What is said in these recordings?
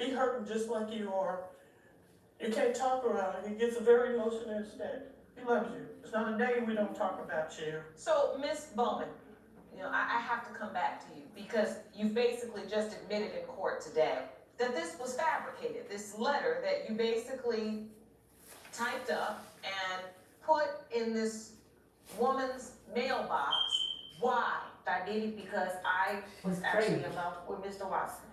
He hurting just like you are. You can't talk around it. He gets very emotional instead. He loves you. It's not a day we don't talk about you. So, Miss Bowman, I have to come back to you because you basically just admitted in court today that this was fabricated. This letter that you basically typed up and put in this woman's mailbox. Why? I did it because I was actually in love with Mr. Watson.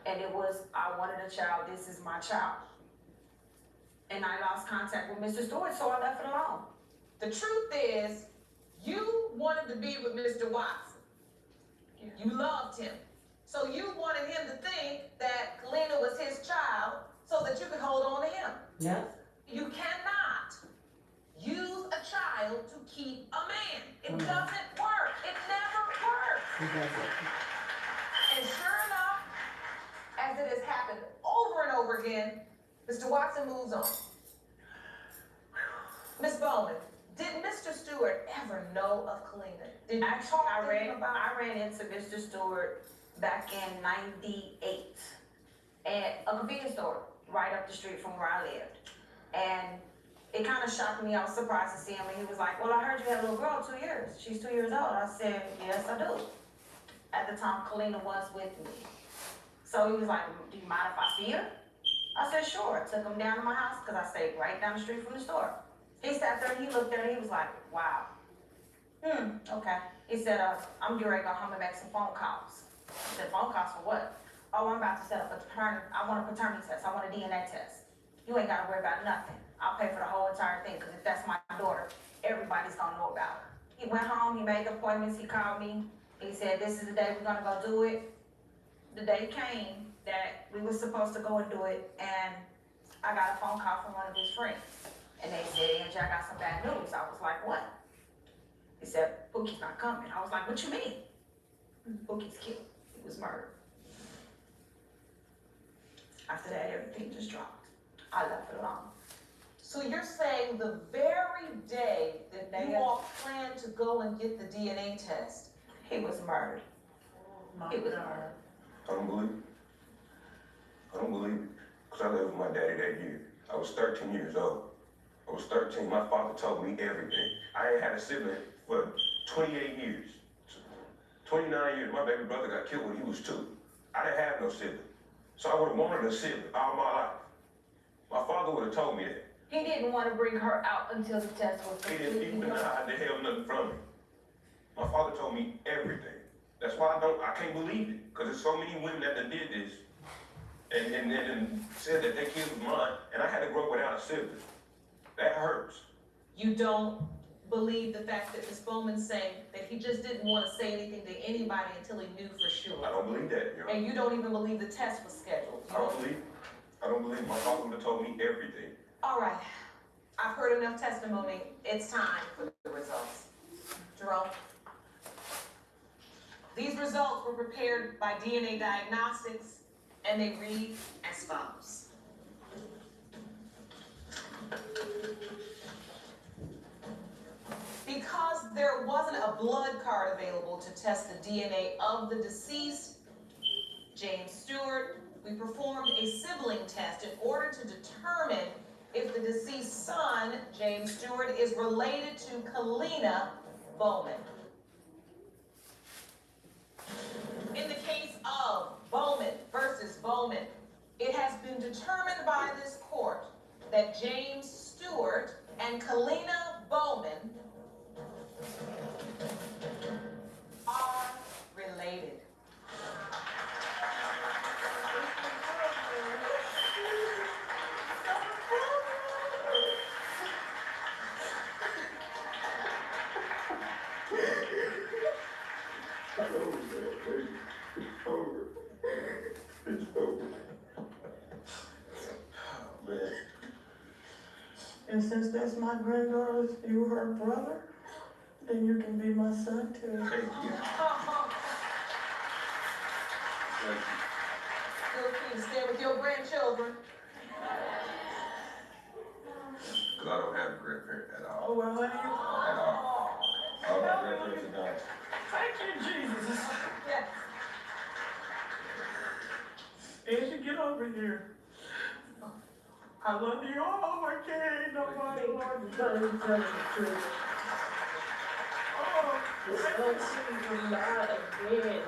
And it was, I wanted a child, this is my child. And I lost contact with Mr. Stewart, so I left it alone. The truth is, you wanted to be with Mr. Watson. You loved him. So you wanted him to think that Kalina was his child so that you could hold on to him. Yes. You cannot use a child to keep a man. It doesn't work. It never works. It doesn't. And sure enough, as it has happened over and over again, Mr. Watson moves on. Miss Bowman, did Mr. Stewart ever know of Kalina? Did you Actually, talk to him about I ran into Mr. Stewart back in '98 at a convenience store right up the street from where I lived. And it kind of shocked me. I was surprised to see him. And he was like, well, I heard you had a little girl, 2 years. She's 2 years old. I said, yes, I do. At the time, Kalina was with me. So he was like, do you mind if I see her? I said, sure. Took him down to my house because I stayed right down the street from the store. He sat there and he looked at her and he was like, wow. Okay. He said, I'm getting ready to go home and make some phone calls. I said, phone calls for what? Oh, I'm about to set up a paternity, I want a paternity test. I want a DNA test. You ain't got to worry about nothing. I'll pay for the whole entire thing because if that's my daughter, everybody's going to know about her. He went home, he made the appointments, he called me. He said, this is the day we're going to go do it. The day came that we were supposed to go and do it, and I got a phone call from one of his friends. And they said, Angie, I got some bad news. I was like, what? He said, Bookie's not coming. I was like, what you mean? Bookie's killed. He was murdered. After that, everything just dropped. I left it alone. So you're saying the very day that you all planned to go and get the DNA test, He was murdered. He was murdered. I don't believe it. I don't believe it. Because I lived with my daddy that year. I was 13 years old. I was 13. My father told me everything. I ain't had a sibling for 28 years. 29 years. My baby brother got killed when he was 2. I didn't have no sibling. So I would have wanted a sibling all my life. My father would have told me that. He didn't want to bring her out until the test was He completed. wouldn't hide the hell nothing from me. My father told me everything. That's why I can't believe it. Because there's so many women that done did this and said that their kid was mine, and I had to grow up without a sibling. That hurts. you don't believe the fact that Ms. Bowman's saying that he just didn't want to say anything to anybody until he knew for sure. I don't believe that, Your Honor. And you don't even believe the test was scheduled. I don't believe it. I don't believe it. My father would have told me everything. All right, I've heard enough testimony. It's time for the results. Jerome? These results were prepared by DNA Diagnostics, and they read as follows. Because there wasn't a blood card available to test the DNA of the deceased, James Stewart, we performed a sibling test in order to determine if the deceased son, James Stewart, is related to Kalina Bowman. In the case of Bowman versus Bowman, it has been determined by this court that James Stewart and Kalina Bowman are related. It's over. It's over. Oh, man. And since that's my granddaughter, you her brother, then you can be my son too. Thank you. Thank you. Feel free to stay with your grandchildren. Because I don't have a grandparent at all. Oh, well, honey, At all. All my grandparents are gone. thank you, Jesus. Yes. As you get over here. I love you all, I can't, nobody wants to tell you the truth. Oh, again.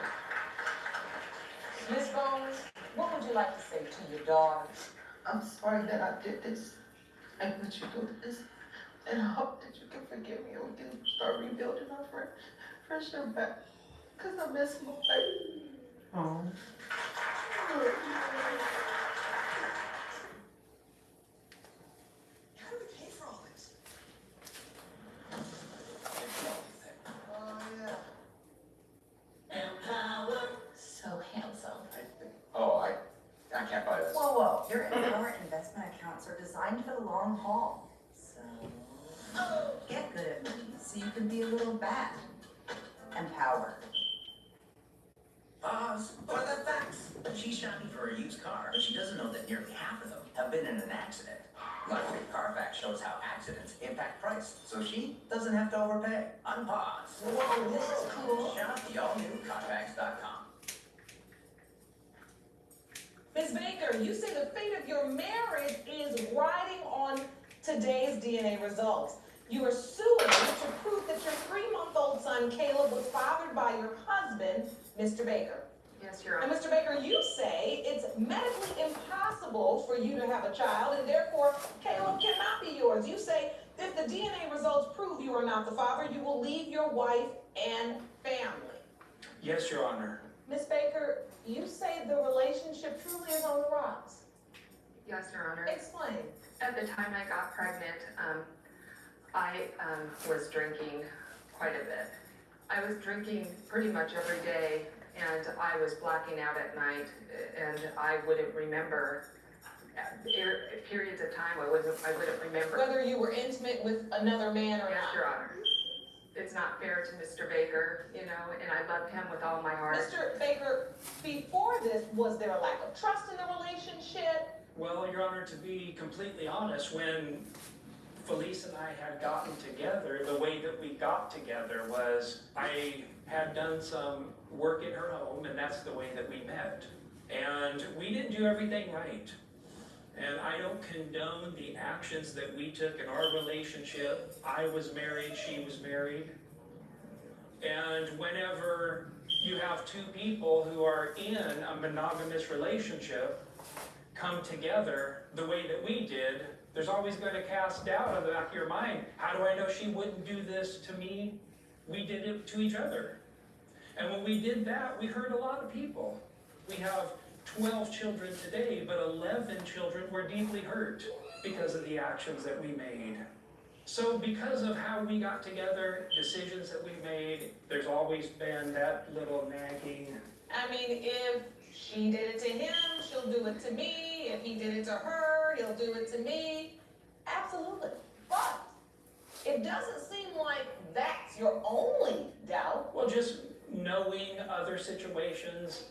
Ms. Bowman, what would you like to say to your daughter? I'm sorry that I did this and put you through this. And I hope that you can forgive me and we can start rebuilding our friendship back. Cause I miss my baby. Oh. How do we pay for all this? Oh, yeah. So handsome. I can't buy this. Whoa, whoa, your Empower investment accounts are designed for the long haul. So, get good at money so you can be a little bad. Empower. Boss, what are the facts? She's shopping for a used car, but she doesn't know that nearly half of them have been in an accident. Luckily, Carfax shows how accidents impact price, so she doesn't have to overpay. Unpause. Whoa, this is cool. Shop the all-new Carfax.com. Ms. Baker, you say the fate of your marriage is riding on today's DNA results. You are suing to prove that your 3-month-old son, Caleb, was fathered by your husband, Mr. Baker. Yes, Your And Honor. Mr. Baker, you say it's medically impossible for you to have a child, and therefore Caleb cannot be yours. You say if the DNA results prove you are not the father, you will leave your wife and family. Yes, Your Honor. Ms. Baker, you say the relationship truly is on the rocks. Yes, Your Honor. Explain. At the time I got pregnant, I was drinking quite a bit. I was drinking pretty much every day, and I was blacking out at night, and I wouldn't remember periods of time. I wouldn't remember. Whether you were intimate with another man or Yes, not. Your Honor. It's not fair to Mr. Baker, you know, and I love him with all my heart. Mr. Baker, before this, was there a lack of trust in the relationship? Well, Your Honor, to be completely honest, when Felice and I had gotten together, the way that we got together was I had done some work in her home, and that's the way that we met. And we didn't do everything right. And I don't condone the actions that we took in our relationship. I was married, she was married. And whenever you have two people who are in a monogamous relationship come together the way that we did, there's always going to cast doubt in the back of your mind. How do I know she wouldn't do this to me? We did it to each other. And when we did that, we hurt a lot of people. We have 12 children today, but 11 children were deeply hurt because of the actions that we made. So because of how we got together, decisions that we made, there's always been that little nagging. I mean, if she did it to him, she'll do it to me. If he did it to her, he'll do it to me. Absolutely. But it doesn't seem like that's your only doubt. Well, just knowing other situations,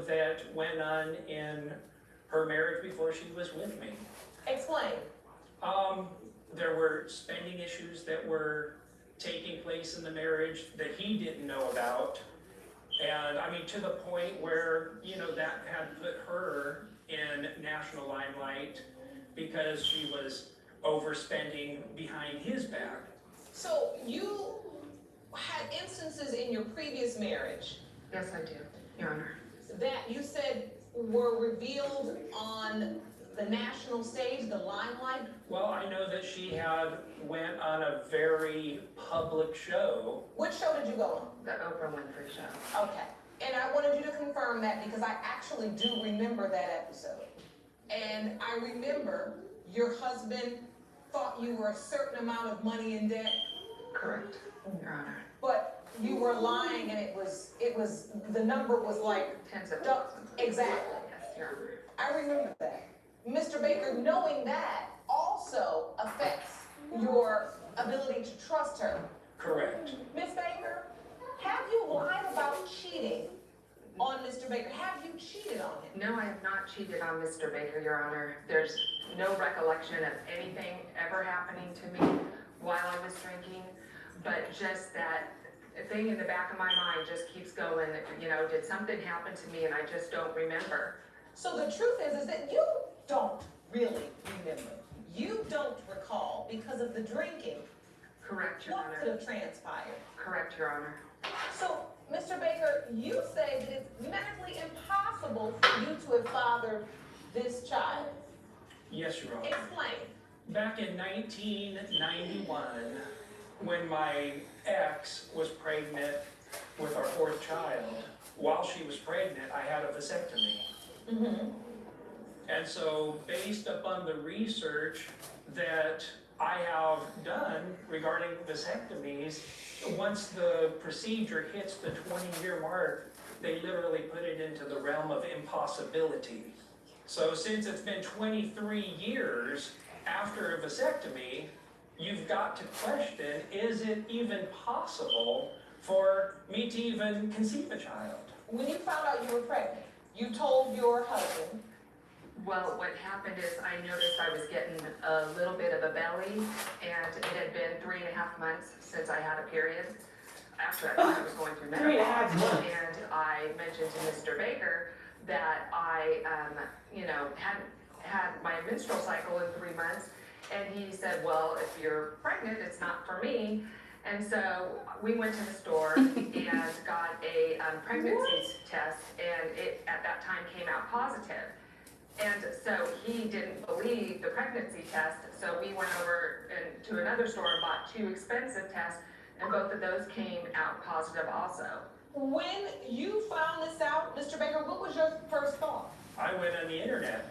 that went on in her marriage before she was with me. Explain. There were spending issues that were taking place in the marriage that he didn't know about. And I mean, to the point where, that had put her in national limelight because she was overspending behind his back. So you had instances in your previous marriage Yes, I do, Your Honor. that you said were revealed on the national stage, the limelight. Well, I know that she had went on a very public show. Which show did you go The Oprah Winfrey Show. on? Okay. And I wanted you to confirm that because I actually do remember that episode. And I remember your husband thought you were a certain amount of money in debt, Correct, Your Honor. but you were lying and the number was like, Tens of thousands. exactly. Yes, Your Honor. I remember that. Mr. Baker, knowing that also affects your ability to trust her. Correct. Ms. Baker, have you lied about cheating on Mr. Baker? Have you cheated on him? No, I have not cheated on Mr. Baker, Your Honor. There's no recollection of anything ever happening to me while I was drinking, but just that thing in the back of my mind just keeps going, did something happen to me and I just don't remember. So the truth is that you don't really remember. You don't recall because of the drinking Correct, Your what could Honor. have transpired. Correct, Your Honor. So, Mr. Baker, you say that it's medically impossible for you to have fathered this child. Yes, Your Honor. Explain. Back in 1991, when my ex was pregnant with our fourth child, while she was pregnant, I had a vasectomy. Mm-hmm. And so, based upon the research that I have done regarding vasectomies, once the procedure hits the 20-year mark, they literally put it into the realm of impossibility. So since it's been 23 years after a vasectomy, you've got to question, is it even possible for me to even conceive a child? When you found out you were pregnant, you told your husband. Well, what happened is I noticed I was getting a little bit of a belly, and it had been 3.5 months since I had a period. After I was going through 3.5 menopause, months. and I mentioned to Mr. Baker that I, hadn't had my menstrual cycle in 3 months, and he said, well, if you're pregnant, it's not for me. And so we went to the store and got a pregnancy test, and it at that time came out positive. And so he didn't believe the pregnancy test, so we went over to another store and bought 2 expensive tests, and both of those came out positive also. When you found this out, Mr. Baker, what was your first thought? I went on the internet.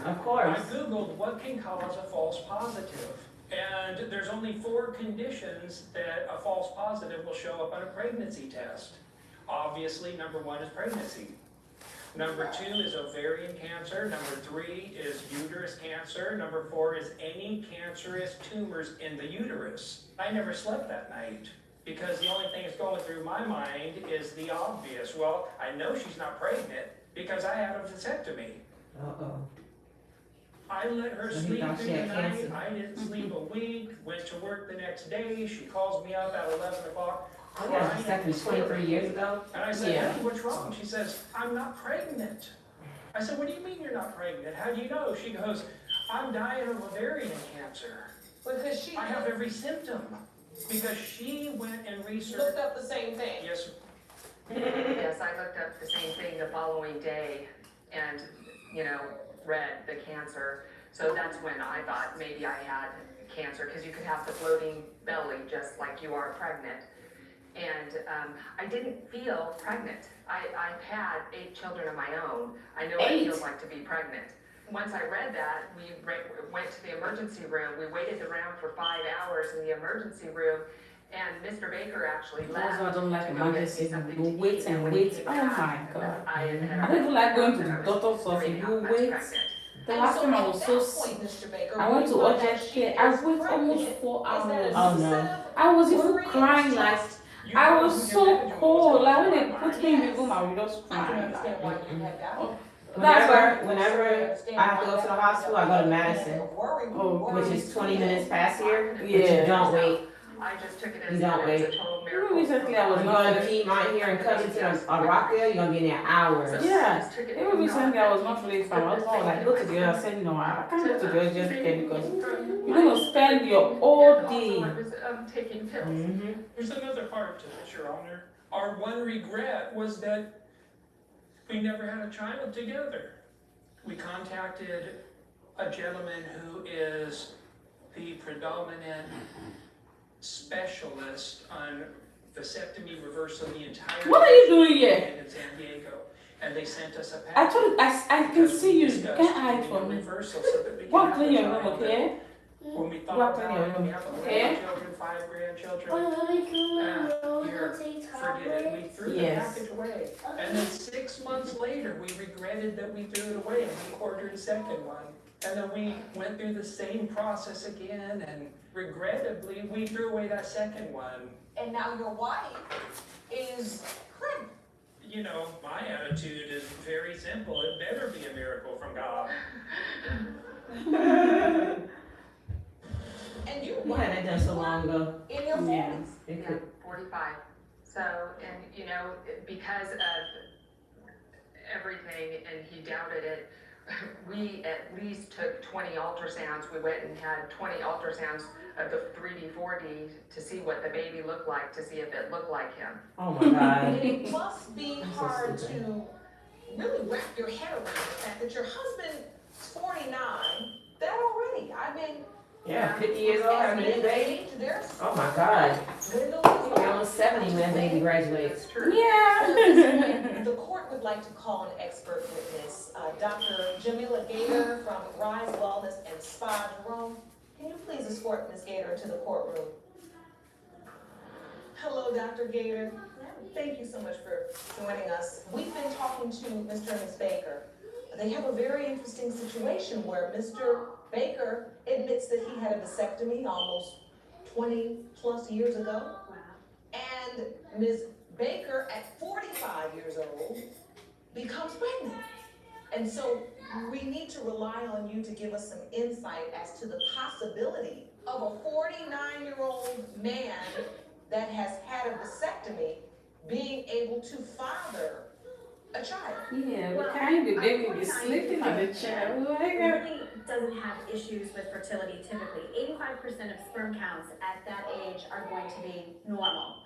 Of I course. Googled what can cause a false positive. And there's only 4 conditions that a false positive will show up on a pregnancy test. Obviously, number 1 is pregnancy. Number 2 is ovarian cancer. Number 3 is uterus cancer. Number 4 is any cancerous tumors in the uterus. I never slept that night because the only thing that's going through my mind is the obvious. Well, I know she's not pregnant because I had a vasectomy. Uh-oh. I let her So he sleep thought through she the had night. cancer. I didn't sleep a week. Went to work the next day. She calls me up at 11 o'clock. I got a vasectomy 23 years ago. And I said, Yeah. "Hey, what's wrong?" She says, "I'm not pregnant." I said, "What do you mean you're not pregnant? How do you know?" She goes, "I'm dying of ovarian cancer. Because she I have every symptom." Because she went and researched. looked up the same thing. Yes, Yes, I looked up the same thing the following day and, read the cancer. So that's when I thought maybe I had cancer, because you could have the floating belly just like you are pregnant. And I didn't feel pregnant. I've had 8 children of my own. I know what it 8? feels like to be pregnant. Once I read that, we went to the emergency room. We waited around for 5 hours in the emergency room, and Mr. Baker actually left. That's why I don't like to go get me emergency. something You to wait eat, and when he wait. came Oh back, my God. I had I don't even like going to the I was doctor's office. 3.5 You months wait. pregnant. The And last so time I at was that so sick. point, Mr. Baker, I when went to you find out urgent she care. I is waited almost pregnant, 4 is that a hours. set Oh no. of I was even ovarian crying like tests? you I know was who your so manager was cold. at Like when the they time, put right? me in the room, I was just I can crying. understand why you had that. Whenever I have to go to the hospital, I go to Madison, which is 20 minutes past here. But you don't wait. I just took it You as don't a wait. total Remember miracle. recently I was going to Piedmont here in Covington or Rockville, you're gonna be in there hours. Yeah. Even recently I was not really fine. I was more like, go to the I said, no, I can't go to the just because you're gonna spend your all day. I was taking pills. Mm-hmm. There's another part to this, Your Honor. Our one regret was that we never had a child together. We contacted a gentleman who is the predominant specialist on vasectomy reversal of the entire. What are you doing here? In San Diego, and they sent us a I package. told you, I can see you. You can't hide from me. Reversal so that we can Walk have clean a your room, child. okay? When we thought Walk about clean your it, room, we have 11 okay? children, 5 grandchildren. Here, Forget it, we threw the Yes. package away. And then 6 months later, we regretted that we threw it away and we ordered a second one. And then we went through the same process again, and regrettably, we threw away that second one. And now your wife is pregnant. You know, my attitude is very simple. It better be a miracle from God. And you We had that done so long ago. in your Yeah. 40s. It Yeah, could. 45. So, and because of everything and he doubted it. We at least took 20 ultrasounds. We went and had 20 ultrasounds of the 3D, 4D to see what the baby looked like, to see if it looked like him. Oh my God. It must be hard to really wrap your head around the fact that your husband is 49, that already, I mean. Yeah, 50 years old, having a new baby. There's Oh my God. You're almost 70 when baby graduates. It's true. Yeah. The court would like to call an expert witness, Dr. Jamila Gator from Rise Wellness and Spa. Jerome, can you please escort Ms. Gator to the courtroom? Hello, Dr. Gator. Thank you so much for joining us. We've been talking to Mr. and Ms. Baker. They have a very interesting situation where Mr. Baker admits that he had a vasectomy almost 20 plus years ago. And Ms. Baker, at 45 years old, becomes pregnant. And so we need to rely on you to give us some insight as to the possibility of a 49-year-old man that has had a vasectomy being able to father a child. Yeah, Well, kind of I'm baby be 49 sleeping on the child. really doesn't have issues with fertility typically. 85% of sperm counts at that age are going to be normal.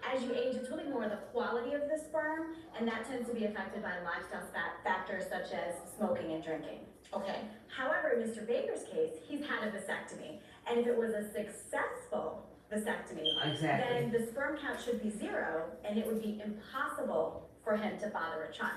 As you age, it's really more the quality of the sperm, and that tends to be affected by lifestyle factors such as smoking and drinking. Okay. However, in Mr. Baker's case, he's had a vasectomy, and if it was a successful vasectomy, Exactly. then the sperm count should be 0, and it would be impossible for him to father a child.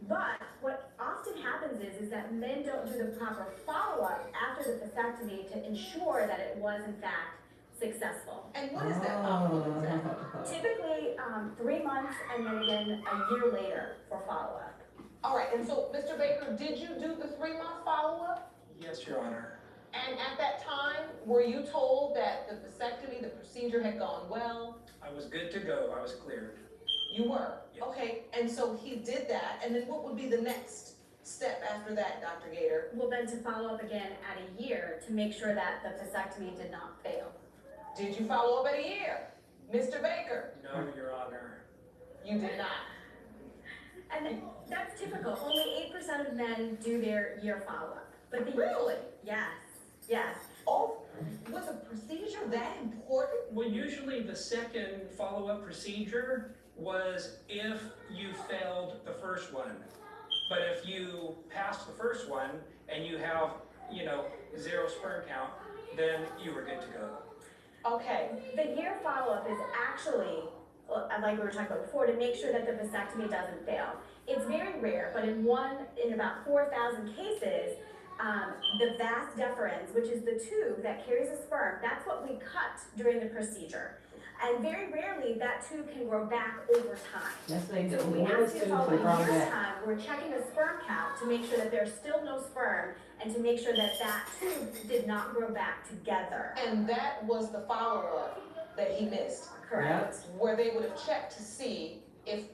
But what often happens is that men don't do the proper follow-up after the vasectomy to ensure that it was in fact successful. And what is that follow-up exactly? Typically, 3 months and then again a year later for follow-up. All right, and so, Mr. Baker, did you do the 3-month follow-up? Yes, Your Honor. And at that time, were you told that the vasectomy, the procedure had gone well? I was good to go. I was cleared. You were? Yes. Okay, and so he did that, and then what would be the next step after that, Dr. Gator? Well, then to follow up again at a year to make sure that the vasectomy did not fail. Did you follow up at a year? Mr. Baker? No, Your Honor. You did not. And that's typical. Only 8% of men do their year follow-up. But the Really? Yes, yes. Oh, was a procedure that important? Well, usually the second follow-up procedure was if you failed the first one. But if you passed the first one and you have, 0 sperm count, then you were good to go. Okay. The year follow-up is actually, like we were talking about before, to make sure that the vasectomy doesn't fail. It's very rare, but in about 4,000 cases, the vas deferens, which is the tube that carries the sperm, that's what we cut during the procedure. And very rarely, that tube can grow back over time. That's what they do. So we Women's ask you tubes to follow can grow a year's back. time, we're checking the sperm count to make sure that there's still no sperm and to make sure that that tube did not grow back together. And that was the follow-up that he missed, Correct. where they would have checked to see if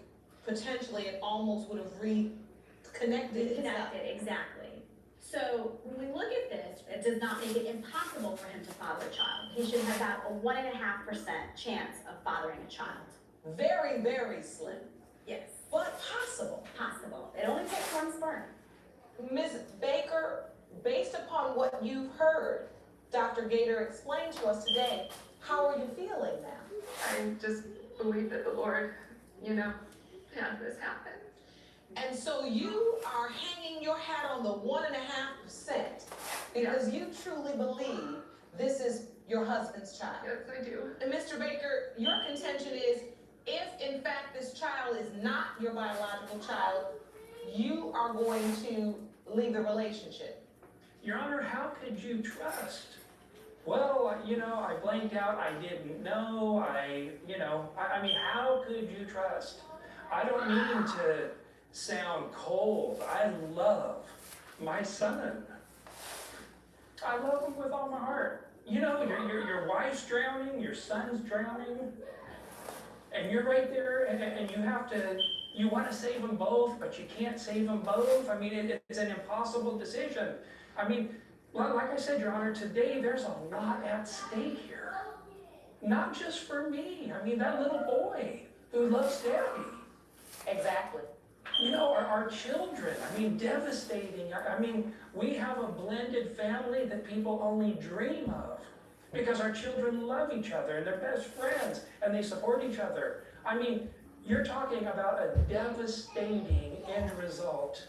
potentially it almost would have reconnected itself. Reconnected, exactly. So when we look at this, it does not make it impossible for him to father a child. He should have about a 1.5% chance of fathering a child. Very, very slim, Yes, but possible. possible. It only takes 1 sperm. Ms. Baker, based upon what you've heard Dr. Gator explain to us today, how are you feeling now? I just believe that the Lord, had this happen. And so you are hanging your hat on the 1.5% because you truly believe this is your husband's child. Yes, I do. And Mr. Baker, your contention is if in fact this child is not your biological child, you are going to leave the relationship. Your Honor, how could you trust? Well, I blanked out. I didn't know. I mean, how could you trust? I don't mean to sound cold. I love my son. I love him with all my heart. Your wife's drowning, your son's drowning, and you're right there, and you want to save them both, but you can't save them both. I mean, it's an impossible decision. I mean, like I said, Your Honor, today there's a lot at stake here. Not just for me. I mean, that little boy who loves Daddy. Exactly. You know, our children, I mean, devastating. I mean, we have a blended family that people only dream of because our children love each other and they're best friends and they support each other. I mean, you're talking about a devastating end result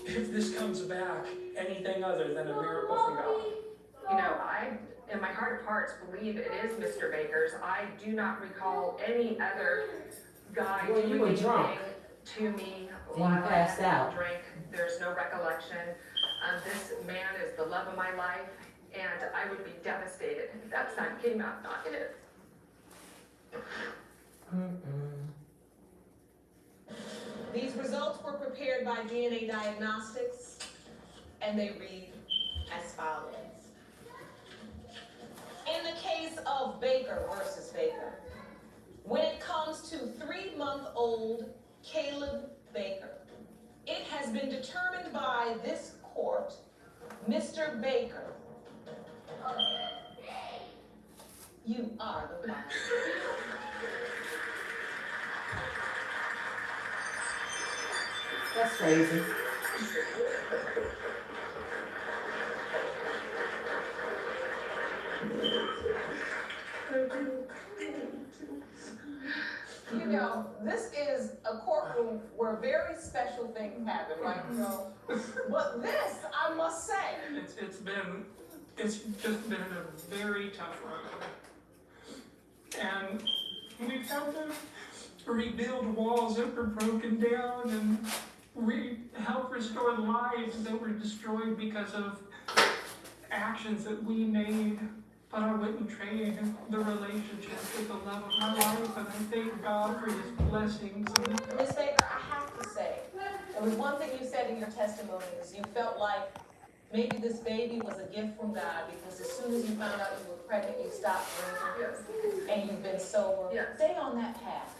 if this comes back anything other than a miracle from God. You know, I, in my heart of hearts, believe it is Mr. Baker's. I do not recall any other guy Well, you doing were anything drunk. to me And you while I passed had out. drink. There's no recollection. This man is the love of my life, and I would be devastated if that son came out not his. These results were prepared by DNA Diagnostics, and they read as follows. In the case of Baker versus Baker, when it comes to 3-month-old Caleb Baker, it has been determined by this court, Mr. Baker, you are the father. That's crazy. You know, this is a courtroom where very special things happen, right? But this, I must say, It's just been a very tough road. And we've had to rebuild walls that were broken down and help restore lives that were destroyed because of actions that we made. But I wouldn't trade the relationship with the love of my life, and I thank God for his blessings. Ms. Baker, I have to say, there was one thing you said in your testimony is you felt like maybe this baby was a gift from God because as soon as you found out you were pregnant, you stopped drinking and you've been sober. Yes. Stay on that path.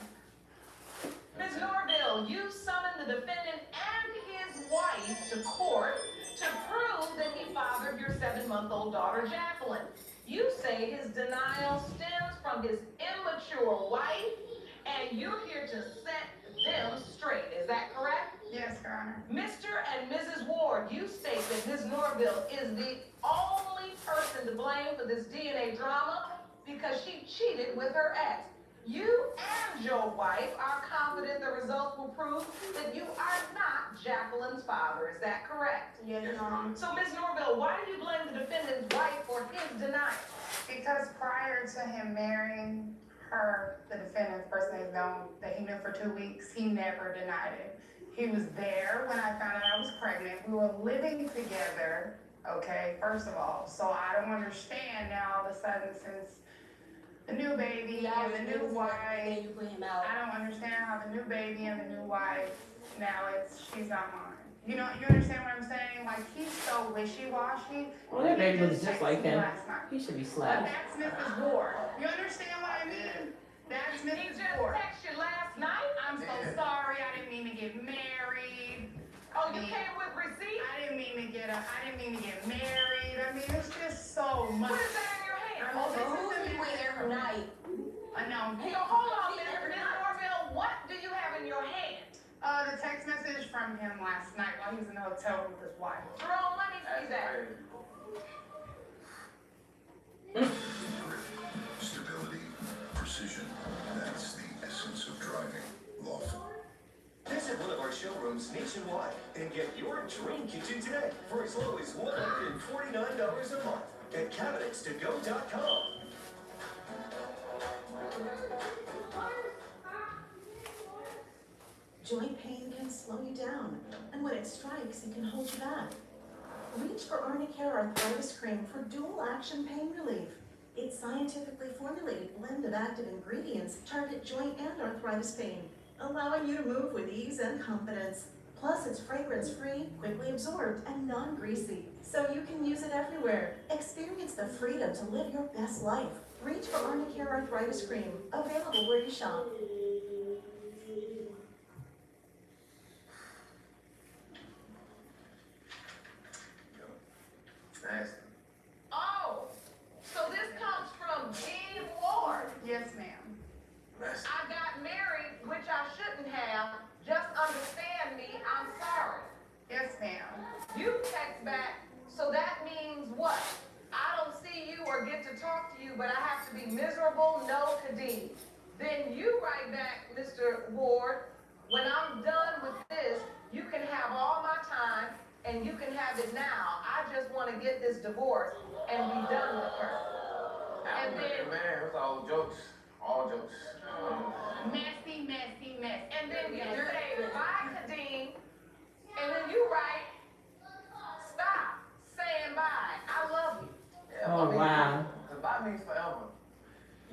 Ms. Norville, you summoned the defendant and his wife to court to prove that he fathered your 7-month-old daughter, Jacqueline. You say his denial stems from his immature wife, and you're here to set them straight. Is that correct? Yes, Your Honor. Mr. and Mrs. Ward, you state that Ms. Norville is the only person to blame for this DNA drama because she cheated with her ex. You and your wife are confident the results will prove that you are not Jacqueline's father. Is that correct? Yes, Your Honor. So, Ms. Norville, why do you blame the defendant's wife for his denial? Because prior to him marrying her, the defendant's person is known that he knew for 2 weeks, he never denied it. He was there when I found out I was pregnant. We were living together, okay, first of all. So I don't understand now all of a sudden since the new baby and the new wife. And you put him out. I don't understand how the new baby and the new wife, now she's not mine. You know, you understand what I'm saying? Like, he's so wishy-washy. Well, that baby looks just texted like me him. last night. He should be But slapped. that's Mrs. Ward. You understand what I mean? That's He Mrs. just Ward. texted you last night? I'm so sorry, I didn't mean to get married. Oh, you came with receipt? I didn't mean to get married. I mean, it's just so much. What is that in your hand? Oh, So who's he with every night? I know. Hey, hold on, Ms. Norville, what do you have in your hand? The text message from him last night while he was in the hotel with his wife. Jerome, let me see that. Stability, precision, that's the essence of driving lawful. Visit one of our showrooms nationwide and get your dream kitchen today for as low as $149 a month at cabinetstogo.com. Joint pain can slow you down, and when it strikes, it can hold you back. Reach for Arnicare Arthritis Cream for dual-action pain relief. Its scientifically formulated blend of active ingredients target joint and arthritis pain, allowing you to move with ease and confidence. Plus, it's fragrance-free, quickly absorbed, and non-greasy, so you can use it everywhere. Experience the freedom to live your best life. Reach for Arnicare Arthritis Cream, available where you shop. Nice. Oh, so this comes from Dean Ward. Yes, ma'am. Nice. I got married, which I shouldn't have, just under you, but I have to be miserable, no Kadeem. Then you write back, Mr. Ward, when I'm done with this, you can have all my time and you can have it now. I just want to get this divorce and be done with her. And then, Man, it was all jokes. All jokes. Messy, messy, messy. and then you say, bye, Kadeem. And then you write, stop saying bye. I love you. Yeah, Oh, wow. Goodbye means forever.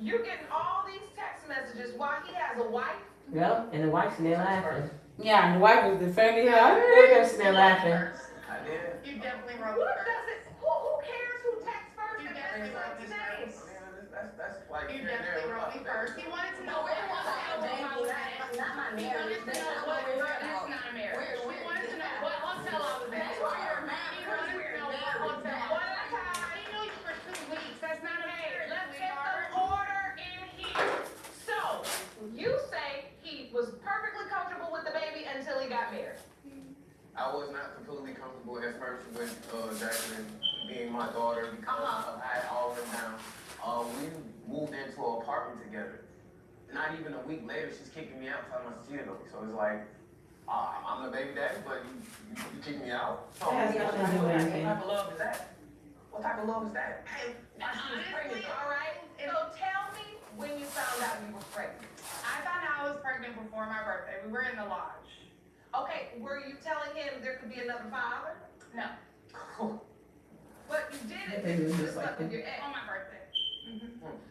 You're getting all these text messages while he has a wife. Yep, and the wife's in there laughing. First. Yeah, and the wife was defending her. They're sitting there laughing. I did. You definitely wrote What first. does it, who cares who texts first You and definitely wrote messages this names? That's like You here and there. definitely wrote me first. He wanted to know No, what it was wasn't the a hotel I baby, was at. not my He marriage. wanted to That's know not what, what we're that's about. not a marriage. We're- We wanted to know what hotel I was at. That's why you're mad, He because wanted to we're know what married. hotel I One was at a at. time. He knew you for 2 weeks. That's not a marriage. Let's get the order in here. So, you say he was perfectly comfortable with the baby until he got married. I was not completely comfortable at first with Jacqueline being my daughter because I had all written down. We moved into an apartment together. Not even a week later, she's kicking me out, telling me she cheated on me. So it's like, I'm the baby daddy, but you kick me out. So That has nothing to do with anything. What type of love is that? What type of love is that? Hey, Honestly, all right. So tell me when you found out you were pregnant. I found out I was pregnant before my birthday. We were in the lodge. Okay, were you telling him there could be another father? No, But you did it They because was you just like slept with your ex. on my birthday.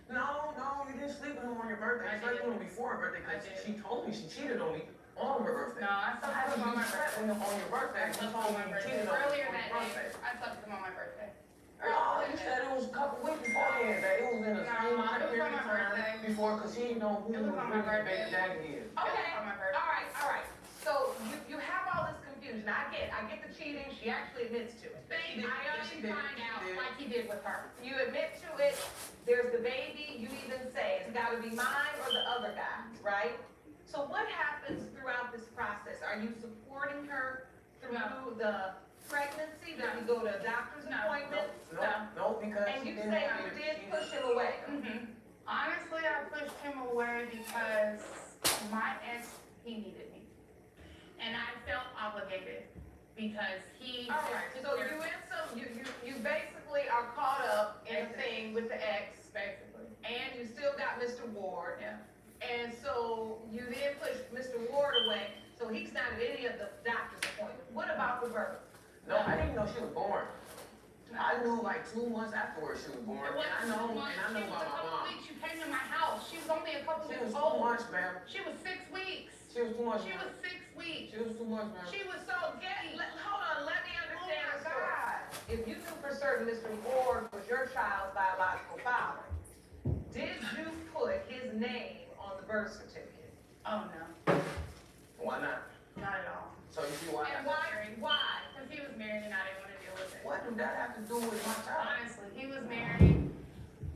No, you didn't sleep with him on your birthday. I You slept did. with him before her birthday I because did. she told me she cheated on me on her birthday. No, I So slept how with did him on you my slept birthday. with him on your birthday? I You slept told with him me on my you birthday. cheated on me Earlier on that your day, birthday. I slept with him on my birthday. No, you said it was a couple weeks beforehand, that it was in the same amount of it was period on of my time birthday. before, because she didn't know who It was on my really birthday. baby daddy is. Okay, on my birthday. all right. So you have all this confusion. I get the cheating. She actually admits to it. Thank you. did. I She didn't did. find She out did. like he did with her. You admit to it. There's the baby. You even say it's got to be mine or the other guy, right? So what happens throughout this process? Are you supporting her through the pregnancy? Did you go to a doctor's appointment? No, because And she you didn't say have you it. did She- push him away. Honestly, I pushed him away because my ex, he needed me. And I felt obligated because he. All right, so you basically are caught up in a thing with the ex, Basically. and you still got Mr. Ward. Yeah. And so you then push Mr. Ward away, so he's not at any of the doctor's appointments. What about the birth? No, I didn't know she was born. I knew like 2 months afterwards she was born, It and I wasn't know 2 months. about She was a my couple mom. weeks. You came to my house. She was only a couple She weeks was 2 old. months, ma'am. She was 6 weeks. She was 2 months, She ma'am. was 6 weeks. She was 2 months, ma'am. She was so hold on, let me understand Oh my the story. If you knew for certain Mr. Ward was your child's biological father, did you put his name on the birth certificate? Oh, no. Why not? Not at all. So you see why? And why? Because he was married and I didn't want to deal with it. What do that have to do with my child? Honestly, he was married.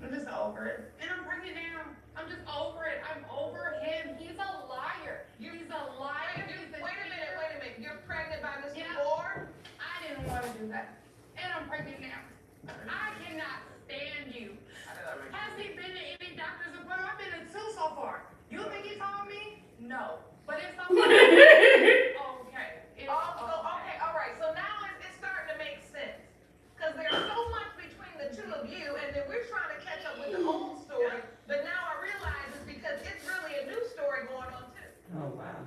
I'm just over it. And I'm pregnant now. I'm just over it. I'm over him. He's a liar. He's a liar. He's a Wait a minute. You're pregnant by Mr. Yeah. Ward? I didn't want to do that. And I'm pregnant now. I cannot stand you. Has he been to any doctor's appointment? I've been to 2 so far. You think he told me? No. But if somebody... okay. Okay, all right. So now it's starting to make sense. Because there's so much between the two of you, and then we're trying to catch up with the old story. But now I realize it's because it's really a new story going on too. Oh, wow.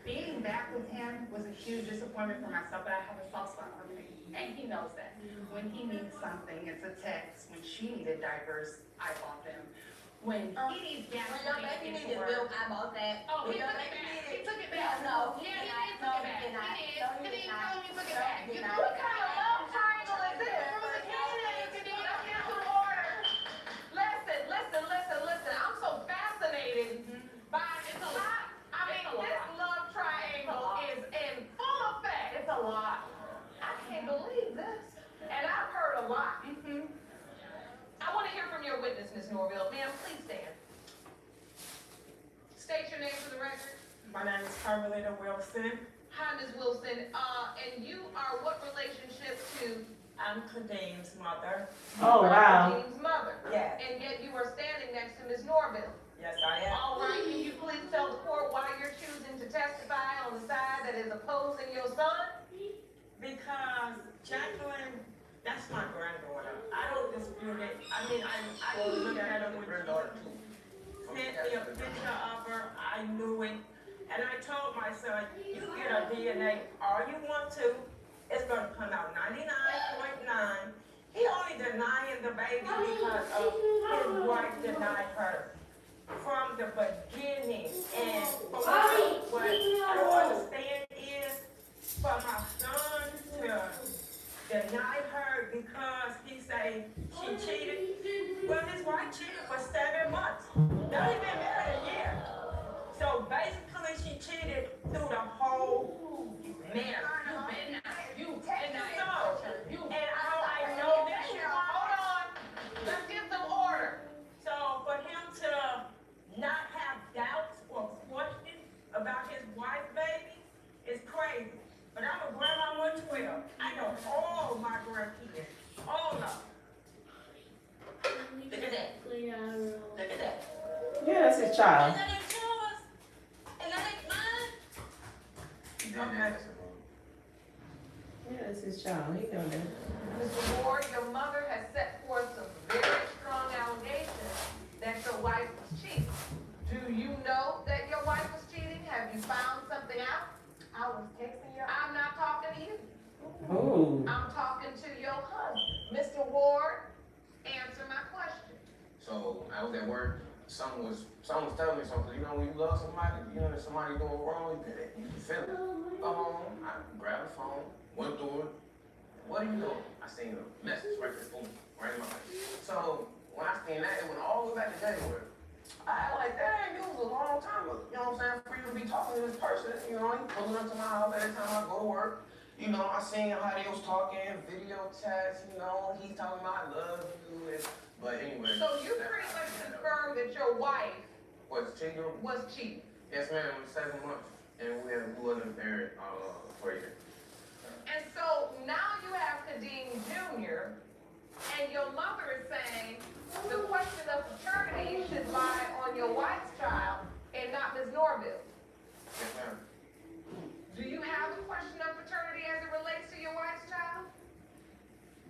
Being back with him was a huge disappointment for myself, but I have a soft spot for him. And he knows that. When he needs something, it's a text. When she needed diapers, I bought them. When he needs gas, When your baby needed milk, I bought that. Oh, When he your took it baby back. needed- He took it back. No, he Yeah, did he not. did No, took it he back. did not. He did. No, he He did didn't not. tell me he took it No, back. he You did threw not. the What kind of love triangle is this? Threw the cannon. You did. Cancel order. Listen. I'm so fascinated by it's a lot. I mean, this love triangle is in full effect. It's a lot. I can't believe this. And I've heard a lot. I want to hear from your witness, Ms. Norville. Ma'am, please stand. State your name for the record. My name is Carmelita Wilson. Hi, Ms. Wilson. And you are what relationship to I'm Kadine's mother. Oh, wow. Dean's mother. Yes. And yet you are standing next to Ms. Norville. Yes, I am. All right, can you please tell the court why you're choosing to testify on the side that is opposing your son? Because Jacqueline, that's my granddaughter. I don't dispute it. I mean, I looked at her when she sent me a picture of her. I knew it. And I told my son, you get a DNA all you want to. It's going to come out 99.9. He only denying the baby because of his wife denied her from the beginning. And what I don't understand is for my son to deny her because he say she cheated. Well, his wife cheated for 7 months. They only been married a year. So basically she cheated through the whole marriage. And I know that hold on. Let's get some order. So for him to not have doubts or questions about his wife, baby, is crazy. But I'm a grandma 112. I know all my grandkids. All of them. Look at that. Look at that. Yeah, that's his child. And that ain't yours. And that ain't mine. Okay. Yeah, that's his child. He know that. Mr. Ward, your mother has set forth some very strong allegations that your wife was cheating. Do you know that your wife was cheating? Have you found something out? I was texting you. I'm not talking to you. Oh. I'm talking to your husband. Mr. Ward, answer my question. So I was at work. Someone was telling me something. You know, when you love somebody, you know, that somebody doing wrong, you can feel it. Go home. I grabbed the phone, went through it. What are you doing? I seen a message right there, boom, right in my face. So when I seen that, it went all the way back to January. I like, dang, it was a long time, you know what I'm saying, for you to be talking to this person. You know, he pulling up to my house every time I go to work. You know, I seen how they was talking, video chats, you know, he's talking about I love you, but anyway. So you pretty much confirmed that your wife Was cheating? was cheating. Yes, ma'am, it was 7 months, and we wasn't married for a year. And so now you have Kadeem Jr., and your mother is saying the question of paternity should lie on your wife's child and not Ms. Norville. Yes, ma'am. Do you have a question of paternity as it relates to your wife's child?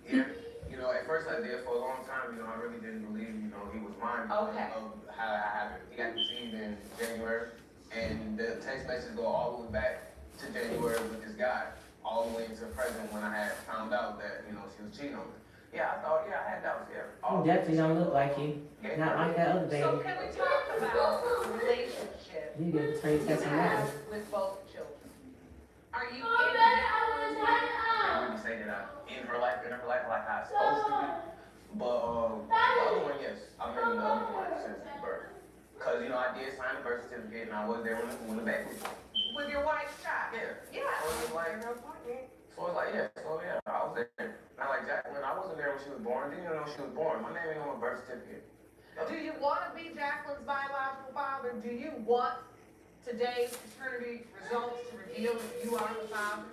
Yeah, you know, at first I did for a long time, you know, I really didn't believe, you know, he was mine. Okay. Of how it happened. He got conceived in January, and the text messages go all the way back to January with this guy, all the way into present when I had found out that, you know, she was cheating on me. Yeah, I thought, yeah, I had doubts, yeah. He definitely don't look like you. Not like that other baby. So can we talk about the relationship You get a trade you test on that have one. with both children? Are you in I can't really say that I'm in her life like I'm supposed to be. But the other one, yes, I'm in the other one since birth. Cause you know I did sign the birth certificate and I was there when the baby was born. with your wife's child? Yeah. Yeah. So it's like, yeah. So yeah, I was there. Not like Jacqueline, I wasn't there when she was born. Didn't even know she was born. My name ain't on my birth certificate. Do you want to be Jacqueline's biological father? Do you want today's paternity results to reveal that you are the father?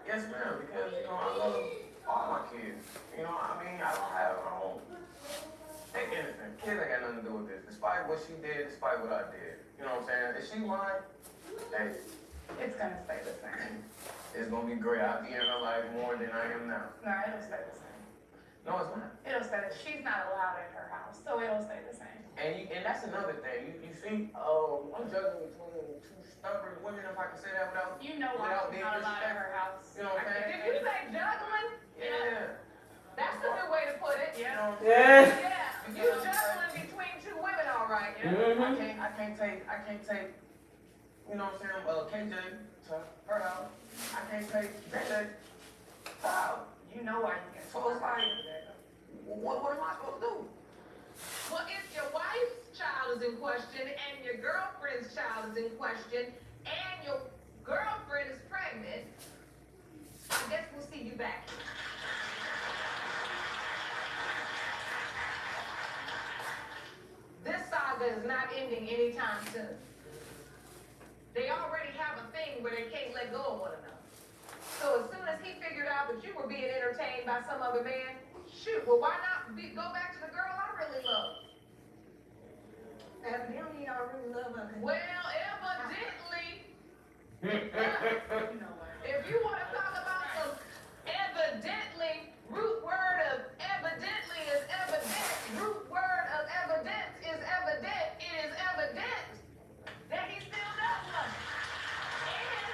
Yes, ma'am, because, you know, I love all my kids. You know, I mean, I don't take anything. Kids ain't got nothing to do with this. Despite what she did, despite what I did. You know what I'm saying? If she lying, hey, It's gonna stay the same. it's gonna be great. I'll be in her life more than I am now. No, it'll stay the same. No, it's not. It'll stay, she's not allowed in her house, so it'll stay the same. And that's another thing. You see, I'm juggling between two stubborn women, if I can say that without. You know why she's not allowed in her house. You know what I'm saying? Did you say juggling? Yeah. That's a good way to put it. You know what I'm Yeah. saying? Yeah, you juggling between two women, all right. Yeah. Mhm. I can't take, you know what I'm saying, KJ to her house. I can't take JJ to her house. You know why you get. So it's like, what am I supposed to do? Well, if your wife's child is in question and your girlfriend's child is in question and your girlfriend is pregnant, I guess we'll see you back. This saga is not ending anytime soon. They already have a thing where they can't let go of one another. So as soon as he figured out that you were being entertained by by some other man? Shoot, well, why not go back to the girl I really love? Evidently, y'all really love her. Well, evidently. If you want to talk about some evidently, root word of evidently is evident. Root word of evidence is evident. It is evident that he still does love you. And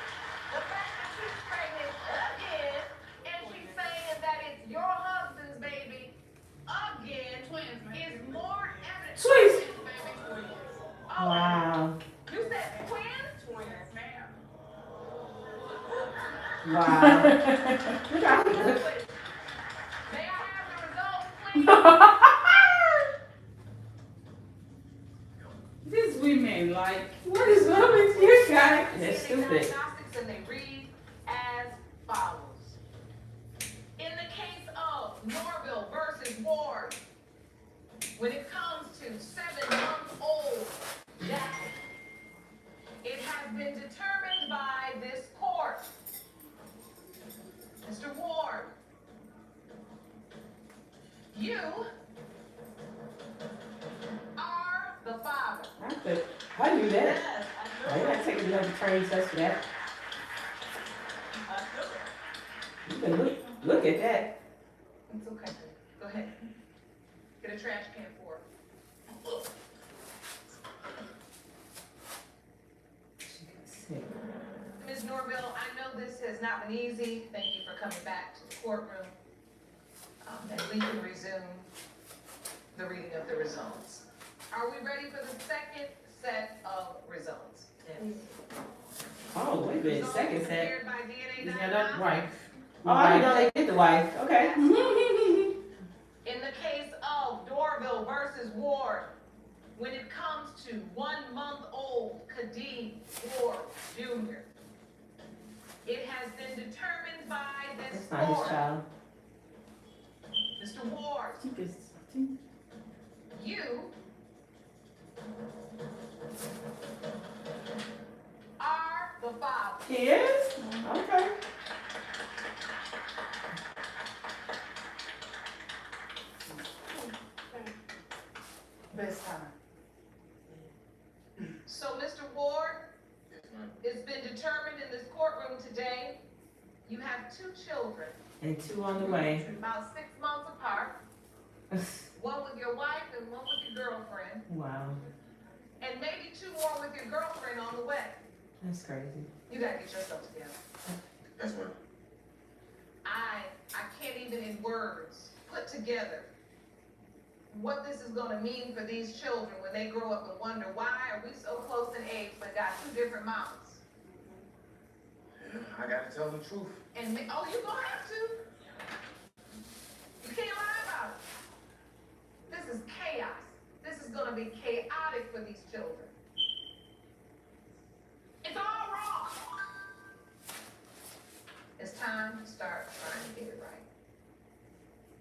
the fact that she's pregnant again, and she's saying that it's your husband's baby again, is more evident. Twins. Oh, Wow. you said twins? Twins, ma'am. Wow. May I have the results, please? These women, like, what is wrong with you guys? They're stupid. Diagnostics, and they read as follows. In the case of Norville versus Ward, when it comes to 7-month-old Jack, it has been determined by this court. Mr. Ward, you are the father. How do you do that? Why you gotta take another train test for that? You can look at that. It's okay. Go ahead. Get a trash can for her. Ms. Norville, I know this has not been easy. Thank you for coming back to the courtroom. And we can resume the reading of the results. Are we ready for the second set of results? Yes. Oh, wait a minute, Results second set. prepared by DNA Yeah, that's wife. Oh, Right. I didn't know they did the wife. Okay. In the case of Norville versus Ward, when it comes to 1-month-old Kadeem Ward Jr., it has been determined by this That's not his court. child. Mr. Ward, you are the father. He is? Okay. Best time. So, Mr. Ward, it's been determined in this courtroom today, you have 2 children, And 2 on the way. about 6 months apart, one with your wife and one with your girlfriend, Wow. and maybe 2 more with your girlfriend on the way. That's crazy. You gotta get yourself together. That's right. I can't even in words put together what this is gonna mean for these children when they grow up and wonder, why are we so close in age but got 2 different moms? Yeah, I gotta tell the truth. And, oh, you gonna have to. You can't lie about it. This is chaos. This is gonna be chaotic for these children. It's all wrong. It's time to start trying to get it right.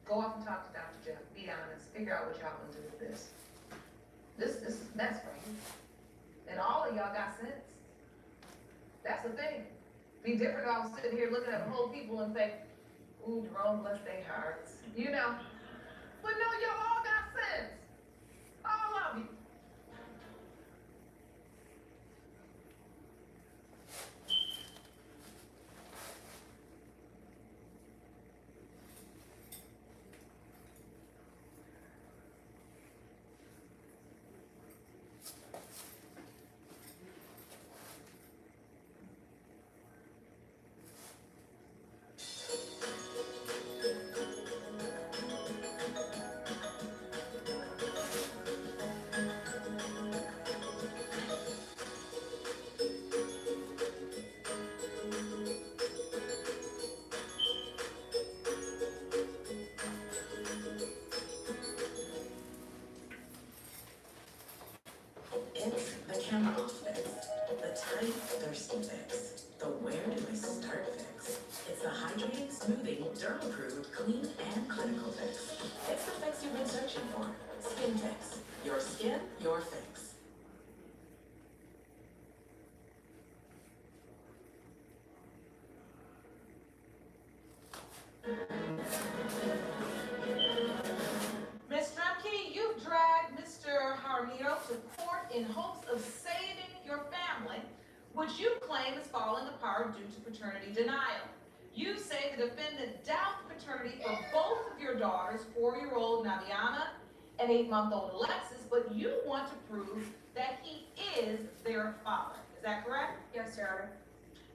Go off and talk to Dr. Jeff. Be honest. Figure out what y'all gonna do with this. This is mess for you. And all of y'all got sense. That's the thing. Be different if I was sitting here looking at the whole people and think, ooh, Jerome, bless their hearts. You know? But no, y'all all got sense. All of you. It's the chemical fix, the tight, thirsty fix, the where do I start fix. It's the hydrating, smoothing, derm-approved, clean, and clinical fix. It's the fix you've been searching for. Skin Fix. Your skin, your fix. claim is falling apart due to paternity denial. You say the defendant doubts paternity for both of your daughters, 4-year-old Naviana and 8-month-old Alexis, but you want to prove that he is their father. Is that correct? Yes, Your Honor.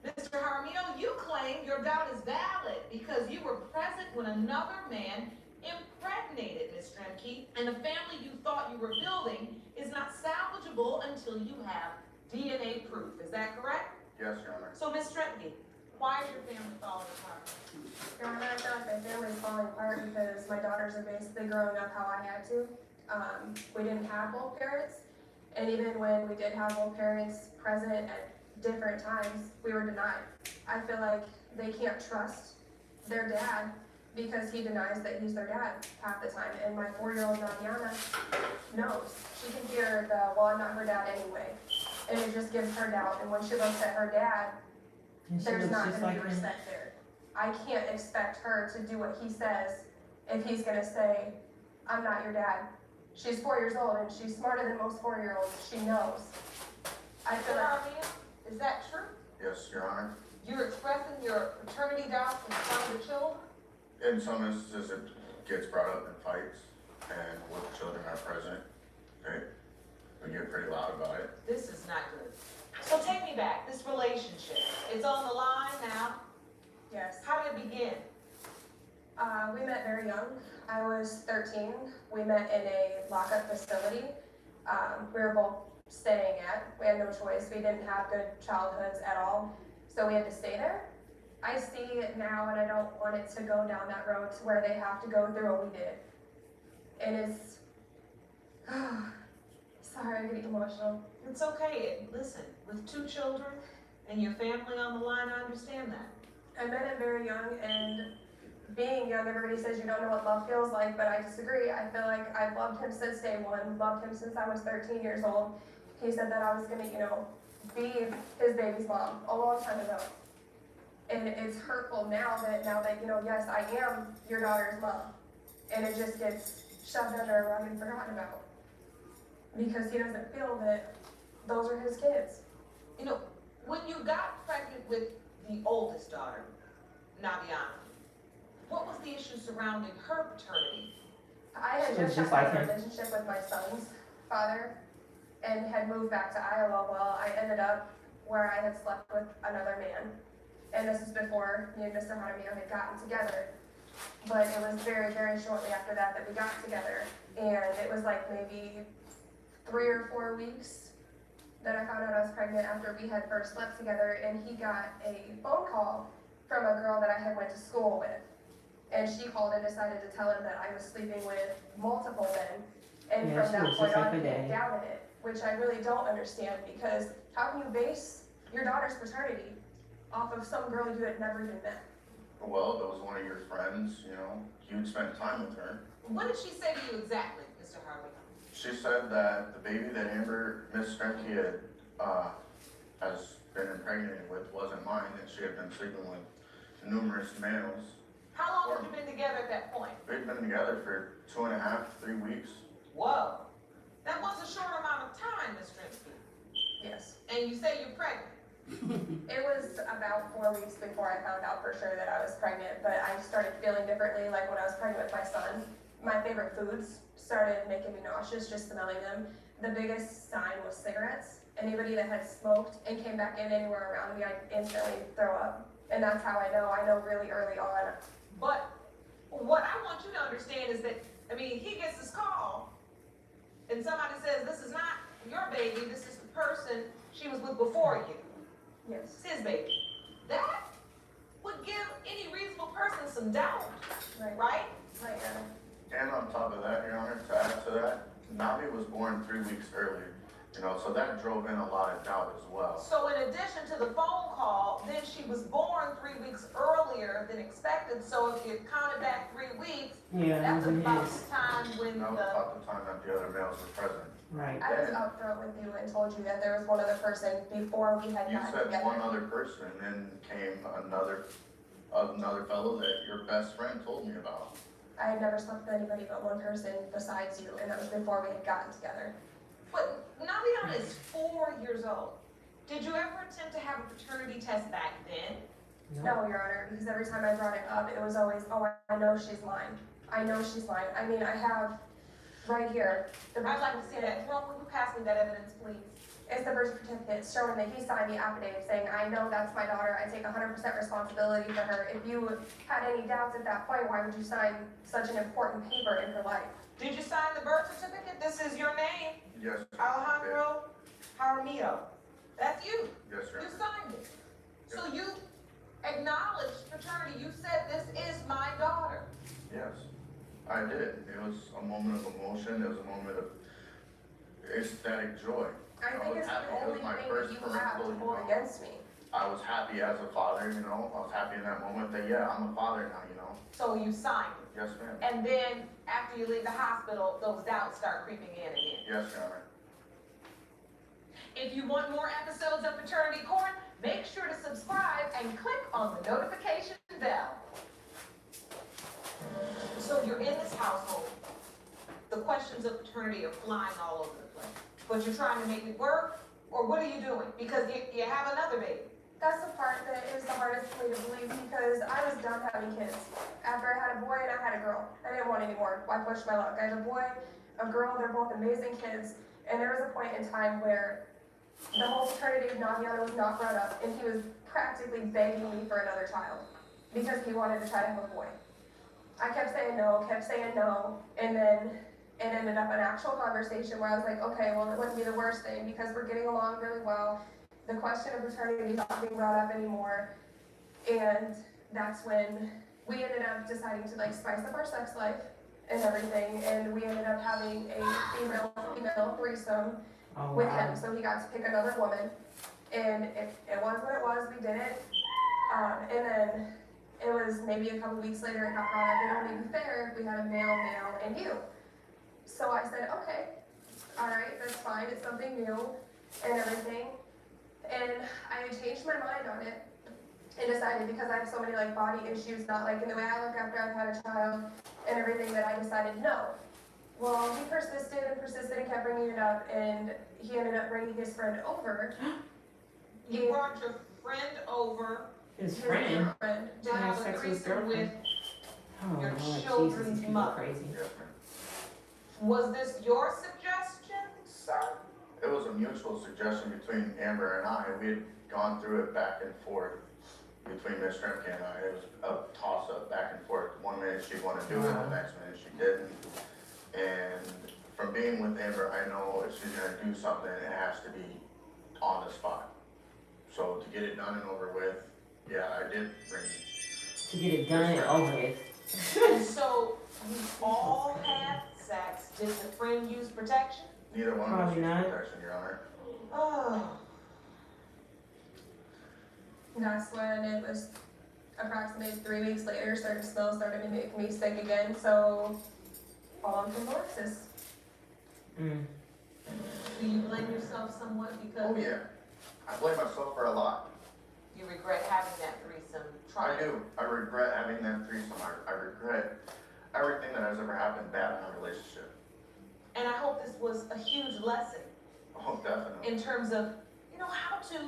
Mr. Jaramillo, you claim your doubt is valid because you were present when another man impregnated Ms. Streki, and the family you thought you were building is not salvageable until you have DNA proof. Is that correct? Yes, Your Honor. So, Ms. Streki, why is your family falling apart? Your Honor, I feel like my family's falling apart because my daughters are basically growing up how I had to. We didn't have both parents, and even when we did have both parents present at different times, we were denied. I feel like they can't trust their dad because he denies that he's their dad half the time. And my 4-year-old Naviana knows. She can hear the, well, I'm not her dad anyway. And it just gives her doubt. And when she looks at her dad, there's not going to be respect there. I can't expect her to do what he says if he's going to say, I'm not your dad. She's 4 years old and she's smarter than most 4-year-olds. She knows. I feel like... Is that true? Yes, Your Honor. You're expressing your paternity doubts in front of the children? In some instances, it gets brought up in fights, and when the children are present, we get pretty loud about it. This is not good. So take me back, this relationship. It's on the line now. Yes. How did it begin? We met very young. I was 13. We met in a lockup facility. We were both staying at. We had no choice. We didn't have good childhoods at all, so we had to stay there. I see it now, and I don't want it to go down that road to where they have to go through what we did. And it's... sorry, I'm getting emotional. It's okay. Listen, with 2 children and your family on the line, I understand that. I met him very young, and being young, everybody says you don't know what love feels like, but I disagree. I feel like I've loved him since day one, loved him since I was 13 years old. He said that I was gonna, be his baby's mom a long time ago. And it's hurtful now that, yes, I am your daughter's mom. And it just gets shoved under a rug and forgotten about. Because he doesn't feel that those are his kids. When you got pregnant with the oldest daughter, Naviana, what was the issue surrounding her paternity? I had just had a relationship with my son's father and had moved back to Iowa. Well, I ended up where I had slept with another man. And this is before me and Mr. Jaramillo had gotten together. But it was very, very shortly after that we got together. And it was like maybe 3 or 4 weeks that I found out I was pregnant after we had first slept together. And he got a phone call from a girl that I had went to school with. And she called and decided to tell him that I was sleeping with multiple men. And from that point on, he doubted it, which I really don't understand, because how can you base your daughter's paternity off of some girl you had never even met? Well, that was one of your friends, you'd spent time with her. What did she say to you exactly, Mr. Harley? She said that the baby that Miss Streki has been impregnated with wasn't mine, and she had been sleeping with numerous males. How long had you been together at that point? We'd been together for 2.5, 3 weeks. Whoa. That was a short amount of time, Ms. Streki. Yes. And you say you're pregnant. It was about 4 weeks before I found out for sure that I was pregnant, but I started feeling differently, like when I was pregnant with my son. My favorite foods started making me nauseous just smelling them. The biggest sign was cigarettes. Anybody that had smoked and came back in anywhere around me, I'd instantly throw up. And that's how I know really early on. But what I want you to understand is that, he gets this call, and somebody says, this is not your baby, this is the person she was with before you. Yes. It's his baby. That would give any reasonable person some doubt, right? Right, And on top of that, Your Honor, to add to that, Navi was born 3 weeks earlier, so that drove in a lot of doubt as well. So in addition to the phone call, then she was born 3 weeks earlier than expected, so if you counted back 3 weeks, that's about the time when that was about the time that the other males were present. Right. I was upfront with you and told you that there was one other person before we had gotten together. You said one other person, and then came another fellow that your best friend told me about. I had never slept with anybody but one person besides you, and that was before we had gotten together. But Naviana is 4 years old. Did you ever attempt to have a paternity test back then? No, Your Honor, because every time I brought it up, it was always, oh, I know she's lying. I know she's lying. I mean, I have right here, the I'd like to see that. Well, will you pass me that evidence, please? It's the birth certificate showing that he signed the affidavit saying, I know that's my daughter, I take 100% responsibility for her. If you had any doubts at that point, why would you sign such an important paper in her life? Did you sign the birth certificate? This is your name, Yes. Alejandro Jaramillo. That's you. Yes, sir. You signed it. So you acknowledged paternity. You said, this is my daughter. Yes, I did. It was a moment of emotion. It was a moment of ecstatic joy. I think it's the only thing that you have to hold against me. I was happy as a father, you know. I was happy in that moment that, yeah, I'm a father now, you know. So you signed it. Yes, ma'am. And then after you leave the hospital, those doubts start creeping in again. Yes, Your Honor. If you want more episodes of Paternity Court, make sure to subscribe and click on the notification bell. So you're in this household. The questions of paternity are flying all over the place. But you're trying to make it work? Or what are you doing? Because you have another baby. That's the part that is the hardest for me to believe because I was done having kids. After I had a boy and I had a girl. I didn't want any more. I pushed my luck. I had a boy, a girl, they're both amazing kids. And there was a point in time where the whole paternity of Naviana was not brought up and he was practically begging me for another child because he wanted to try to have a boy. I kept saying no, and then it ended up an actual conversation where I was like, okay, well, it wouldn't be the worst thing because we're getting along really well. The question of paternity is not being brought up anymore. And that's when we ended up deciding to like spice up our sex life and everything. And we ended up having a female threesome with him. So he got to pick another woman. And it was what it was, we did it. And then it was maybe a couple weeks later it got brought up, it would be fair if we had a male, and you. So I said, okay, all right, that's fine, it's something new and everything. And I had changed my mind on it and decided because I have so many like body issues, not like in the way I look after I've had a child and everything, that I decided no. Well, he persisted and kept bringing it up, and he ended up bringing his friend over. You brought your friend over. His friend? To have a threesome with your Lord, children's Jesus, people mother. crazy. Yes, ma'am. Was this your suggestion, sir? It was a mutual suggestion between Amber and I. We had gone through it back and forth between Miss Streki and I. It was a toss-up back and forth. One minute she'd want to do it, the next minute she didn't. And from being with Amber, I know if she's gonna do something, it has to be on the spot. So to get it done and over with, yeah, I did bring. To get it done and over with. And so you all had sex. Did the friend use protection? Neither one of us Probably used not. protection, Your Honor. Oh. That's when it was approximately 3 weeks later, started to make me sick again, so falling from Alexis. Do you blame yourself somewhat because Oh, yeah. I blame myself for a lot. you regret having that threesome? I do. I regret having that threesome. I regret everything that has ever happened bad in our relationship. And I hope this was a huge lesson Oh, definitely. in terms of, how to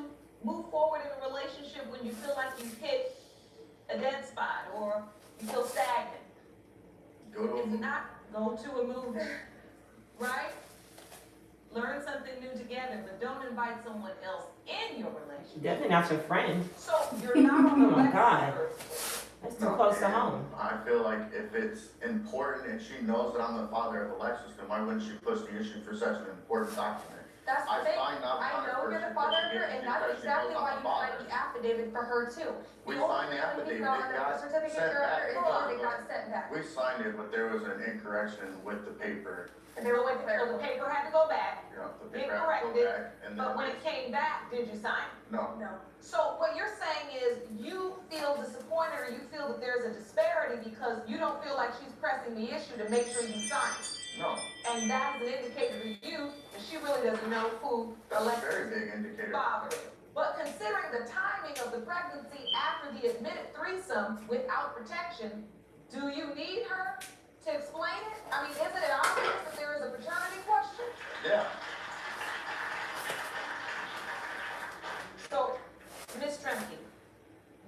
move forward in a relationship when you feel like you've hit a dead spot or you feel stagnant. Go to a If movie. not, go to a movie, right? Learn something new together, but don't invite someone else in your relationship. Definitely not your friend. So you're not on the Oh my left God. first. That's too close to And home. I feel like if it's important and she knows that I'm the father of Alexis, then why wouldn't she push the issue for such an important document? That's the I thing. signed off I on it know you're first the father of because her, and she that's knows exactly I'm why the you father. signed the affidavit for her too. We The only signed the thing affidavit. he's not on It the got birth certificate, sent Your back. Honor, is because it got sent back. We signed it, but there was an incorrection with the paper. And they were So the paper had to go back, You know, the get paper had to go corrected, back, and but when then, it came back, did you sign it? no. No. So what you're saying is you feel disappointed or you feel that there's a disparity because you don't feel like she's pressing the issue to make sure you sign it. No, And that is an indicator to you that she really doesn't know who that's a Alexis' very big indicator. father is. But considering the timing of the pregnancy after the admitted threesome without protection, do you need her to explain it? I mean, isn't it obvious that there is a paternity question? Yeah. So, Ms. Streki,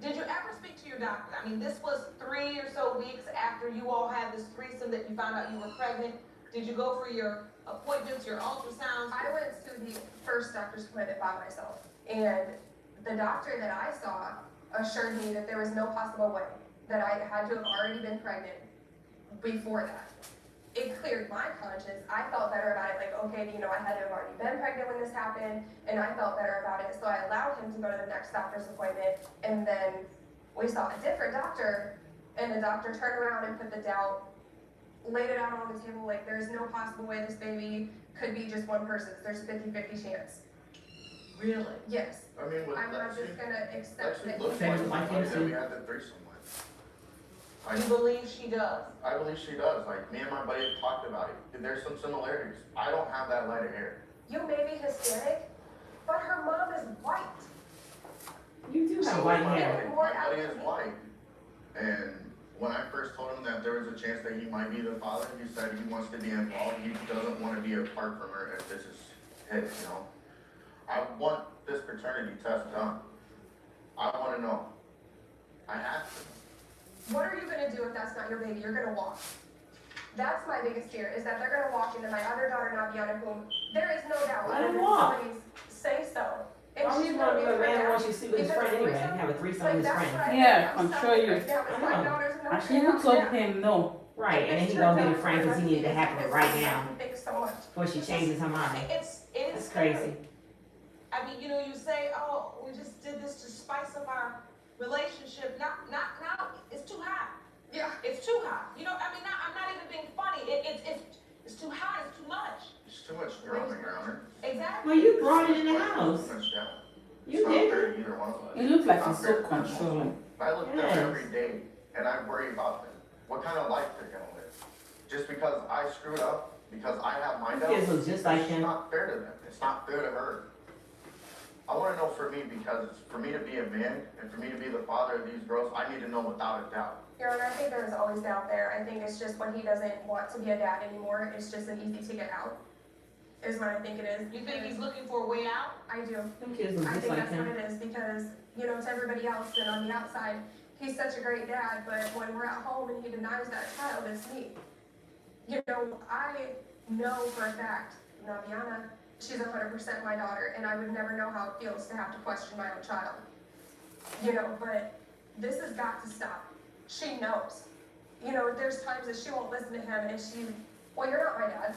did you ever speak to your doctor? I mean, this was 3 or so weeks after you all had this threesome that you found out you were pregnant. Did you go for your appointments, your ultrasounds? I went to the first doctor's appointment by myself, and the doctor that I saw assured me that there was no possible way that I had to have already been pregnant before that. It cleared my conscience. I felt better about it, like, okay, you know, I had to have already been pregnant when this happened, and I felt better about it, so I allowed him to go to the next doctor's appointment, and then we saw a different doctor, and the doctor turned around and put the doubt, laid it out on the table, like, there's no possible way this baby could be just one person's. There's a 50-50 chance. Really? Yes. I mean, I'm not just gonna accept that. looks like somebody that we had the threesome with. You believe she does? I believe she does. Like, me and my buddy have talked about it. There's some similarities. I don't have that light of hair. You may be Hispanic, but her mom is white. You do have white hair. My buddy is white. And when I first told him that there was a chance that he might be the father, he said he wants to be involved. He doesn't want to be apart from her if this is his, you know. I want this paternity test done. I want to know. I have to. What are you gonna do if that's not your baby? You're gonna walk. That's my biggest fear, is that they're gonna walk into my other daughter, Naviana, whom there is no doubt. Let him walk. Somebody's say so. And Why would she's you gonna want be to be a man freaked once out. you sleep with his Because friend anyway? threesome, Have a threesome like, with his that's friend. what I Yeah, think. I'm so sure you. freaked out. It's my daughter's no I'm sure you told him no. Right, and then he gonna get a friend because he needed to happen right now Thanks so much. before she changes her mind. It is That's crazy. I mean, you know, you say, oh, we just did this to spice up our relationship. Not, it's too hot. Yeah. It's too hot. You know, I mean, I'm not even being funny. It's too hot, it's too much. It's too much drama around her. Exactly. Well, you brought it in the house. Too much doubt. You It's not did. fair to either one of us. It looks like It's he's not fair so to them. controlling. I look at Yes. them every day, and I worry about them. What kind of life they're gonna live? Just because I screwed up, because I have my doubts, Kids look just like it's him. not fair to them. It's not fair to her. I wanna know for me, because for me to be a man, and for me to be the father of these girls, I need to know without a doubt. Your Honor, I think there's always doubt there. I think it's just when he doesn't want to be a dad anymore, it's just an easy ticket out, is what I think it is. You think he's looking for a way out? I do. Them kids look I just think like that's what him. it is, because, you know, to everybody else and on the outside, he's such a great dad, but when we're at home and he denies that child, it's me. You know, I know for a fact, Naviana, she's 100% my daughter, and I would never know how it feels to have to question my own child. You know, but this has got to stop. She knows. You know, there's times that she won't listen to him, and well, you're not my dad,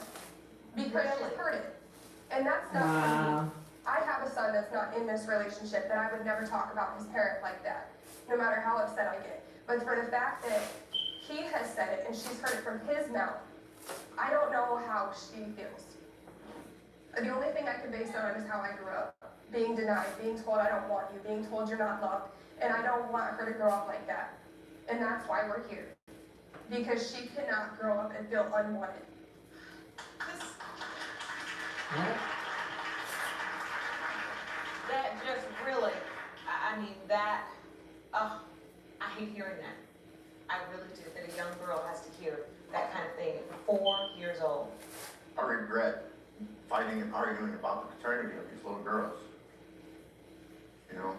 because she's heard it. And that's not for me. I have a son that's not in this relationship, that I would never talk about his parent like that, no matter how upset I get. But for the fact that he has said it, and she's heard it from his mouth, I don't know how she feels. The only thing I can base it on is how I grew up. Being denied, being told I don't want you, being told you're not loved, and I don't want her to grow up like that. And that's why we're here. Because she cannot grow up and feel unwanted. That just really, I mean, that, I hate hearing that. I really do, that a young girl has to hear that kind of thing at 4 years old. I regret fighting and arguing about the paternity of these little girls. You know?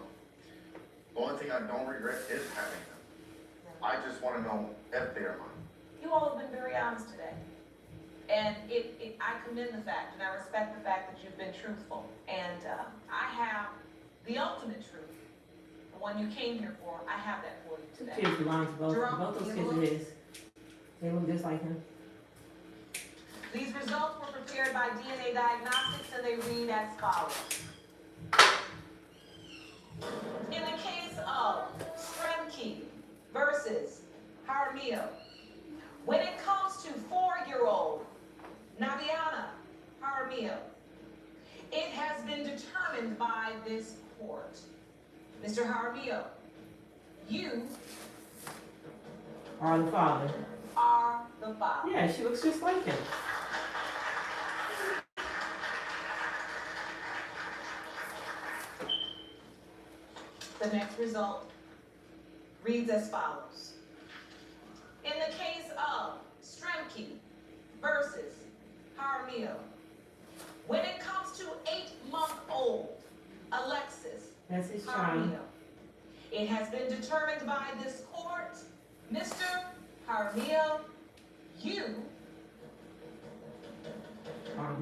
The only thing I don't regret is having them. I just want to know if they are mine. You all have been very honest today. And I commend the fact, and I respect the fact that you've been truthful. And I have the ultimate truth, the one you came here for. I have that for you Two today. kids belong to both. Jerome, Both those you kids look- are his. They look just like him. These results were prepared by DNA Diagnostics, and they read as follows. In the case of Streki versus Jaramillo, when it comes to 4-year-old Naviana Jaramillo, it has been determined by this court. Mr. Jaramillo, you Or the father. are the father. Yeah, she looks just like him. The next result reads as follows. In the case of Streki versus Jaramillo, when it comes to 8-month-old Alexis That's It has been determined by this court, Mr. Jaramillo, you are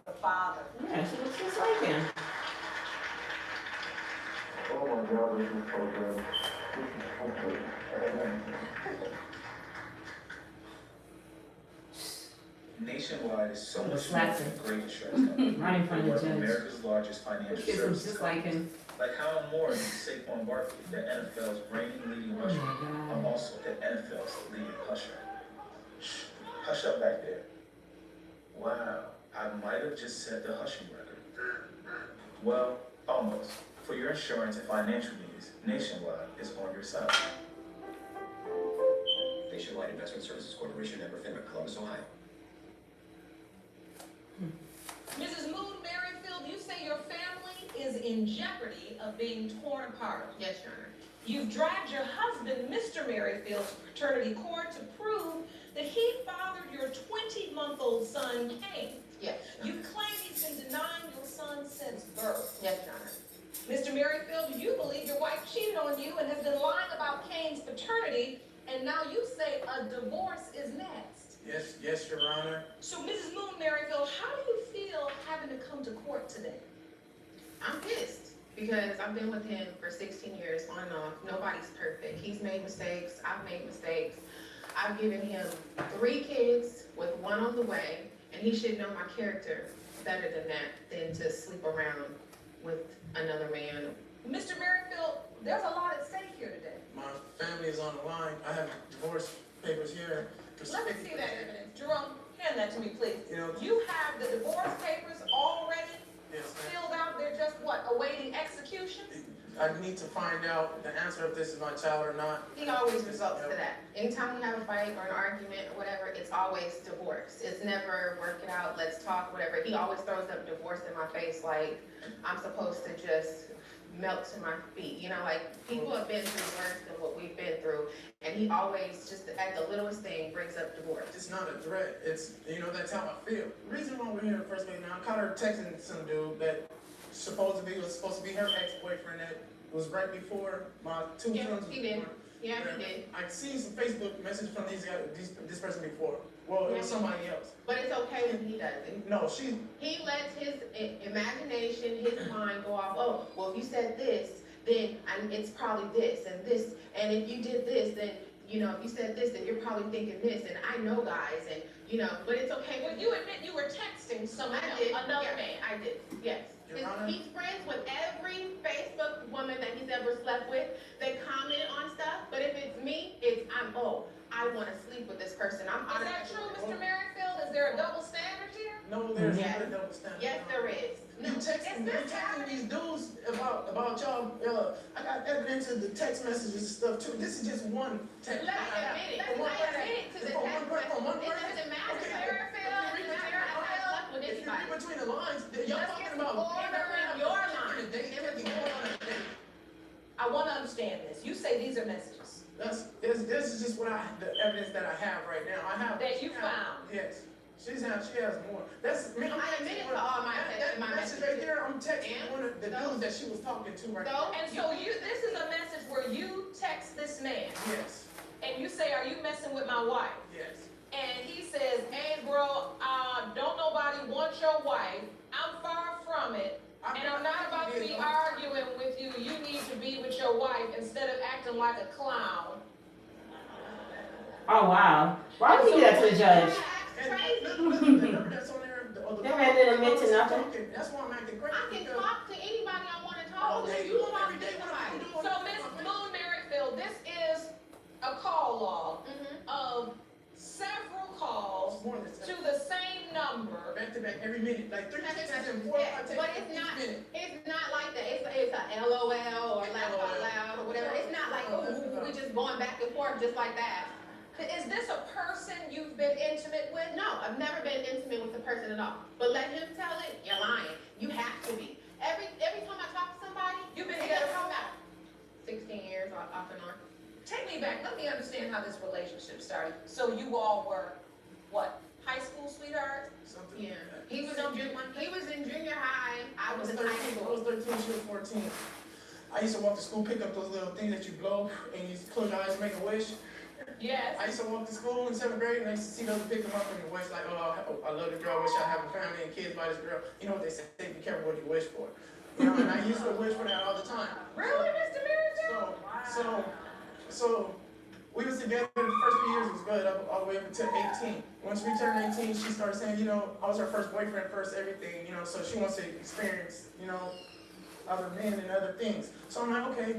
the father. Yeah, she looks just like him. Oh my God, this is so good. Nationwide is so much Slaps more him. than great insurance company. Right in front of the We're one of judge. America's largest financial Kiss him services just like companies. him. Like how Moore and Saquon Barkley, the NFL's reigning leading Oh rusher, my are God. also the NFL's leading husher. Shh, hush up back there. Wow, I might have just set the hushing record. Well, almost. For your insurance and financial needs, Nationwide is on your side. Nationwide Investment Services Corporation, member FINRA, Columbus, Ohio. Mrs. Moon Maryfield, you say your family is in jeopardy of being torn apart. Yes, Your Honor. You've dragged your husband, Mr. Maryfield, to paternity court to prove that he fathered your 20-month-old son, Kane. Yes, You claim he's been denying your son since birth. Yes, Your Honor. Mr. Maryfield, you believe your wife cheated on you and has been lying about Kane's paternity, and now you say a divorce is next. Yes, Your Honor. So, Mrs. Moon Maryfield, how do you feel having to come to court today? I'm pissed because I've been with him for 16 years on and off. Nobody's perfect. He's made mistakes. I've made mistakes. I've given him 3 kids with 1 on the way, and he should know my character better than that, than to sleep around with another man. Mr. Maryfield, there's a lot at stake here today. My family is on the line. I have divorce papers here. Let me see that evidence. Jerome, hand that to me, please. You know, You have the divorce papers already yes, ma'am. filled out. They're just what, awaiting execution? I need to find out the answer if this is my child or not. He always results to that. Anytime we have a fight or an argument or whatever, it's always divorce. It's never work it out, let's talk, whatever. He always throws up divorce in my face like I'm supposed to just melt to my feet. You know, like people have been through worse than what we've been through. And he always, just at the littlest thing, brings up divorce. It's not a threat. It's, that's how I feel. The reason why we're here in the first place now, I caught her texting some dude that supposedly was supposed to be her ex-boyfriend that was right before my 2 Yeah, sons. he did. Yeah, he did. I've seen some Facebook messages from these guys, this person before. Well, it was somebody else. But it's okay when he does it. No, He lets his imagination, his mind go off, oh, well, if you said this, then it's probably this, and if you did this, then, if you said this, then you're probably thinking this, and I know guys, and, but it's okay. Well, you admit you were texting someone I else, did. another Yeah, man. I did, yes. Your Honor? He's friends with every Facebook woman that he's ever slept with. They comment on stuff, but if it's me, I want to sleep with this person. Is that true, Mr. Merrifield? Is there a double standard here? No, there's not a double standard. Yes, there is. You texting these dudes about y'all. I got evidence of the text messages and stuff too. This is just one text. Let me admit it. I admit it to the text message. It doesn't matter. If you read between the lines, y'all talking about your lines. I want to understand this. You say these are messages. This is just the evidence that I have right now. I have that you found. Yes. She has more. I admitted to all my message right there. I'm texting one of the dudes that she was talking to right now. And so this is a message where you text this man. Yes. And you say, "Are you messing with my wife?" Yes. And he says, "Hey, bro, don't nobody want your wife. I'm far from it. And I'm not about to be arguing with you. You need to be with your wife instead of acting like a clown." Oh wow. Why would you do that to the judge? They didn't admit to nothing. That's why I'm acting crazy. I can talk to anybody I want to talk to. You talk to somebody. So, Ms. Moon Maryfield, this is a call log of several calls to the same number. Back to back every minute, like 3 texts and 4 or 5 texts. But it's not like that. It's a LOL or laugh out loud or whatever. It's not like, oh, we just going back and forth just like that. Is this a person you've been intimate with? No, I've never been intimate with a person at all. But let him tell it, you're lying. You have to be. Every time I talk to somebody, You've been together how long? 16 years off and on. Take me back. Let me understand how this relationship started. So you all were, what, high school sweethearts? Something. Yeah. He was in junior high. I was in high school. I was 13, she was 14. I used to walk to school, pick up those little things that you blow, and you close your eyes and make a wish. Yes. I used to walk to school in 7th grade, and I used to see those pick them up and wish like, oh, I love this girl, I wish I have a family and kids by this girl. You know what they say, be careful what you wish for. You know, and I used to wish for that all the time. Really, Mr. Maryfield? So we was together the first few years, it was good, all the way up until 18. Once we turned 18, she started saying, you know, I was her first boyfriend, first everything, you know, so she wants to experience, you know, other men and other things. So I'm like, okay,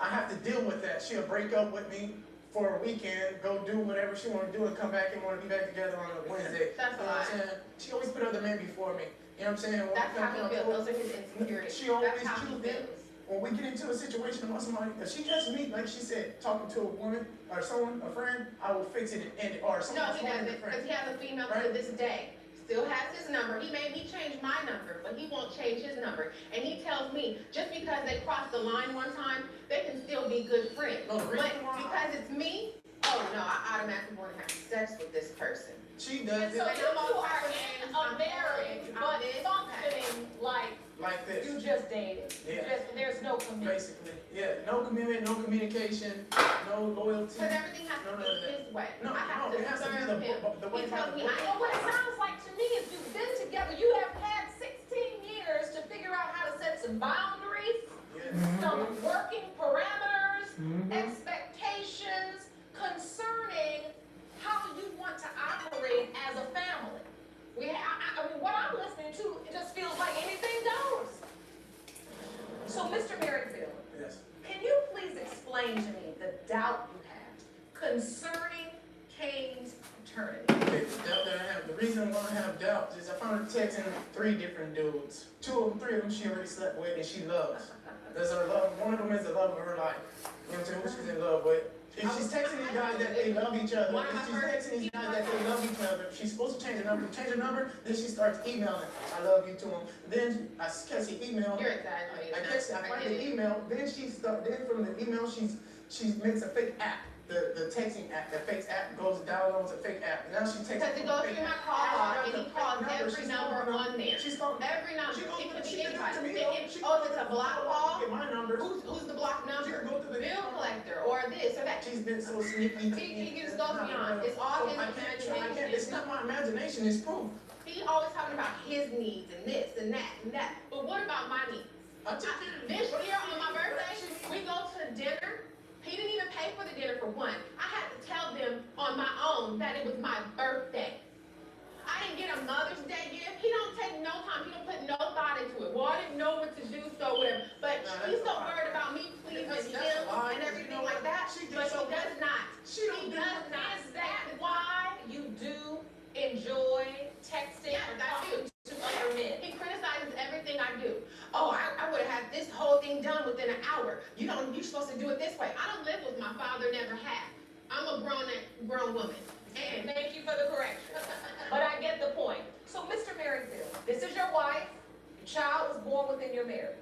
I have to deal with that. She'll break up with me for a weekend, go do whatever she want to do and come back and want to be back together on a Wednesday. That's you know what I'm saying? She always put other men before me. You know what I'm saying? That's how he feels. Those are his insecurities. She always That's how he chooses feels. when we get into a situation about somebody, if she catches me, like she said, talking to a woman or someone, a friend, I will fix it and end it. Or No, someone he doesn't, because he has a female to this day. Still has his number. He made me change my number, but he won't change his number. And he tells me, just because they crossed the line one time, they can still be good friends. No, but because it's me, oh no, I automatically want to have sex with this person. She does So it you two are in a marriage, but functioning like this. you just dated. Yeah. There's no commitment. Basically, yeah, no commitment, no communication, no loyalty. Because everything has to be his way. No, I have no, to it has to be serve him. the way He tells me, I know what it sounds like to me is you've been together, you have had 16 years to figure out how to set some boundaries, some working parameters, expectations concerning how you want to operate as a family. I mean, what I'm listening to, it just feels like anything goes. So, Mr. Maryfield, yes. Can you please explain to me the doubt you have concerning Kane's paternity? Okay, the doubt that I have, the reason why I have doubt is I found her texting 3 different dudes. 3 of them she already slept with and she loves. There's her love, one of them is the love of her life. You know what I'm saying, who she's in love with. If she's texting these guys that they love each other, if she's texting these guys that they love each other, she's supposed to change her number, then she starts emailing, I love you to him. Then I catch the email. You're exaggerating. I find the email, then from the email she makes a fake app. The texting app, the fake app downloads a fake app. Now she texts. Because it goes through my call log and he calls every number on there. She's calling every number. It could be anybody. Oh, it's a block call. Get my number. Who's the block number? She can go to the bill collector or this or that. She's been so sneaky. He just goes beyond. It's all his imagination. It's not my imagination, it's proof. He always talking about his needs and this and that and that. But what about my needs? This year on my birthday, we go to dinner. He didn't even pay for the dinner for one. I had to tell them on my own that it was my birthday. I didn't get a Mother's Day gift. He don't take no time. He don't put no thought into it. Well, I didn't know what to do, so whatever. But he's so worried about me pleasing him and everything like that. But he does not. He does not. Is that why you do enjoy texting or talking to other men? He criticizes everything I do. Oh, I would have had this whole thing done within an hour. You're supposed to do it this way. I don't live with my father, never have. I'm a grown woman. And thank you for the correction. But I get the point. So, Mr. Maryfield, this is your wife. Your child was born within your marriage.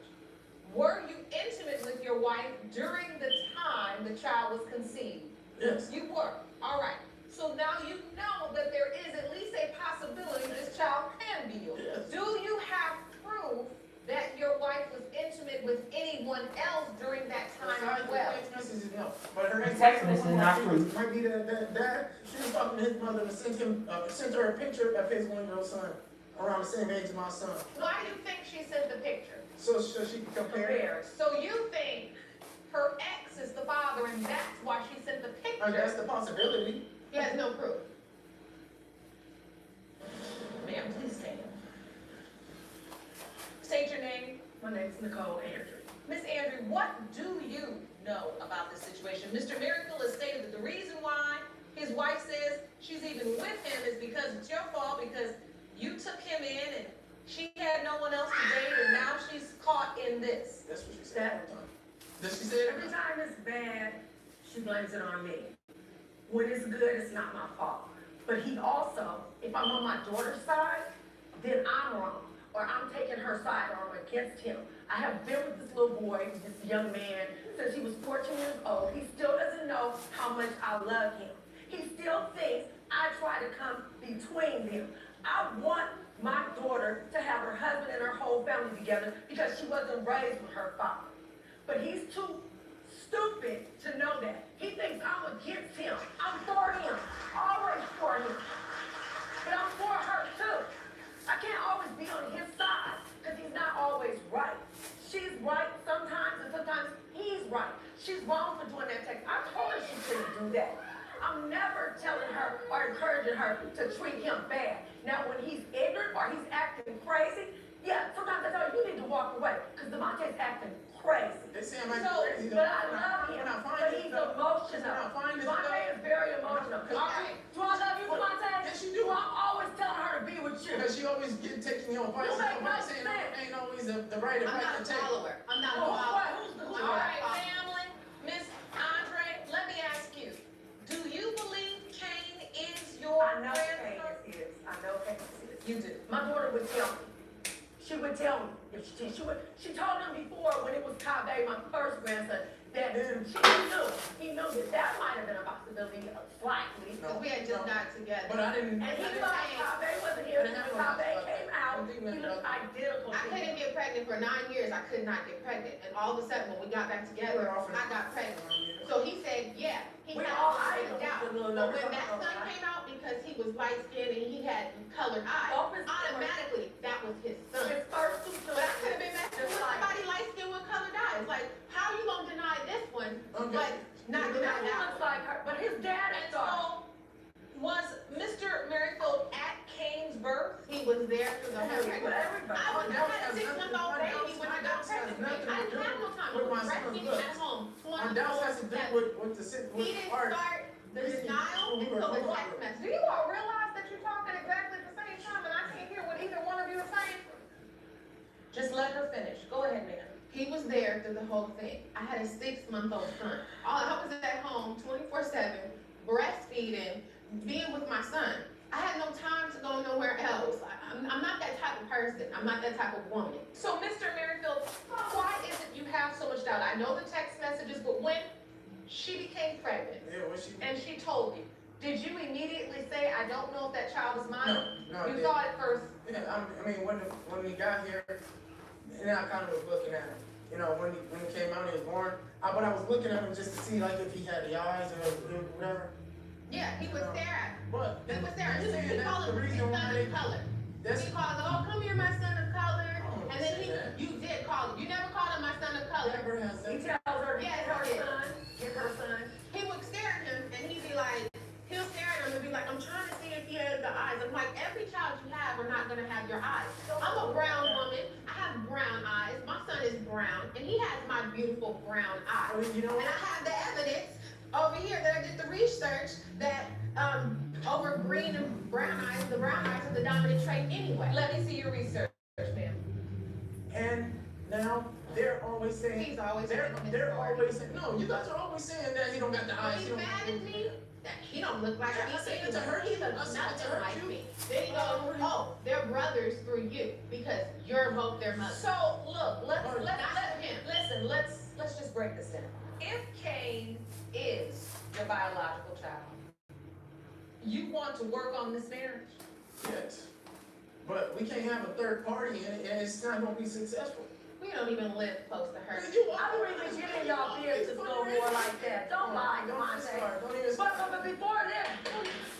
Were you intimate with your wife during the time the child was conceived? Yes. You were. All right. So now you know that there is at least a possibility this child can be yours. Yes. Do you have proof that your wife was intimate with anyone else during that time as well? Text messages, no. But her text message is not proof. Might be that dad. She was talking to his mother and sent her a picture of his 1-year-old son around the same age as my son. Why do you think she sent the picture? So she can compare. So you think her ex is the father and that's why she sent the picture? That's the possibility. he has no proof. Ma'am, please stand. State your name. My name's Nicole Andrew. Miss Andrew, what do you know about this situation? Mr. Maryfield has stated that the reason why his wife says she's even with him is because it's your fault, because you took him in and she had no one else to date and now she's caught in this. That's what she said. Does she say it Every time it's bad, she blames it on me. When it's good, it's not my fault. But he also, if I'm on my daughter's side, then I'm wrong. Or I'm taking her side or I'm against him. I have been with this little boy, this young man, since he was 14 years old. He still doesn't know how much I love him. He still thinks I try to come between them. I want my daughter to have her husband and her whole family together because she wasn't raised with her father. but he's too stupid to know that. He thinks I'm against him. I'm for him, always for him. But I'm for her too. I can't always be on his side, because he's not always right. She's right sometimes, and sometimes he's right. She's wrong for doing that text. I told her she couldn't do that. I'm never telling her or encouraging her to treat him bad. Now, when he's ignorant or he's acting crazy, yeah, sometimes I tell her, you need to walk away, because DeMonte's acting crazy. They say I'm acting crazy. But I love him, but he's emotional. DeMonte is very emotional. Do I love you, DeMonte? Yes, you do. Well, I'm always telling her to be with you. Because she always taking your advice. You make no saying sense. ain't always the right advice to take. I'm not a follower. All right, family, Miss Andre, let me ask you, do you believe Kane is your I know grandson? Kane is. I know Kane is. You do. My daughter would tell me. She would tell me. If she told him before when it was Kaveh, my first grandson, that he knew that might have been a possibility, slightly. No, we had just not together. But I didn't. And he thought Kaveh wasn't here. When Kaveh came out, he looked identical I to couldn't him. get pregnant for 9 years. I could not get pregnant. And all of a sudden, when we got back together, I got pregnant. So he said, yeah, he We had all a little idols, doubt. the little But numbers when on that the son right. came out, because he was light skinned and he had colored eyes, automatically that was his son. His first two But I could have been messing with Just like- somebody light skinned with colored eyes. Like, how you gonna deny this one, Okay. but not deny He that looks one? like her, but his dad And is dark. so, was Mr. Maryfield at Kane's birth? He was there for the whole But everybody. I had a 6-month-old baby when I got pregnant. I didn't have no time. I was breastfeeding at home. My doubt has to do with the sit He didn't art. start the denial until the text message. Do you all realize that you're talking exactly at the same time and I can't hear what either one of you are saying? Just let her finish. Go ahead, ma'am. He was there through the whole thing. I had a 6-month-old son. I was at home 24/7, breastfeeding, being with my son. I had no time to go nowhere else. I'm not that type of person. I'm not that type of woman. So, Mr. Maryfield, why is it you have so much doubt? I know the text messages, but when she became pregnant Yeah, what she. and she told you, did you immediately say, I don't know if that child is mine? No, You thought at first, Yeah, I mean, when he got here, and I kind of was looking at him. You know, when he came out, he was born. But I was looking at him just to see, like, if he had the eyes or whatever. Yeah, he was there. But He was there. I'm saying He that's called the him his reason why son they. of color. That's He called him, oh, come here, my son of color. don't And then say that. you did call him. You never called him my son of color. never has He that. tells her to Yes, get her he did. son, get her son. He would stare at him and he'd be like, he'll stare at him and be like, I'm trying to see if he has the eyes. I'm like, every child you have are not gonna have your eyes. I'm a brown woman. I have brown eyes. My son is brown and he has my beautiful brown eyes. I mean, you know And what? I have the evidence over here that I did the research that over green and brown eyes, the brown eyes are the dominant trait anyway. let me see your research, ma'am. And now they're always saying. He's always They're making his story. always saying. No, you guys are always saying that he don't got the When eyes. he's He don't. mad at me, that he don't look like Yeah, me. I said it to hurt He you. looks I said it to nothing hurt like you. me. Then he goes, oh, they're brothers through you because you're both their mothers. So, look, Him. let's just break this down. If Kane is your biological child, you want to work on this marriage? Yes. But we can't have a third party and it's not gonna be successful. We don't even live close to her. I don't even get in y'all business no more like that. Don't lie, Don't DeMonte. start. Don't even start. But before that,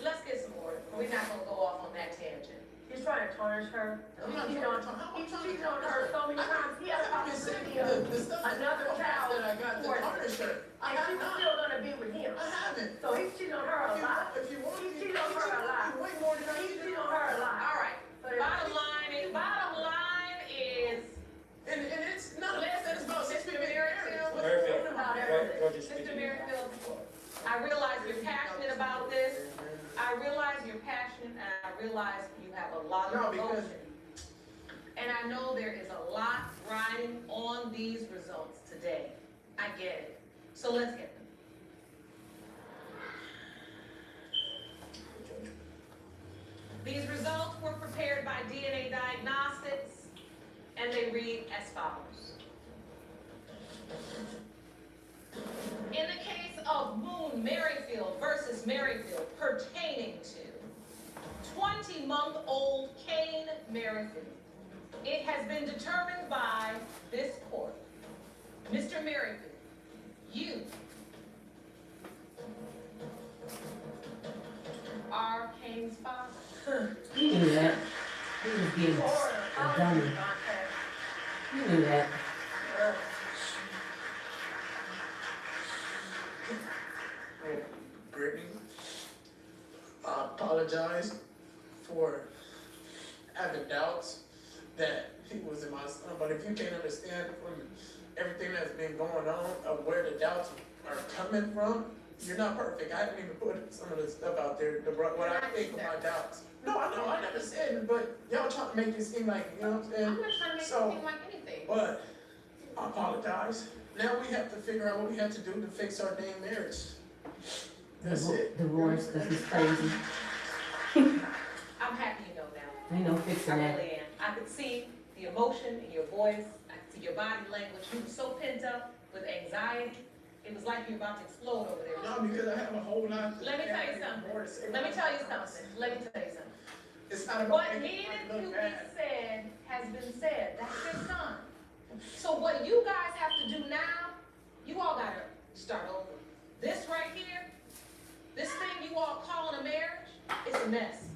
Let's get some order. We're not gonna go off on that tangent. he's trying to tarnish her. I'm not He's trying to talk. He's cheated on her so many times. He has a possibility of The stuff another child that I got to for tarnish her. I and have she's not. still gonna be with him. I haven't. So he's cheating on her a lot. If you want, He's cheating on her a lot. way more than I He's need. cheating on her a lot. All right. So Bottom line is, And it's not Listen, that it's about six Mr. people in Maryfield. marriage. it's about everything. Mr. Maryfield, I realize you're passionate about this. I realize you're passionate and I realize you have a lot of emotion. And I know there is a lot riding on these results today. I get it. So let's get them. These results were prepared by DNA Diagnostics and they read as follows. In the case of Moon Maryfield versus Maryfield pertaining to 20-month-old Kane Maryfield, it has been determined by this court Mr. Maryfield, you are Kane's father. You knew that. He was getting a dummy. You knew that. Brittany, I apologize for having doubts that he wasn't my son, but if you can't understand from everything that's been going on of where the doubts are coming from, you're not perfect. I haven't even put some of the stuff out there, what I think of my doubts. No, I know, I never said it, but y'all trying to make it seem like, you know what I'm saying? I'm not trying to make it seem like anything. But I apologize. Now we have to figure out what we have to do to fix our damn marriage. That's it. Divorce, because he's crazy. I'm happy you know now. Ain't no fixing I that. really am. I could see the emotion in your voice. I could see your body language. You were so pent up with anxiety. It was like you were about to explode over there. No, because I have a whole lot. Let me tell you something. Let me tell you something. Let me tell you something. It's not about What making needed it look to be bad. said has been said. That's your son. So what you guys have to do now, you all gotta start over. This right here, this thing you all calling a marriage, it's a mess.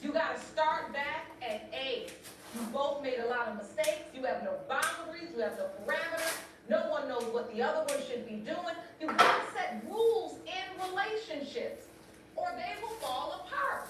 You gotta start back at A. You both made a lot of mistakes. You have no boundaries. You have no parameters. No one knows what the other one should be doing. You gotta set rules in relationships, or they will fall apart.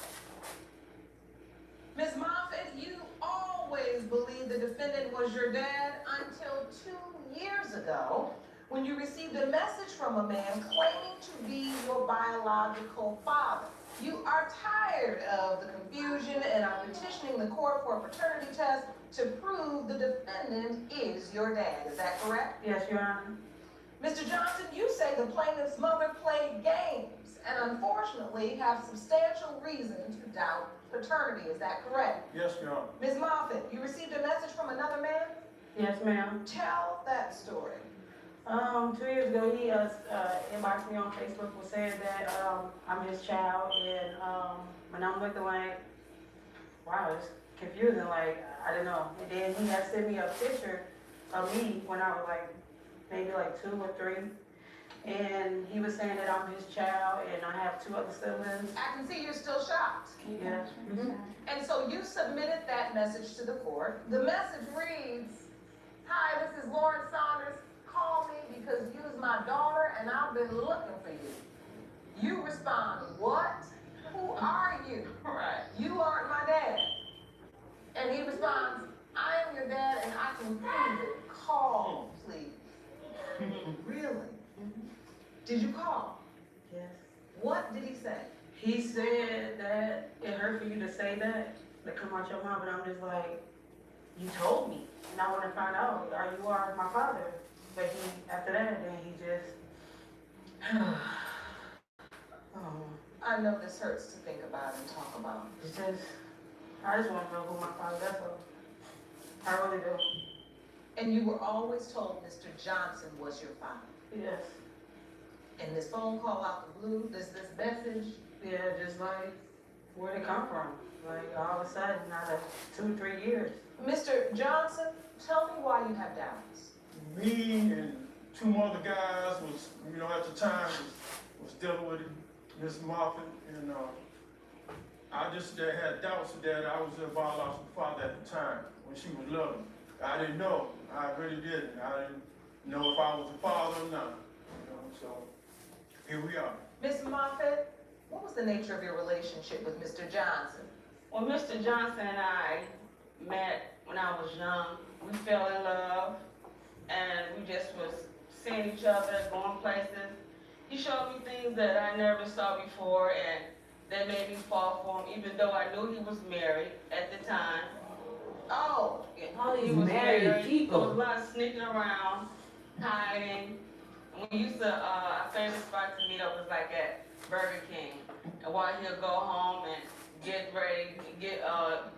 Ms. Moffett, you always believed the defendant was your dad until 2 years ago, when you received a message from a man claiming to be your biological father. You are tired of the confusion and are petitioning the court for a paternity test to prove the defendant is your dad. Is that correct? Yes, Your Honor. Mr. Johnson, you say the plaintiff's mother played games and unfortunately have substantial reason to doubt paternity. Is that correct? Yes, Your Honor. Ms. Moffett, you received a message from another man? Yes, ma'am. Tell that story. 2 years ago, he inboxed me on Facebook and said that I'm his child, and when I'm looking like, wow, it's confusing, like, I don't know. And then he had sent me a picture of me when I was like, maybe like 2 or 3, and he was saying that I'm his child, and I have 2 other siblings. I can see you're still shocked. Yeah. And so you submitted that message to the court. The message reads, "Hi, this is Lauren Saunders. Call me because you's my daughter and I've been looking for you." You respond, "What? Who are you?" Right. "You aren't my dad." And he responds, "I am your dad and I can prove it. Call, please." Really? Did you call? Yes. What did he say? He said that it hurt for you to say that, to come out your mouth, but I'm just like, you told me, and I want to find out, you are my father. But he, after that, then he just, I know this hurts to think about and talk about. it's just, I just want to know who my father, that's all. I really do. And you were always told Mr. Johnson was your father. Yes. And this phone call out the blue, this message. Yeah, just like, where'd it come from? Like, all of a sudden, out of 2, 3 years. Mr. Johnson, tell me why you have doubts. Me and 2 other guys was, at the time was dealing with Miss Moffett, and I just had doubts that I was her biological father at the time when she was loving. I didn't know. I really didn't. I didn't know if I was a father or not. So here we are. Miss Moffett, what was the nature of your relationship with Mr. Johnson? Well, Mr. Johnson and I met when I was young. We fell in love, and we just was seeing each other, going places. He showed me things that I never saw before, and that made me fall for him, even though I knew he was married at the time. Oh, he was married. People. There was a lot of sneaking around, hiding. And we used to, our favorite spot to meet up was like at Burger King. And while he'll go home and get ready,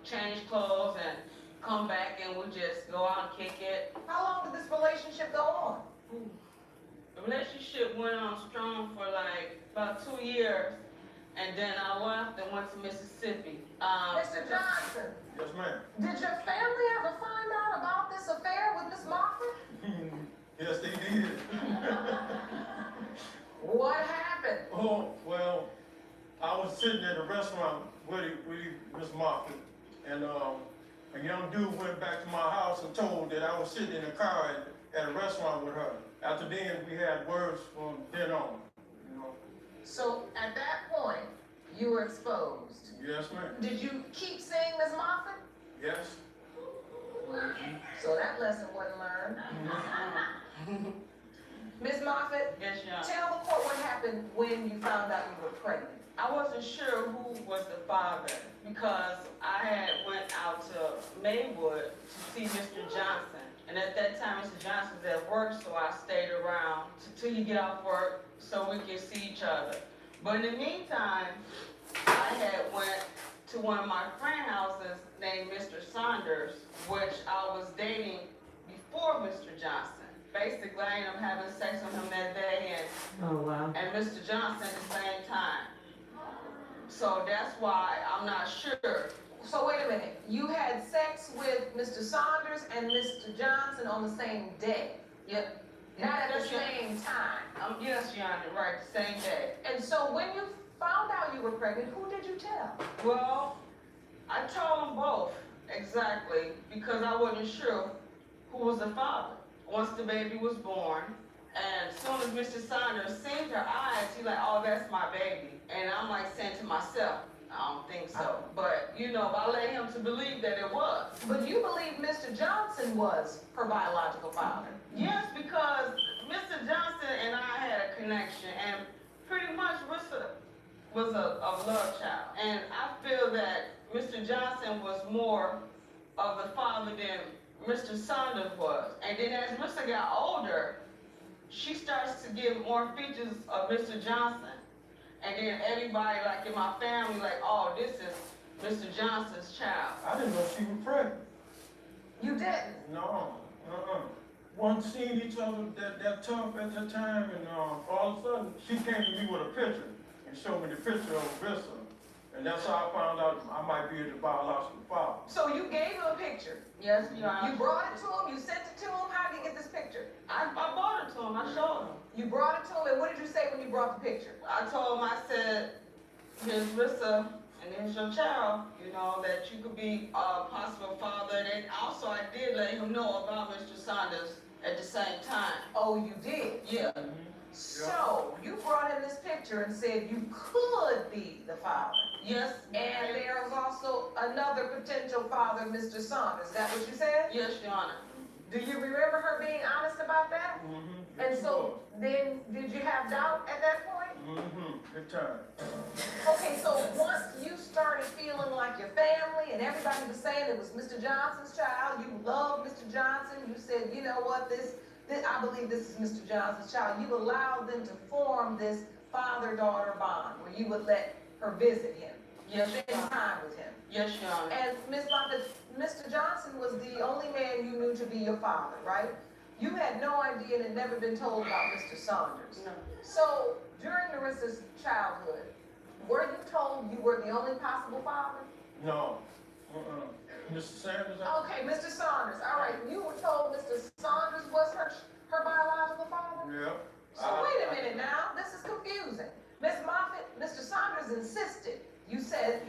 change clothes and come back, and we'll just go out and kick it. How long did this relationship go on? The relationship went on strong for like about 2 years, and then I left and went to Mississippi. Mr. Johnson. Yes, ma'am. Did your family ever find out about this affair with Miss Moffett? Yes, they did. What happened? Oh, well, I was sitting at a restaurant with Miss Moffett, and a young dude went back to my house and told that I was sitting in a car at a restaurant with her. After then, we had words from then on, you know. So at that point, you were exposed. Yes, ma'am. Did you keep seeing Ms. Moffett? Yes. So that lesson wasn't learned. Ms. Moffett, Yes, Your Honor. tell the court what happened when you found out you were pregnant. I wasn't sure who was the father because I had went out to Maywood to see Mr. Johnson. And at that time, Mr. Johnson was at work, so I stayed around till he get off work so we could see each other. But in the meantime, I had went to one of my friend houses named Mr. Saunders, which I was dating before Mr. Johnson. Basically, I ended up having sex with him that day and Mr. Johnson at the same time. So that's why I'm not sure. So wait a minute, you had sex with Mr. Saunders and Mr. Johnson on the same day? Yep. Not at the same time? Yes, Your Honor, right, the same day. And so when you found out you were pregnant, who did you tell? Well, I told them both, exactly, because I wasn't sure who was the father. Once the baby was born, and as soon as Mr. Saunders seen her eyes, he like, oh, that's my baby. And I'm like saying to myself, I don't think so. But, you know, I led him to believe that it was. But you believe Mr. Johnson was her biological father? Yes, because Mr. Johnson and I had a connection, and pretty much Rissa was a love child. And I feel that Mr. Johnson was more of the father than Mr. Saunders was. And then as Rissa got older, she starts to give more features of Mr. Johnson. And then everybody, like in my family, like, oh, this is Mr. Johnson's child. I didn't know she was pregnant. You didn't? No, Wasn't seeing each other that tough at the time, and all of a sudden, she came to me with a picture and showed me the picture of Rissa. And that's how I found out I might be the biological father. So you gave him a picture? Yes, Your Honor. You brought it to him? You sent it to him? How did you get this picture? I brought it to him. I showed him. You brought it to him, and what did you say when you brought the picture? I told him, I said, here's Rissa, and here's your child, you know, that you could be a possible father. And also I did let him know about Mr. Saunders at the same time. Oh, you did? Yeah. So, you brought in this picture and said you could be the father. Yes. And there was also another potential father, Mr. Saunders. Is that what you said? Yes, Your Honor. Do you remember her being honest about that? Mm-hmm. And so, then, did you have doubt at that point? Mm-hmm. Good time. Okay, so once you started feeling like your family and everybody was saying it was Mr. Johnson's child, you loved Mr. Johnson, you said, you know what, this I believe this is Mr. Johnson's child. You allowed them to form this father-daughter bond where you would let her visit him. Yes, spend time with him. Yes, Your Honor. And Ms. Moffett, Mr. Johnson was the only man you knew to be your father, right? You had no idea and had never been told about Mr. Saunders. No. So, during Larissa's childhood, were you told you were the only possible father? No. Mr. Sanders? Okay, Mr. Saunders. All right, you were told Mr. Saunders was her biological father? Yeah. So wait a minute now, this is confusing. Ms. Moffett, Mr. Saunders insisted, you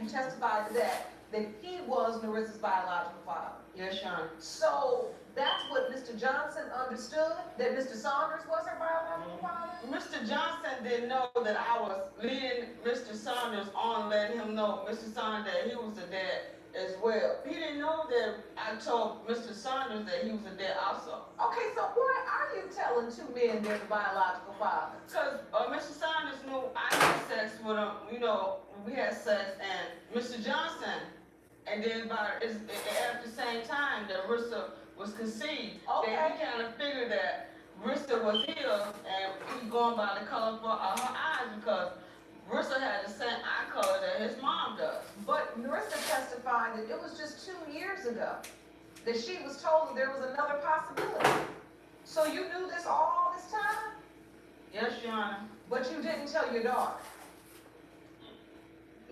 testified to that he was Larissa's biological father. Yes, Your Honor. So that's what Mr. Johnson understood, that Mr. Saunders was her biological father? Mr. Johnson didn't know that I was leading Mr. Saunders on, letting him know, Mr. Saunders, that he was the dad as well. He didn't know that I told Mr. Saunders that he was the dad also. Okay, so why are you telling two men they're the biological father? Because Mr. Saunders knew I had sex with him, you know, we had sex, and Mr. Johnson, and then at the same time that Rissa was conceived, that he kind of figured that Rissa was his, and he going by the color of her eyes because Rissa had the same eye color that his mom does. But Rissa testified that it was just 2 years ago that she was told that there was another possibility. So you knew this all this time? Yes, Your Honor. But you didn't tell your daughter?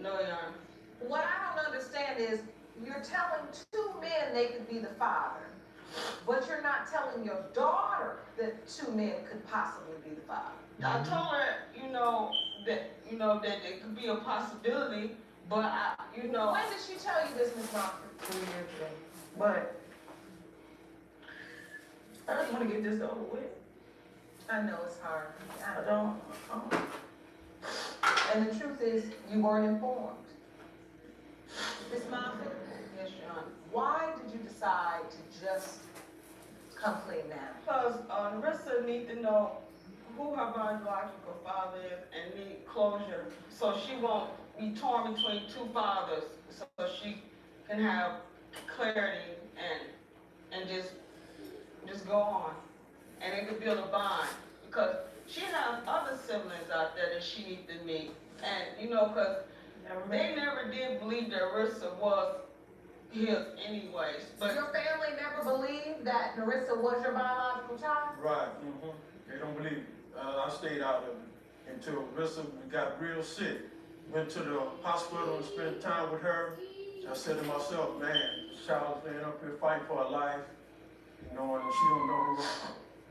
No, Your Honor. What I don't understand is you're telling two men they could be the father. But you're not telling your daughter that two men could possibly be the father. I told her, that it could be a possibility, but When did she tell you this, Ms. Moffett? 2 years ago. But I just want to get this over with. I know it's hard. I don't. And the truth is, you weren't informed. Ms. Moffett? Yes, John. Why did you decide to just come clean now? because Narissa needs to know who her biological father is and need closure, so she won't be torn between two fathers, so she can have clarity and just go on, and it could build a bond, because she has other siblings out there that she needs to meet, and because they never did believe that Narissa was his anyways, but Your family never believed that Narissa was your biological child? Right, they don't believe it. I stayed out of it until Rissa got real sick. Went to the hospital and spent time with her. I said to myself, man, this child's been up here fighting for her life, and she don't know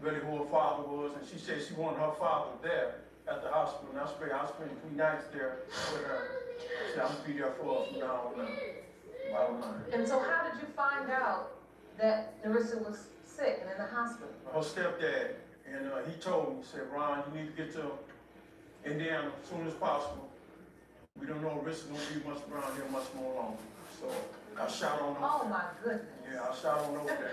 who her father was, and she said she wanted her father there at the hospital, and I spent 3 nights there with her. I said, I'm gonna be there for her from now on. Bottom line. And so how did you find out that Narissa was sick and in the hospital? Her stepdad, and he told me, he said, Ron, you need to get to Indiana as soon as possible. We don't know if Rick's gonna be much around here much more longer. So I shot on over. Oh my goodness. Yeah, I shot on over there.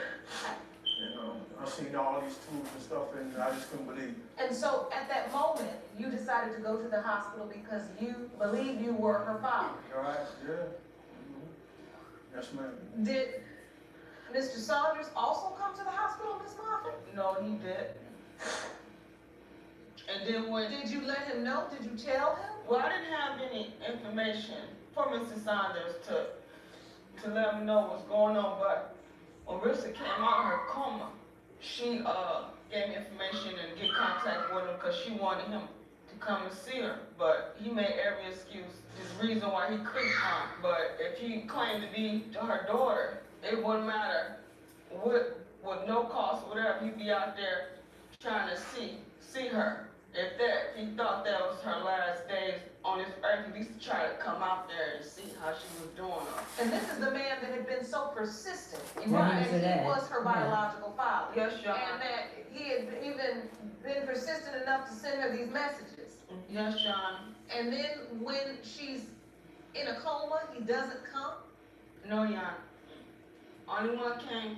I seen all these tools and stuff, and I just couldn't believe it. And so at that moment, you decided to go to the hospital because you believed you were her father. All right, yeah. Yes, ma'am. Did Mr. Saunders also come to the hospital, Ms. Moffett? no, he did. And then Did you let him know? Did you tell him? well, I didn't have any information for Mr. Saunders to let him know what's going on, but when Rissa came out of her coma, she gave me information and get contact with him because she wanted him to come and see her, but he made every excuse, his reason why he couldn't come. But if he claimed to be her daughter, it wouldn't matter with no cost, whatever, he'd be out there trying to see her. If he thought that was her last days on this earth, at least try to come out there and see how she was doing. And this is the man that had been so persistent in Right, believing to he that. was her biological father. Yes, Your And Honor. that he had even been persistent enough to send her these messages. Yes, Your Honor. And then when she's in a coma, he doesn't come? No, Your Honor. Only one came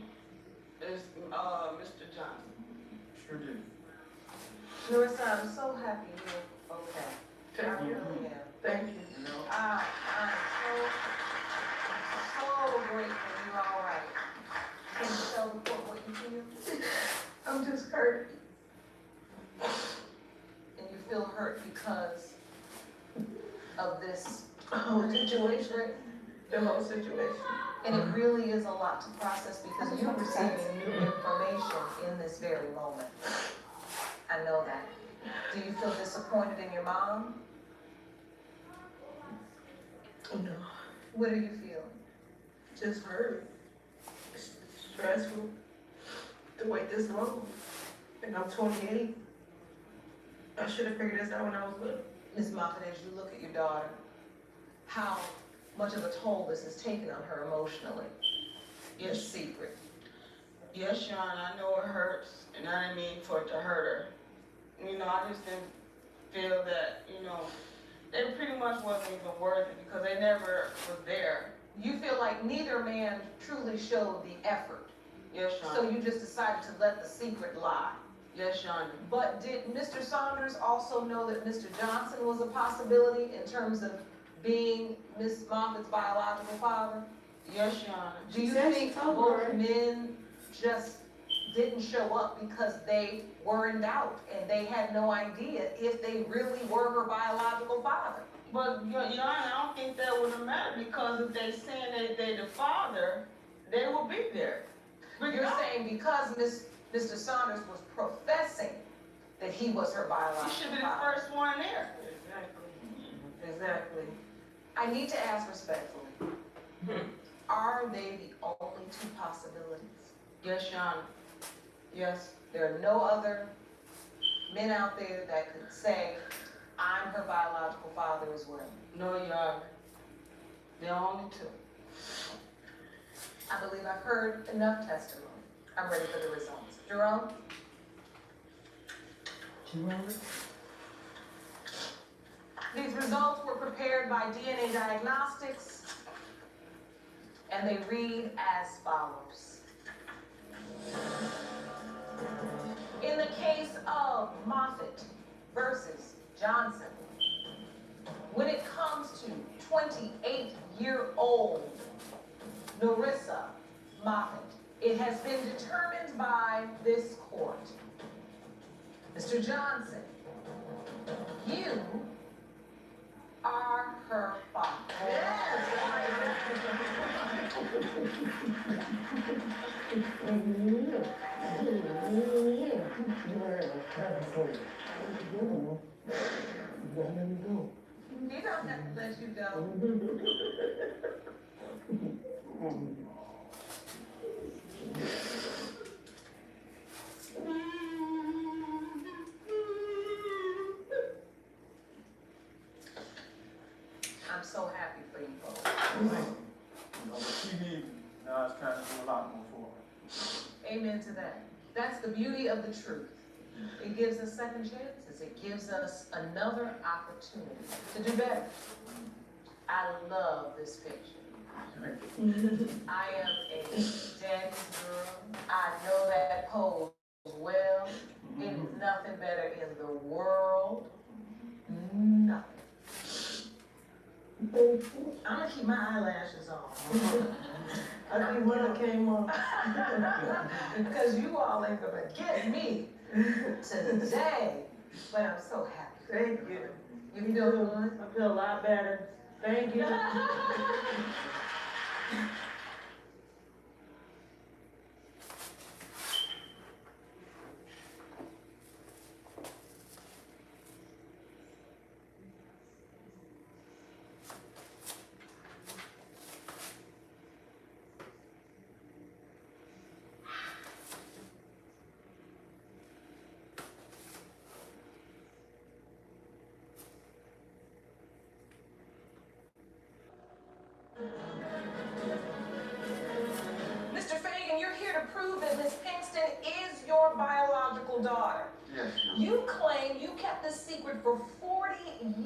is Mr. Johnson. Sure did. Narissa, I'm so happy you're okay. Thank you. really am. Thank you. I'm so grateful you're all right. Can you tell the court what you feel? I'm just hurt. And you feel hurt because of this The whole situation. The whole situation. And it really is a lot to process because you're receiving new information in this very moment. I know that. Do you feel disappointed in your mom? No. What are you feeling? Just hurt. Stressful to wait this long. And I'm 28. I should have figured this out when I was little. Ms. Moffett, as you look at your daughter, how much of a toll this has taken on her emotionally? It's secret. Yes, Your Honor, I know it hurts, and I didn't mean for it to hurt her. I just didn't feel that, they pretty much wasn't even worthy because they never was there. You feel like neither man truly showed the effort. Yes, Your So Honor. you just decided to let the secret lie. Yes, Your Honor. But did Mr. Saunders also know that Mr. Johnson was a possibility in terms of being Miss Moffett's biological father? Yes, Your Honor. Do you think both men just didn't show up because they were in doubt and they had no idea if they really were her biological father? But, Your Honor, I don't think that would have mattered because if they saying that they the father, they will be there. You're saying because Mr. Saunders was professing that he was her He biological should be the father. first one there. Exactly. I need to ask respectfully, are they the only two possibilities? Yes, Your Honor. Yes, there are no other men out there that could say, I'm her biological father as well. No, Your Honor. There are only two. I believe I've heard enough testimony. I'm ready for the results. Jerome? These results were prepared by DNA Diagnostics, and they read as follows. In the case of Moffett versus Johnson, when it comes to 28-year-old Narissa Moffett, it has been determined by this court. Mr. Johnson, you are her father. He don't have to let you go. I'm so happy for you folks. You know, but she needs me. Now it's time to do a lot more for her. Amen to that. That's the beauty of the truth. It gives us second chances. It gives us another opportunity to do better. I love this picture. I am a daddy's girl. I know that pose well. Ain't nothing better in the world. Nothing. I'm gonna keep my eyelashes on. I think when I came up. Because you all ain't gonna get me today. But I'm so happy. Thank you. You feel good? I feel a lot better. Thank you. Mr. Fagan, you're here to prove that Miss Kingston is your biological daughter. Yes, You claim you kept this secret for 40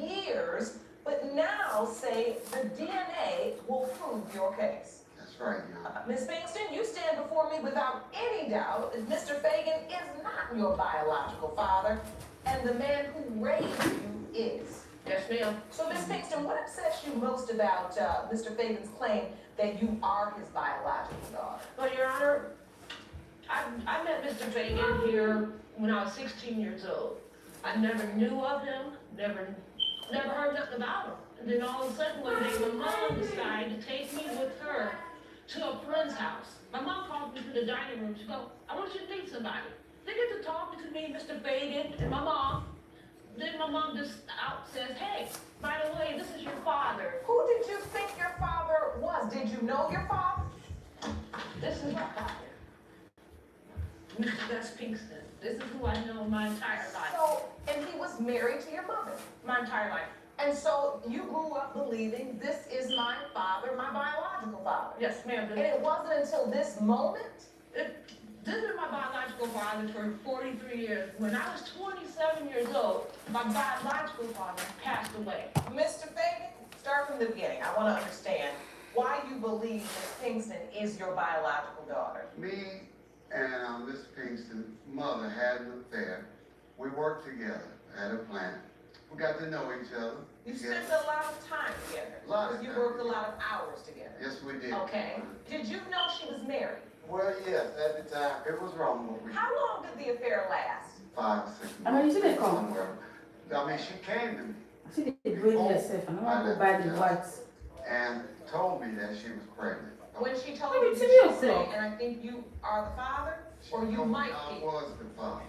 years, but now say the DNA will prove your case. that's right, Miss Kingston, you stand before me without any doubt that Mr. Fagan is not your biological father, and the man who raised you is. Yes, ma'am. So, Miss Kingston, what upsets you most about Mr. Fagan's claim that you are his biological daughter? Well, Your Honor, I met Mr. Fagan here when I was 16 years old. I never knew of him, never heard nothing about him. And then all of a sudden one day, my mom decided to take me with her to a friend's house. My mom called me to the dining room. She goes, I want you to meet somebody. They get to talking to me, Mr. Fagan, and my mom. Then my mom just out says, hey, by the way, this is your father. Who did you think your father was? Did you know your father? This is my father. Mr. Gus Kingston. This is who I know my entire life. So, and he was married to your mother? My entire life. And so you grew up believing this is my father, my biological father? Yes, ma'am. And it wasn't until this moment? This is my biological father for 43 years. When I was 27 years old, my biological father passed away. Mr. Fagan, start from the beginning. I want to understand why you believe Miss Kingston is your biological daughter. Me and Miss Kingston's mother had an affair. We worked together at a plant. We got to know each other. You spent a lot of time together. Lot You of worked a lot of hours together. Yes, we did. Okay. Did you know she was married? Well, yes, at the time, it was wrong, but we... How long did the affair last? 5 or 6 months. I mean, you didn't come. Somewhere. I mean, she came to me. She did braid herself. I don't want to go buy the whites. And told me that she was pregnant. When she told Maybe you, did 2 she years say, ago. and I think you are the father, or you told me might I be? was the father.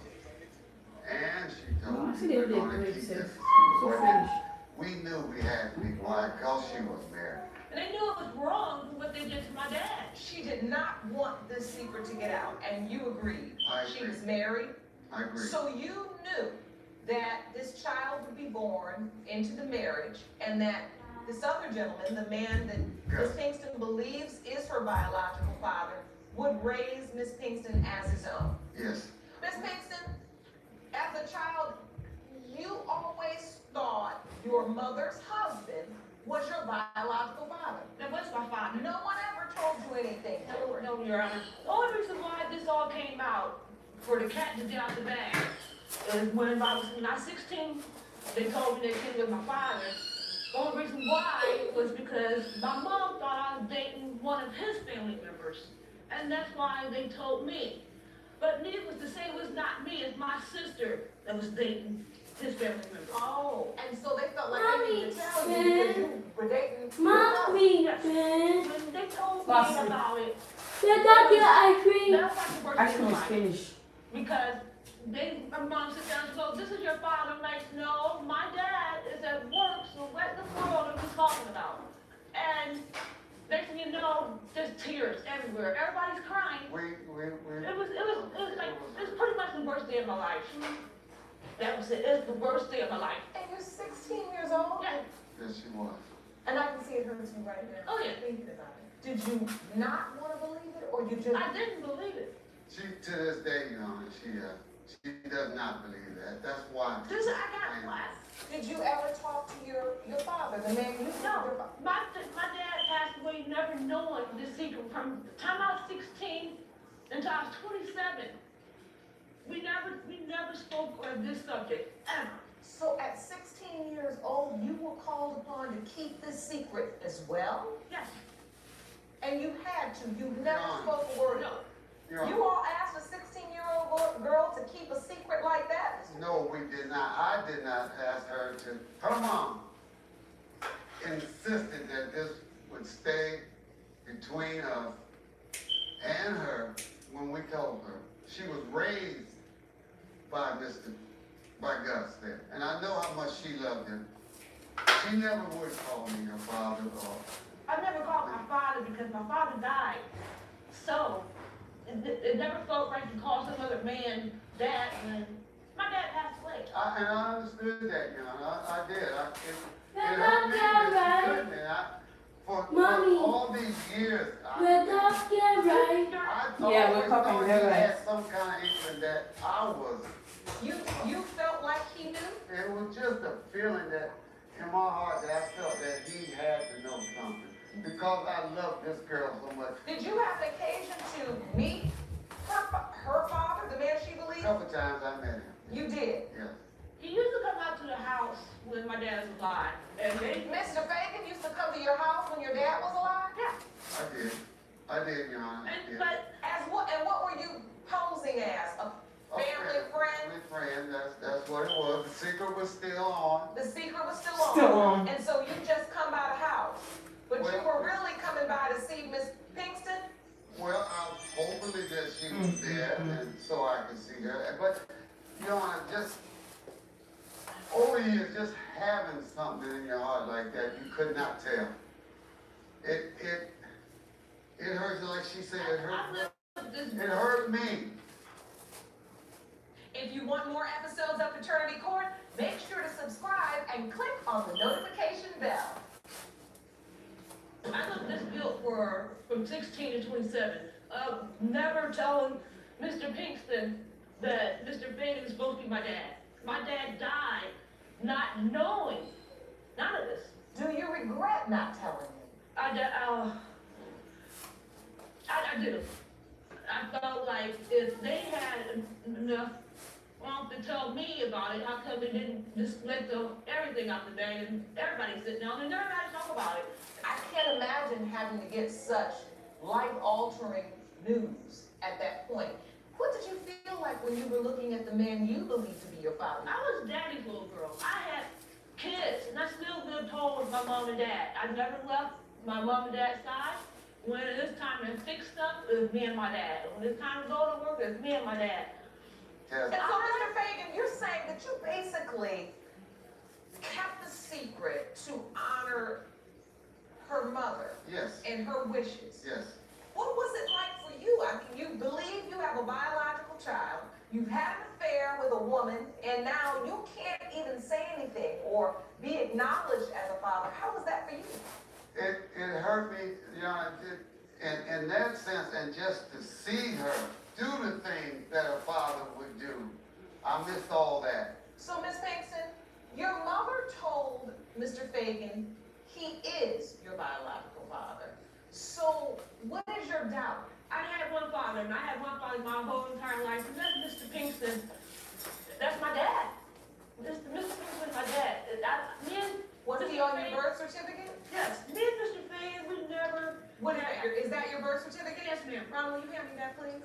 And she told me She we were didn't going to braid keep herself. this So secret. foolish. We knew we had to be quiet because she was married. And they knew it was wrong for what they did to my dad. She did not want this secret to get out, and you agreed. I She agree. was married. I agree. So you knew that this child would be born into the marriage, and that this other gentleman, the man that Miss Kingston believes is her biological father, would raise Miss Kingston as his own. Yes. Miss Kingston, as a child, you always thought your mother's husband was your biological father. That was my father. No one ever told you anything. No, Your Honor. The only reason why this all came out, for the cat to get out the bag, is when I was 16, they told me that kid was my father. The only reason why was because my mom thought I was dating one of his family members. And that's why they told me. But needless to say, it was not me, it's my sister that was dating his family member. Oh, and so they felt like they needed to tell you because you were dating. Mommy, Yes. man. When they told me Awesome. about it, Let that get ice cream. that was like the worst Ice thing cream in is life. finished. Because my mom sits down and goes, this is your father. I'm like, no, my dad is at work, so what in the world are we talking about? And next thing you know, there's tears everywhere. Everybody's crying. It was like, it's pretty much the worst day of my life. That was it. It's the worst day of my life. And you're 16 years old? Yeah. Yes, she was. And I can see it hurts you right now. Oh, yeah. Thinking about it. Did you not want to believe it, or you just? I didn't believe it. She, to this day, Your Honor, she does not believe that. That's why. I got class. Did you ever talk to your father, the man you No, my dad passed away never knowing the secret from the time I was 16 until I was 27. We never spoke of this subject, ever. So at 16 years old, you were called upon to keep this secret as well? Yes. And you had to. You never Your Honor. spoke a word. No. Your You all asked a 16-year-old girl to keep a secret like that? No, we did not. I did not ask her to. Her mom insisted that this would stay between us and her when we told her. She was raised by Gus there. And I know how much she loved him. She never would call me her father or. I never called my father because my father died. So, it never felt right to call some other man dad when my dad passed away. And I understood that, you know. I did. It Let hurt me that that get she right. couldn't. And for Mommy. all these years, Let that get right. I Yeah, we're always talking thought he very had right. some kind of inkling that I was. You felt like he knew? It was just a feeling that in my heart that I felt that he had to know something because I loved this girl so much. Did you have an occasion to meet her father, the man she A believed? couple times I met him. You did? Yes. He used to come out to the house when my dad was alive. And Mr. Fagan used to come to your house when your dad was alive? Yeah. I did, Your Honor. And, but As what, and what were you posing as? A family friend? Family friend, that's what it was. The secret was still on. The secret was still on. Still on. And so you just come by the house. But you Well- were really coming by to see Miss Kingston? Well, hopefully that she was there and so I could see her. But, Your Honor, just over the years, just having something in your heart like that, you could not tell. It hurt you, like she said, it hurt me. If you want more episodes of Paternity Court, make sure to subscribe and click on the notification bell. I took this guilt from 16 to 27 of never telling Mr. Kingston that Mr. Fagan is supposed to be my dad. My dad died not knowing none of this. Do you regret not telling him? I do. I felt like if they had enough to tell me about it, how come they didn't just let everything out the bag and everybody sit down and everybody talk about it? I can't imagine having to get such life-altering news at that point. What did you feel like when you were looking at the man you believed to be your father? I was daddy's little girl. I had kids, and I still lived home with my mom and dad. I never left my mom and dad's side. When it was time to fix stuff, it was me and my dad. When it's time to go to work, it's me and my dad. Yes. And so, Mr. Fagan, you're saying that you basically kept the secret to honor her mother Yes, and her wishes. yes. What was it like for you? I mean, you believe you have a biological child, you've had an affair with a woman, and now you can't even say anything or be acknowledged as a father. How was that for you? It hurt me, you know, in that sense, and just to see her do the things that a father would do. I missed all that. So, Miss Kingston, your mother told Mr. Fagan he is your biological father. So, what is your doubt? I had one father, and I had one father my whole entire life, and that's Mr. Kingston. That's my dad. Mr. Kingston is my dad. Was he on your birth certificate? Yes. Me and Mr. Fagan, we never... Is that your birth certificate? Yes, ma'am. Ron, will you hand me that, please?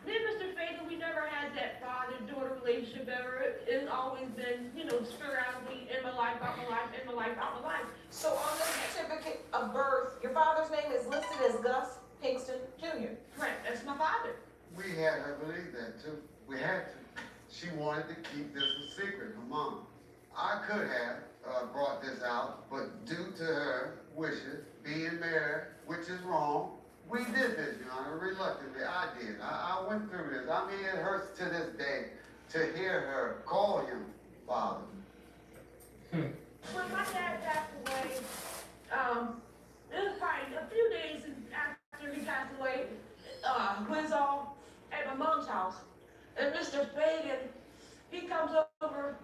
Me and Mr. Fagan, we never had that father-daughter relationship ever. It's always been, sporadically in my life, out my life, in my life, out my life. So on the certificate of birth, your father's name is listed as Gus Kingston Jr. Correct, that's my father. We had her believe that too. We had to. She wanted to keep this a secret, her mom. I could have brought this out, but due to her wishes, being married, which is wrong, we did this, Your Honor, reluctantly. I did. I went through this. I mean, it hurts to this day to hear her call him father. When my dad passed away, it was probably a few days after he passed away, we was all at my mom's house. And Mr. Fagan, he comes over,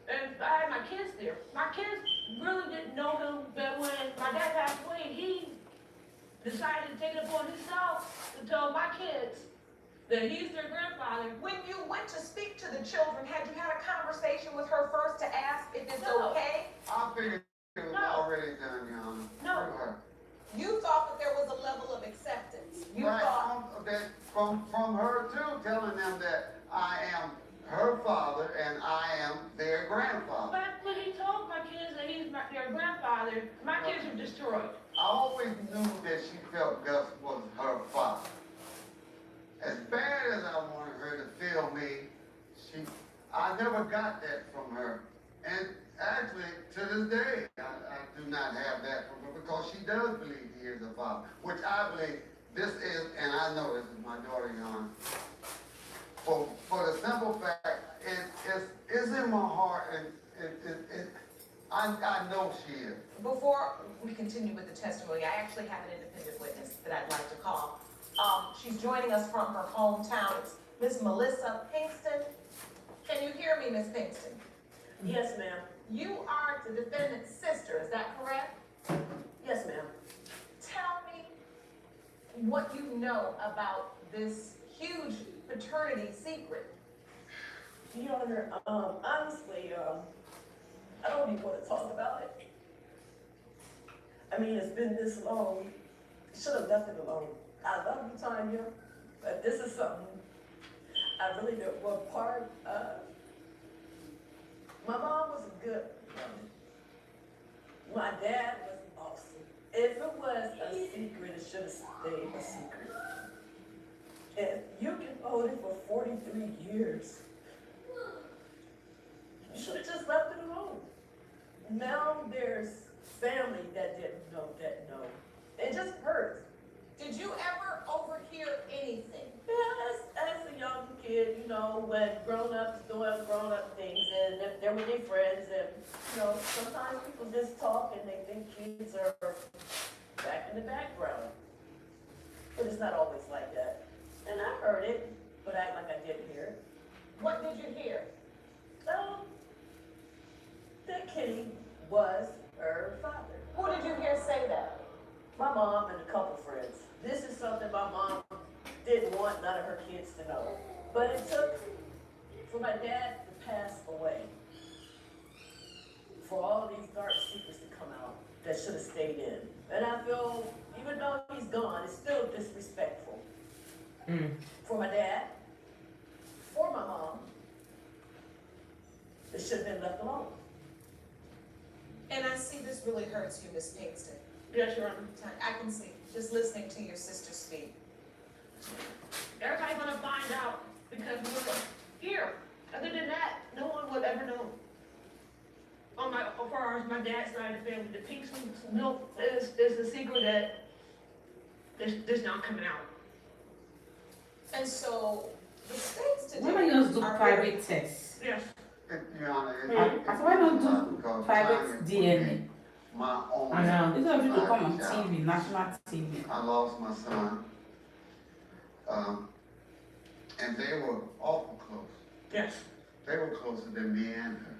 and I had my kids there. My kids really didn't know him, but when my dad passed away, he decided to take it upon himself to tell my kids that he's their grandfather. When you went to speak to the children, had you had a conversation with her first to ask if it's No. okay? I figured it was already done, Your Honor. No. Through her. You thought that there was a level of acceptance. You Right, thought, from her too, telling them that I am her father and I am their grandfather. But when he told my kids that he's their grandfather, my kids were destroyed. I always knew that she felt Gus was her father. As bad as I wanted her to feel me, I never got that from her. And actually, to this day, I do not have that from her because she does believe he is her father, which I believe this is, and I know this is my daughter, Your Honor. For the simple fact, it's in my heart, and I know she is. before we continue with the testimony, I actually have an independent witness that I'd like to call. She's joining us from her hometown. It's Miss Melissa Kingston. Can you hear me, Miss Kingston? Yes, ma'am. You are the defendant's sister, is that correct? Yes, ma'am. Tell me what you know about this huge paternity secret. Your Honor, honestly, I don't even want to talk about it. I mean, it's been this long. Should have left it alone. I love you, Tanya, but this is something I really don't want part of. My mom was a good woman. My dad was awesome. If it was a secret, it should have stayed a secret. If you can hold it for 43 years, you should have just left it alone. Now there's family that didn't know, that know. It just hurts. Did you ever overhear anything? Yes, as a young kid, when grown-ups doing grown-up things, and if they're with their friends, and, sometimes people just talk and they think kids are back in the background. But it's not always like that. And I heard it, but act like I didn't hear it. What did you hear? That Kitty was her father. Who did you hear say that? My mom and a couple friends. This is something my mom didn't want none of her kids to know. But it took for my dad to pass away for all these dark secrets to come out that should have stayed in. And I feel, even though he's gone, it's still disrespectful. For my dad, for my mom, it should have been left alone. And I see this really hurts you, Miss Kingston. Yes, Your Honor. I can see, just listening to your sister speak. Everybody's gonna find out because we're here. Other than that, no one would ever know. as far as my dad's side of the family, the Kingston's milk is a secret that there's not coming out. And so, the states today. Why don't you just do are private tests? Yes. Your Honor, I said, why don't do private DNA? My own. I know. This is how people come on child. TV, national TV. I lost my son. And they were awful close. Yes. They were closer than me and her.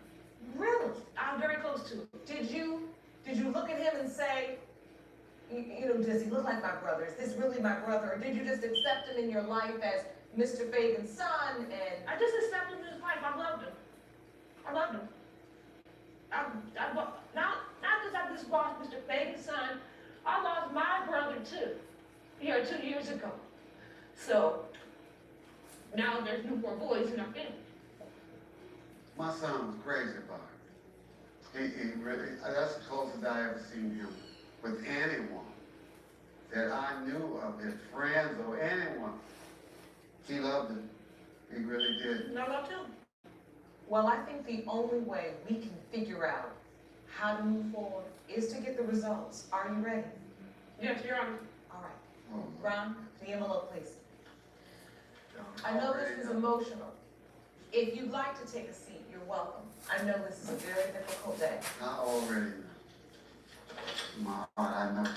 Really? I'm very close to it. Did you look at him and say, you know, does he look like my brother? Is this really my brother? Or did you just accept him in your life as Mr. Fagan's son and... I just accepted him in his life. I loved him. I loved him. Not because I just lost Mr. Fagan's son, I lost my brother too, here 2 years ago. So, now there's newborn boys in our family. My son was crazy about it. He really, that's the closest I ever seen him with anyone that I knew of, his friends or anyone. He loved him. He really did. And I loved him. Well, I think the only way we can figure out how to move forward is to get the results. Are you ready? Yes, Your Honor. All right. Ron, the envelope, please. I know this is emotional. If you'd like to take a seat, you're welcome. I know this is a very difficult day. I already know. My heart, I know.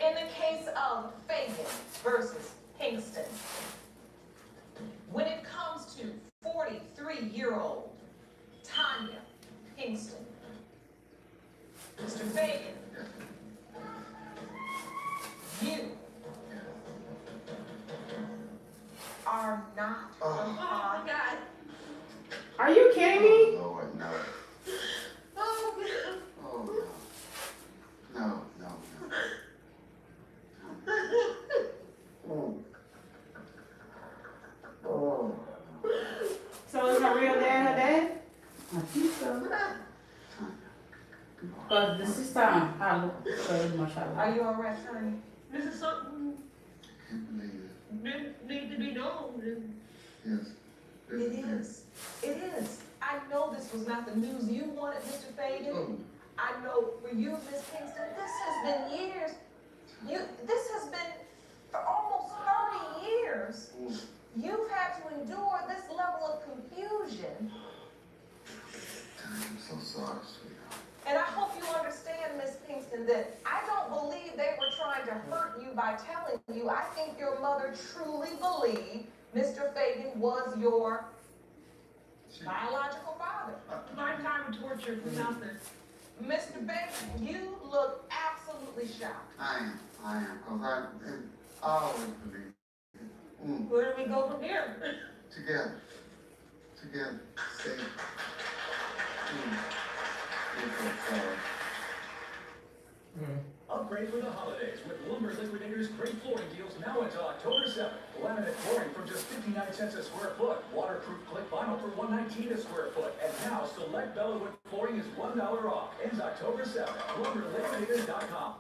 In the case of Fagan versus Kingston, when it comes to 43-year-old Tanya Kingston, Mr. Fagan, you are not the father. Oh, God. Are you kidding me? Oh, Lord, no. Oh, God. Oh, no. No, no, no. Oh. So is my real dad her dad? I think so. But the sister, I look very much alike. Are you all right, Tanya? This is something Can't believe it. need to be known. Yes. It is. It is. I know this was not the news you wanted, Mr. Fagan. Oh. I know for you, Miss Kingston, this has been years. This has been for almost 30 years. You've had to endure this level of confusion. I'm so sorry, sweetheart. And I hope you understand, Miss Kingston, that I don't believe they were trying to hurt you by telling you. I think your mother truly believed Mr. Fagan was your biological father. Lifetime of torture for nothing. Mr. Fagan, you look absolutely shocked. I am, because I always believe it. Where do we go from here? Together. Safe. Upgrade for the holidays with Lumber Liquidators' great flooring deals now until October 7th. Laminate flooring for just 59 cents a square foot. Waterproof click vinyl for $1.19 a square foot. And now select Bellawood flooring is $1 off. Ends October 7th. LumberLiquidators.com.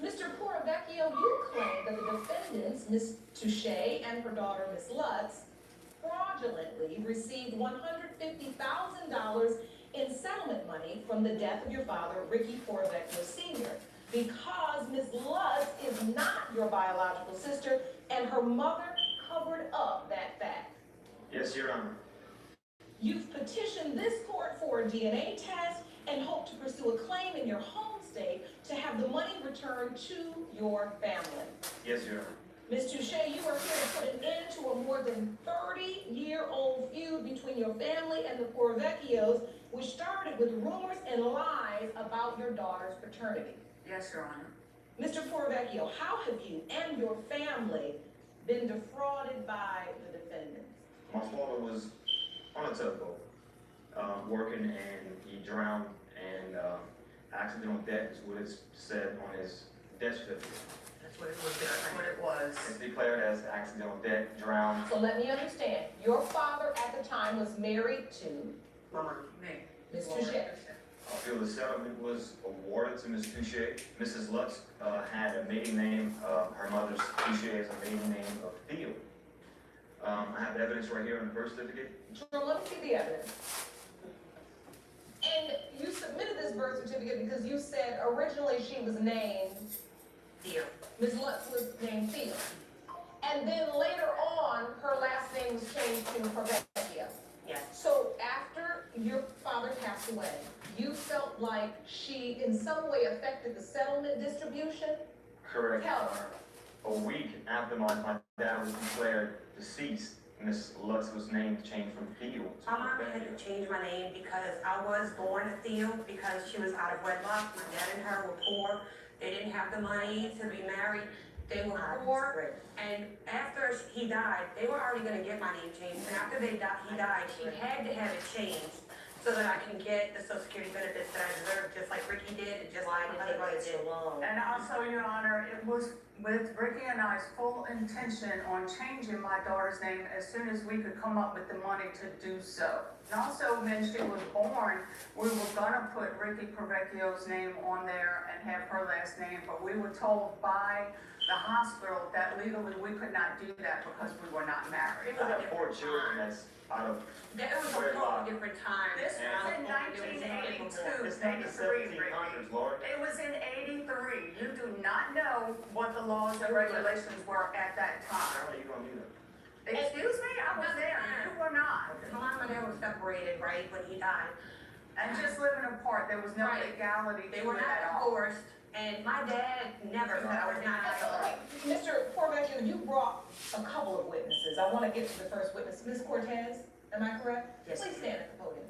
Mr. Porcio, you claim that the defendants, Ms. Touche and her daughter, Ms. Lutz, fraudulently received $150,000 in settlement money from the death of your father, Ricky Porcio Sr., because Ms. Lutz is not your biological sister and her mother covered up that fact. Yes, Your Honor. You've petitioned this court for a DNA test and hope to pursue a claim in your home state to have the money returned to your family. Yes, Your Honor. Ms. Touche, you are here to put an end to a more than 30-year-old feud between your family and the Porcios, which started with rumors and lies about your daughter's paternity. Yes, Your Honor. Mr. Porcio, how have you and your family been defrauded by the defendants? My father was on a tugboat, working, and he drowned, and accidental death is what it's said on his death certificate. That's what it was. That's what it was. It's declared as accidental death, drowned. So let me understand. Your father at the time was married to Mama, me. Ms. Touche. I feel the settlement was awarded to Ms. Touche. Mrs. Lutz had a maiden name. Her mother's Touche is a maiden name of Field. I have evidence right here on the birth certificate. Jerome, let me see the evidence. And you submitted this birth certificate because you said originally she was named Theo. Ms. Lutz was named Theo. And then later on, her last name was changed to Porcio. Yes. So after your father passed away, you felt like she in some way affected the settlement distribution? Correct. Tell her. A week after my dad was declared deceased, Miss Lutz was named changed from Theo to My mom had Rebecca. to change my name because I was born a Theo because she was out of wedlock. My dad and her were poor. They didn't have the money to be married. They were poor. And after he died, they were already going to get my name changed. And after he died, she had to have it changed so that I can get the Social Security benefits that I deserve, just like Ricky did, and just like other brothers did. And also, Your Honor, it was with Ricky and I's full intention on changing my daughter's name as soon as we could come up with the money to do so. And also, when she was born, we were gonna put Ricky Porvecchio's name on there and have her last name, but we were told by the hospital that legally we could not do that because we were not married. I have 4 children that's out of It was a totally different time. This was in 1982, It's not the 1700s, Lord. It was in 83. You do not know what the laws and regulations were at that time. How are you gonna do that? Excuse me? I was there. You were not. My mom and dad were separated, right, when he died. And just living apart, there was no legality They to were it not at all. divorced, and my dad never said I was not. Mr. Porvecchio, you brought a couple of witnesses. I want to get to the first witness. Ms. Cortez, am I correct? Yes. Please stand at the podium.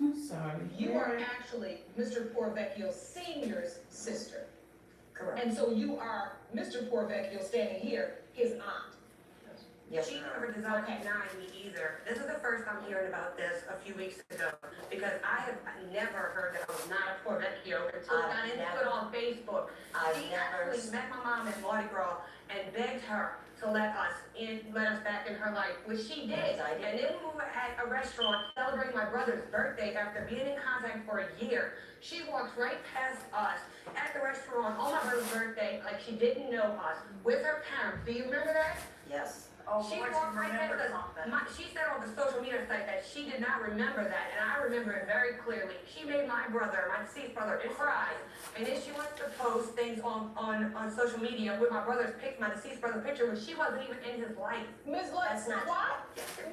I'm sorry. You are actually Mr. Porvecchio Sr.'s sister. Correct. And so you are Mr. Porvecchio standing here, his aunt. She never denied me either. This is the first I'm hearing about this a few weeks ago, because I have never heard that I was not a Porvecchio until I got into it on Facebook. She actually met my mom at Mardi Gras and begged her to let us back in her life, which she did. And then when we were at a restaurant celebrating my brother's birthday after being in contact for a year, she walked right past us at the restaurant on my brother's birthday like she didn't know us with her parents. Do you remember that? Yes. Oh, She Lord, walked you right remember past us. something. She said on the social media site that she did not remember that, and I remember it very clearly. She made my deceased brother, cry, and then she wants to post things on social media with my deceased brother's picture when she wasn't even in his life. Ms. Lutz, That's not why?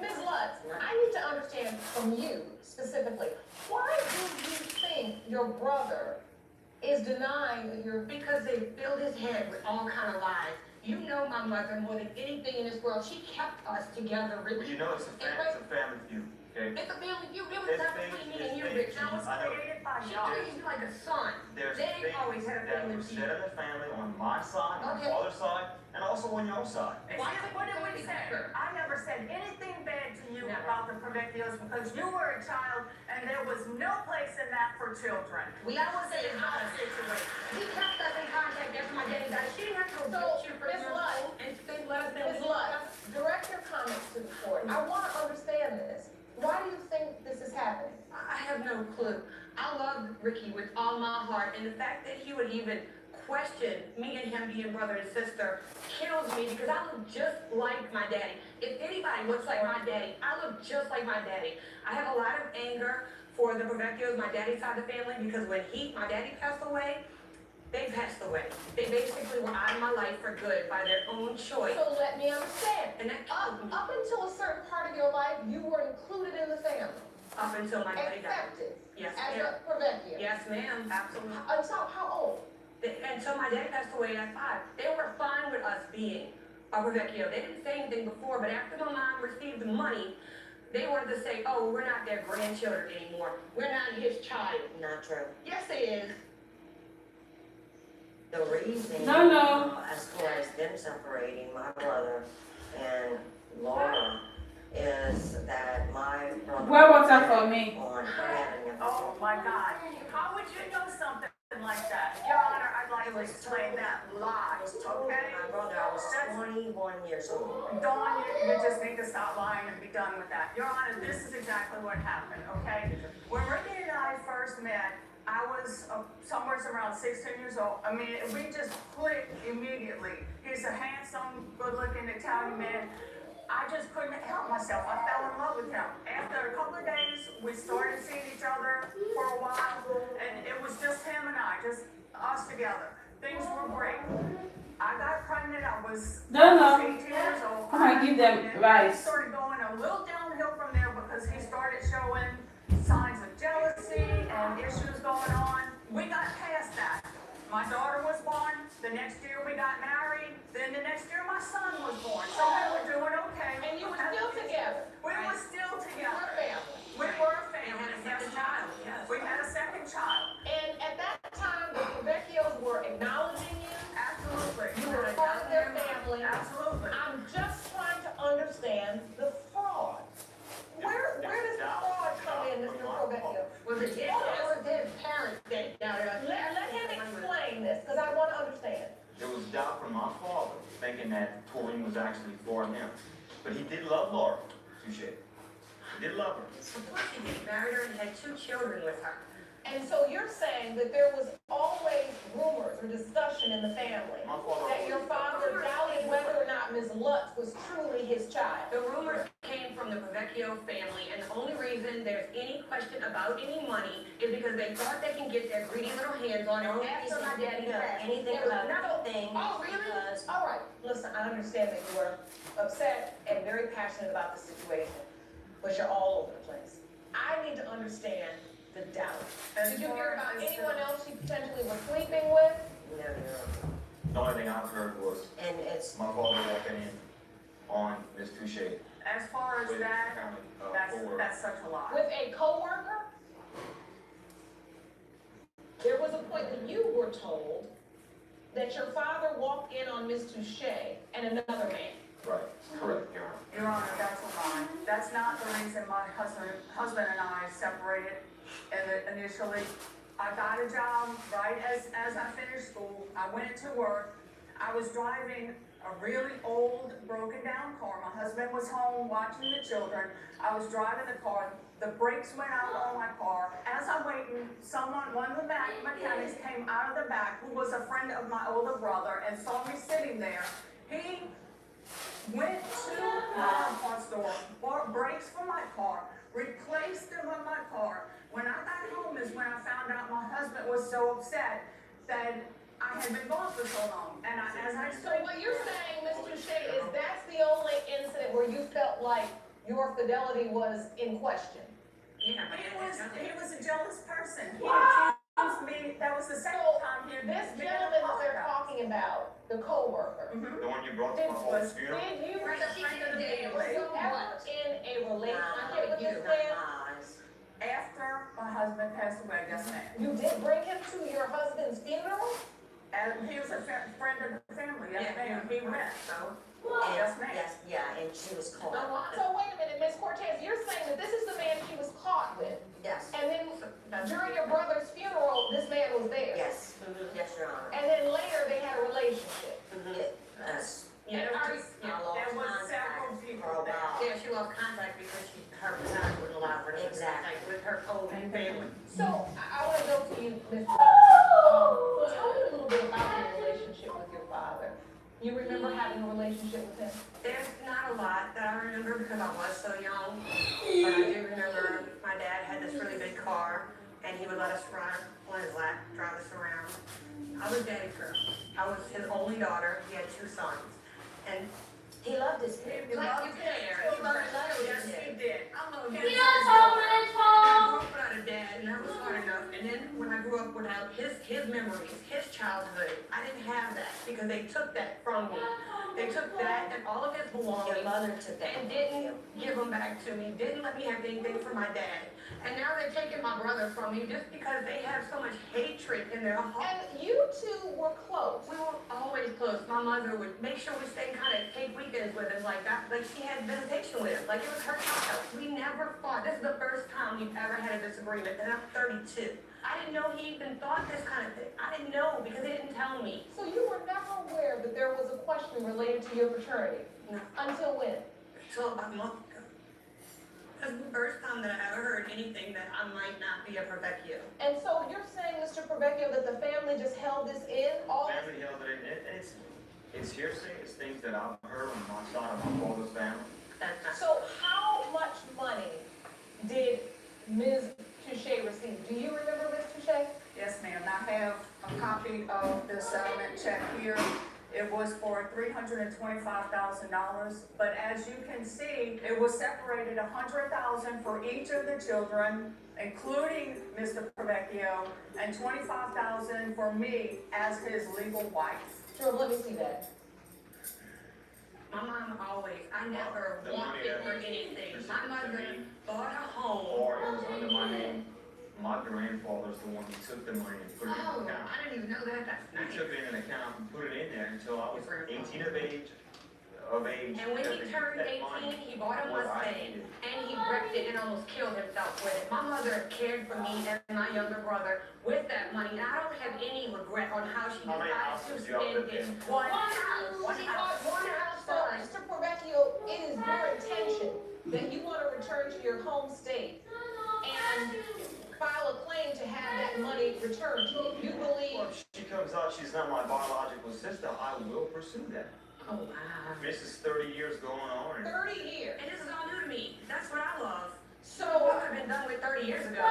Ms. Lutz, I need to understand from you specifically, why do you think your brother is denying that you're... Because they filled his head with all kind of lies. You know my mother more than anything in this world. She kept us together, Rich. Well, you know it's a family feud, okay? It's a family feud. It was not between me and you, Rich. That was created by y'all. She treated you like a son. There's They things always had a that family were feud. said in the family on my side, on my father's side, and also on your side. What did we say? I never said anything bad to you about the Porvecchios because you were a child and there was no place in that for children. That was a hot situation. He kept us in contact after my daddy died. She didn't have to go get you for Ms. Lutz, and let us know. Ms. Lutz, direct your comments to the court. I want to understand this. Why do you think this is happening? I have no clue. I love Ricky with all my heart, and the fact that he would even question me and him being brother and sister kills me because I look just like my daddy. If anybody looks like my daddy, I look just like my daddy. I have a lot of anger for the Porvecchios, my daddy's side of the family, because when my daddy passed away, they passed away. They basically were out of my life for good by their own choice. So let me understand. And that Up until a certain part of your life, you were included in the family. Up until my daddy died. Accepted. Yes, As ma'am. a Porvecchio. Yes, ma'am. Absolutely. Until how old? Until my daddy passed away at 5. They were fine with us being a Porvecchio. They didn't say anything before, but after my mom received the money, they wanted to say, oh, we're not their grandchildren anymore. We're not his child. Not true. Yes, it is. The reason, as far as them separating, my brother and Laura, is that my brother... Where was that for me? Oh my God. How would you know something like that? Your Honor, I'd like to explain that lie, okay? My brother, I was 21 years old. Dawn, you just need to stop lying and be done with that. Your Honor, this is exactly what happened, okay? When Ricky and I first met, I was somewhere around 16 years old. I mean, we just clicked immediately. He's a handsome, good-looking Italian man. I just couldn't help myself. I fell in love with him. After a couple of days, we started seeing each other for a while, and it was just him and I, just us together. Things were great. I got pregnant. I was 18 years old. I'm gonna give them rice. It started going a little downhill from there because he started showing signs of jealousy and issues going on. We got past that. My daughter was born. The next year we got married. Then the next year my son was born. So we were doing okay. And you were still together. We were still together. You were a family. We were a family. We had a second child. Yes. We had a second child. And at that time, the Vecchios were acknowledging you. Absolutely. You were part of their family. Absolutely. I'm just trying to understand the fraud. Where does the fraud come in, Mr. Vecchio? Was it his or his parents that down there? Let him explain this, because I want to understand. There was doubt from my father, thinking that touring was actually for him. But he did love Laura, Touche. He did love her. Of course he did. Married her and had 2 children with her. And so you're saying that there was always rumors or discussion in the family that your father doubted whether or not Ms. Lutz was truly his child. The rumors came from the Vecchio family, and the only reason there's any question about any money is because they thought they can get their greedy little hands on it after my daddy passed. Anything about anything. Oh, really? All right. Listen, I understand that you are upset and very passionate about the situation, but you're all over the place. I need to understand the doubt. Did you hear about anyone else you potentially were sleeping with? No. The only thing I've heard was And it's my father walking in on Miss Touche. As far as with that, family, that's such a lie. With a coworker? There was a point that you were told that your father walked in on Miss Touche and another man. Right, correct, Your Honor. Your Honor, that's a lie. That's not the reason my husband and I separated. And initially, I got a job right as I finished school. I went to work. I was driving a really old, broken down car. My husband was home watching the children. I was driving the car. The brakes went out on my car. As I'm waiting, one of the mechanics came out of the back, who was a friend of my older brother, and saw me sitting there. He went to my car store, bought brakes for my car, replaced them on my car. When I got home is when I found out my husband was so upset that I had been gone for so long. And So what you're saying, Ms. Touche, is that's the only incident where you felt like your fidelity was in question? Yeah, he was a jealous person. He accused me. That was the second time he This gentleman that they're talking about, the co-worker. The one you brought to my father's funeral? Did you Right, the friend of the family. were you ever in a relationship with this man? After my husband passed away, yes ma'am. You did bring him to your husband's funeral? And he was a friend of the family, yes ma'am. He went, so. What? Yes ma'am. And she was caught. So wait a minute, Ms. Cortez, you're saying that this is the man she was caught with? Yes. And then during your brother's funeral, this man was there? Yes. Yes, Your Honor. And then later they had a relationship? Yes. Yeah, there was several people there. Yeah, she lost contact because her parents wouldn't allow her to contact with her own family. So, I want to go to you, Mr. Tell me a little bit about your relationship with your father. You remember having a relationship with him? There's not a lot that I remember because I was so young, but I do remember my dad had this really big car, and he would let us ride on his lap, drive us around. I was daddy's girl. I was his only daughter. He had 2 sons, and he loved his kids. He loved his kids. He loved his Yes, he did. I love him. He I grew up without a dad, and that was hard enough. And then when I grew up without his memories, his childhood, I didn't have that because they took that from me. They took that and all of his belongings. Your mother took that. And didn't give them back to me. Didn't let me have anything from my dad. And now they're taking my brother from me just because they have so much hatred in their heart. And you two were close. We were always close. My mother would make sure we stayed kind of take weekends with us like that. Like she had visitation with us. Like it was her child. We never fought. This is the first time we've ever had a disagreement. And I'm 32. I didn't know he even thought this kind of thing. I didn't know because he didn't tell me. So you were never aware that there was a question related to your paternity? No. Until when? Until about a month ago. That's the first time that I ever heard anything that I might not be a Vecchio. And so you're saying, Mr. Vecchio, that the family just held this in? Family held it in. It's hearsay. It's things that I've heard. her and my son and my father's family. So how much money did Ms. Touche receive? Do you remember, Ms. Touche? Yes, ma'am, I have a copy of the settlement check here. It was for $325,000, but as you can see, it was separated $100,000 for each of the children, including Mr. Provecchio, and $25,000 for me as his legal wife. Sure, let me see that. My mom always, I never The money wanted that for was anything. presented My to mother me, bought a home. or it was under my name. My grandfather's the one who took the money and put it in Oh, the account. I didn't even know that. That's He nice. took it in an account and put it in there until I was 18 of age. And when he turned 18, he bought a Mustang, and he wrecked it and almost killed himself with it. My mother cared for me and my younger brother with that money, and I don't have any regret on how she How many decided houses to do y'all spend live it. in? One house. She bought one house So, first. Mr. Provecchio, it is your intention that you want to return to your home state and file a claim to have that money returned to you. You believe Well, if she comes out, she's not my biological sister, I will pursue that. Oh, wow. This is 30 years going on. 30 years. And this is all new to me. That's what I love. So, What could have been done with 30 years ago?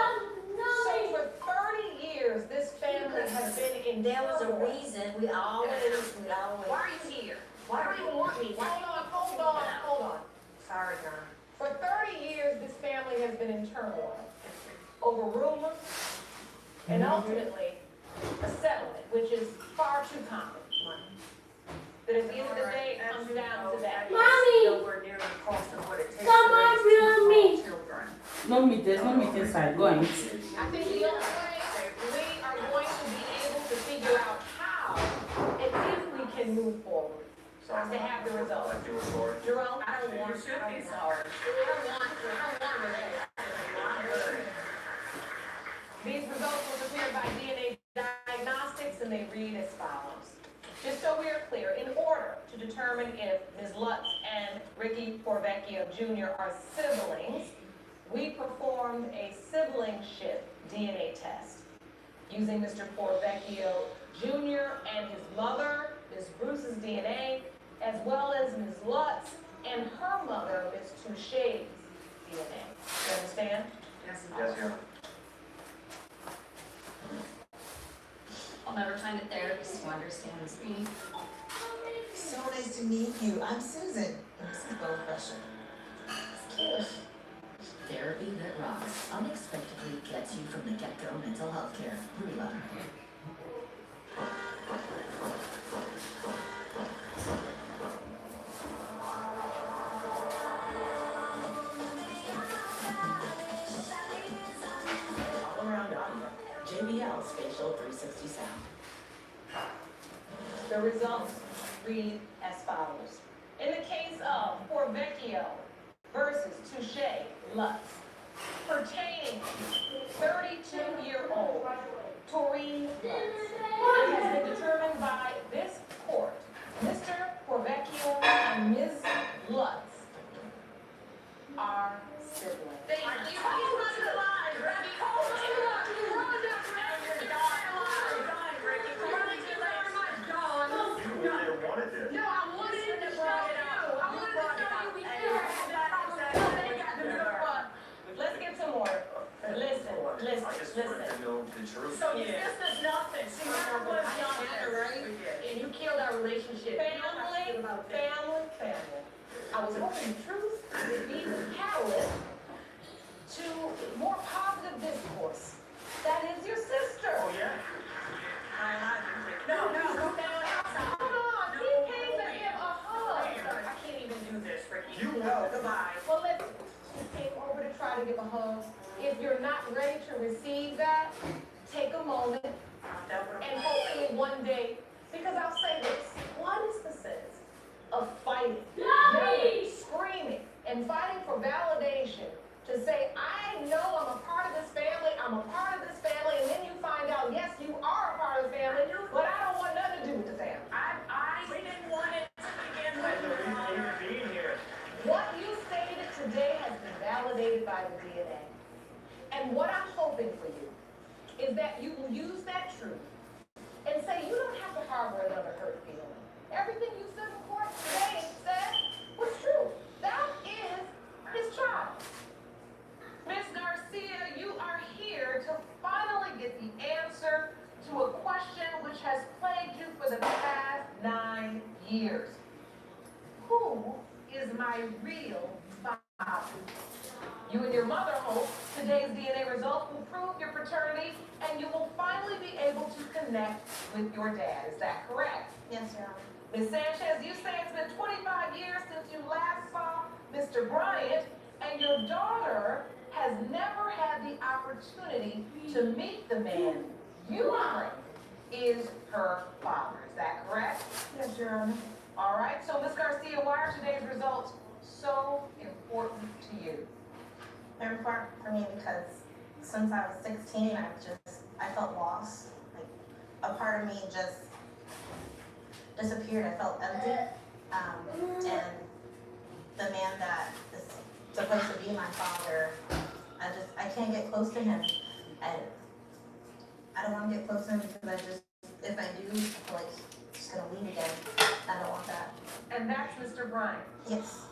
so for 30 years, this family has been in There was a turmoil. reason, we always. Why are you here? Why don't you even want me? Why? Hold on. Sorry, John. For 30 years, this family has been in turmoil over rumors and ultimately a settlement, which is far too common. That at the end of the day, it comes down to that. Nowhere near the cost of what it takes to Someone raise film me. two children. No meat, there's no meat inside. Go and eat. I think the only way we are going to be able to figure out how and if we can move forward is to have the results. I feel sorry. Jerome, I don't want You should be sorry. I don't want these results were prepared by DNA Diagnostics and they read as follows. Just so we are clear, in order to determine if Ms. Lutz and Ricky Porvecchio Jr. are siblings, we performed a siblingship DNA test using Mr. Porvecchio Jr. and his mother, Ms. Bruce's DNA, as well as Ms. Lutz and her mother, Ms. Touche's DNA. You understand? Yes, Yes, Your Honor. I'll never find a therapist who understands me. So nice to meet you. I'm Susan. Mrs. Bowfresher. Excuse. Therapy that rocks unexpectedly gets you from the get-go mental health care. Rula. All around audio. JBL Spatial 360 sound. The results read as follows. In the case of Porvecchio versus Touche Lutz, pertaining to 32-year-old Taurine Lutz, it has been determined by this court, Mr. Porvecchio and Ms. Lutz are siblings. Thank you. You really wanted this. No, I wanted it to brought it up. I wanted to show you we still Let's get some order. Listen, I just wanted to know the truth. So your sister's nothing, she never was young. and you killed our relationship. Family. I was hoping the truth would be the catalyst to more positive discourse. That is your sister. Oh, yeah? No, Come on, he came to give a hug. I can't even do this, Ricky. You No, goodbye. Well, listen, he came over to try to give a hug. If you're not ready to receive that, take a moment and hopefully one day, because I'll say this, what is the sense of fighting, yelling, screaming, and fighting for validation to say, I know I'm a part of this family, and then you find out, yes, you are a part of the family, but I don't want nothing to do with the family. We didn't want it to begin with. The reason you're being here. What you stated today has been validated by the DNA. And what I'm hoping for you is that you will use that truth and say you don't have to harbor another hurt feeling. Everything you said in court today said my real father. You and your mother hope today's DNA results will prove your paternity and you will finally be able to connect with your dad. Is that correct? Yes, Your Honor. Ms. Sanchez, you say it's been 25 years since you last saw Mr. Bryant, and your daughter has never had the opportunity to meet the man you claim is her father. Is that correct? Yes, Your Honor. All right, so Ms. Garcia, why are today's results so important to you? They're important for me because since I was 16, I felt lost. Like, a part of me just disappeared. I felt empty. And the man that is supposed to be my father, I can't get close to him. I don't want to get close to him because if I do, I feel like he's just gonna leave again. I don't want that. And that's Mr. Bryant? Yes.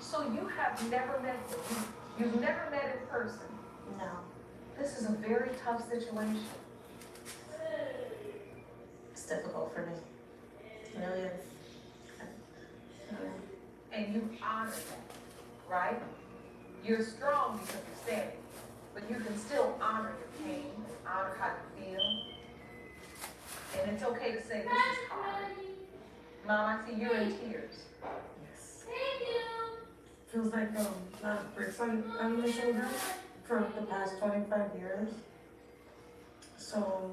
So you have never met him? You've never met in person? No. This is a very tough situation. It's difficult for me. It really is. And you honor that, right? You're strong because you're standing, but you can still honor your pain, honor how you feel. And it's okay to say this is hard. Mom, I see you're in tears. Yes. Feels like a lot of bricks on my shoulders for the past 25 years. So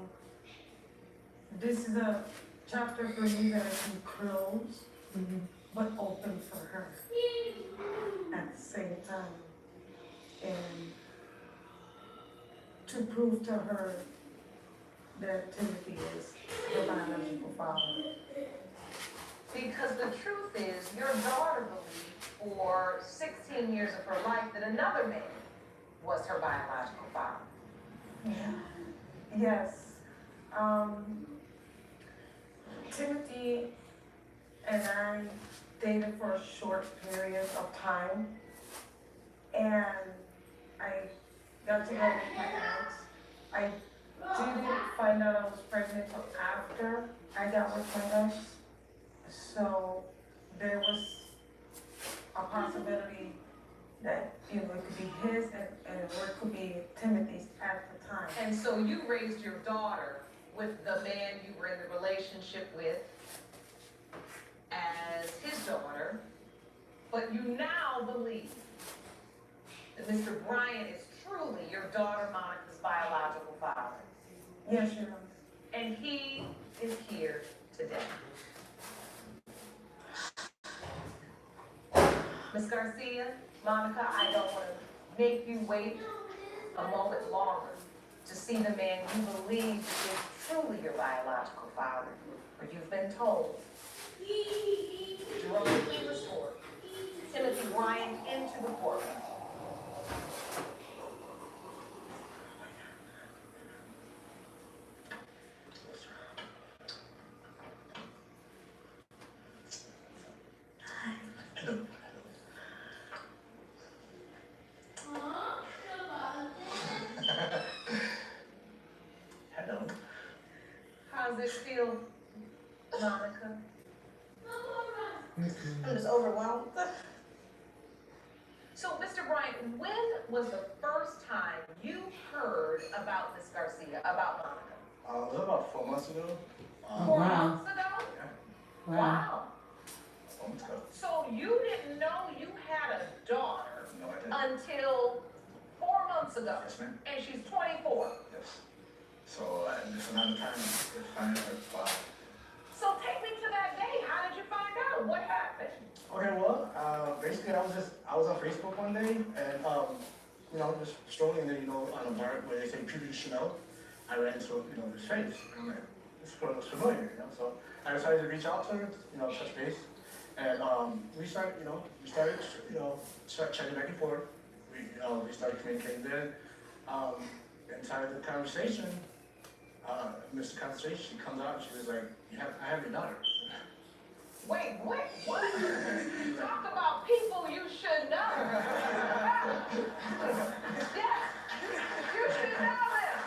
this is a chapter for me that I can close, but open for her at the same time. And to prove to her that Timothy is her biological father. Because the truth is, your daughter believed for 16 years of her life that another man was her biological father. Yeah. Yes. Timothy and I dated for a short period of time, and I got together with my ex. I didn't find out I was pregnant until after I got with my ex, so there was a possibility that, it could be his and or it could be Timothy's at the time. And so you raised your daughter with the man you were in the relationship with as his daughter, but you now believe that Mr. Bryant is truly your daughter Monica's biological father. Yes, Your Honor. And he is here today. Ms. Garcia, Monica, I don't want to make you wait a moment longer to see the man you believe is truly your biological father, but you've been told to remotely restore Timothy Bryant into the courtroom. Hello. How's this feel, Monica? I'm just overwhelmed. So, Mr. Bryant, when was the first time you heard about Miss Garcia, about Monica? It was about 4 months ago. 4 months ago? Yeah. Wow. 4 months ago. So you didn't know you had a daughter No, I didn't. until 4 months ago? Yes, ma'am. And she's 24. Yes. So, this another time to find her father. So take me to that day. How did you find out? What happened? Okay, well, basically I was on Facebook one day and, just strolling there, on a bar where they say puberty Chanel. I ran into, this face. I'm like, this girl looks familiar, so I decided to reach out to her, touch base. And, we started chatting back and forth. We started communicating then. Inside the conversation, Mr. Conversation, she comes out and she was like, I have your daughter. Wait, what? Talk about people you should know. Yes, you should know them.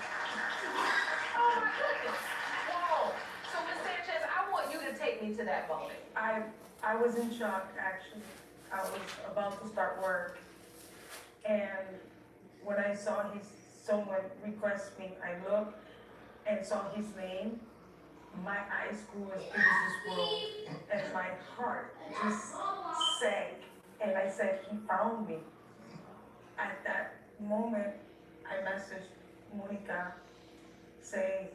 Oh my goodness. Whoa. So Ms. Sanchez, I want you to take me to that moment. I I was in shock, actually. I was about to start work, and when I saw someone request me, I looked and saw his name. My eyes grew as big as this world, and my heart just sank. And I said, he found me. At that moment, I messaged Monica saying,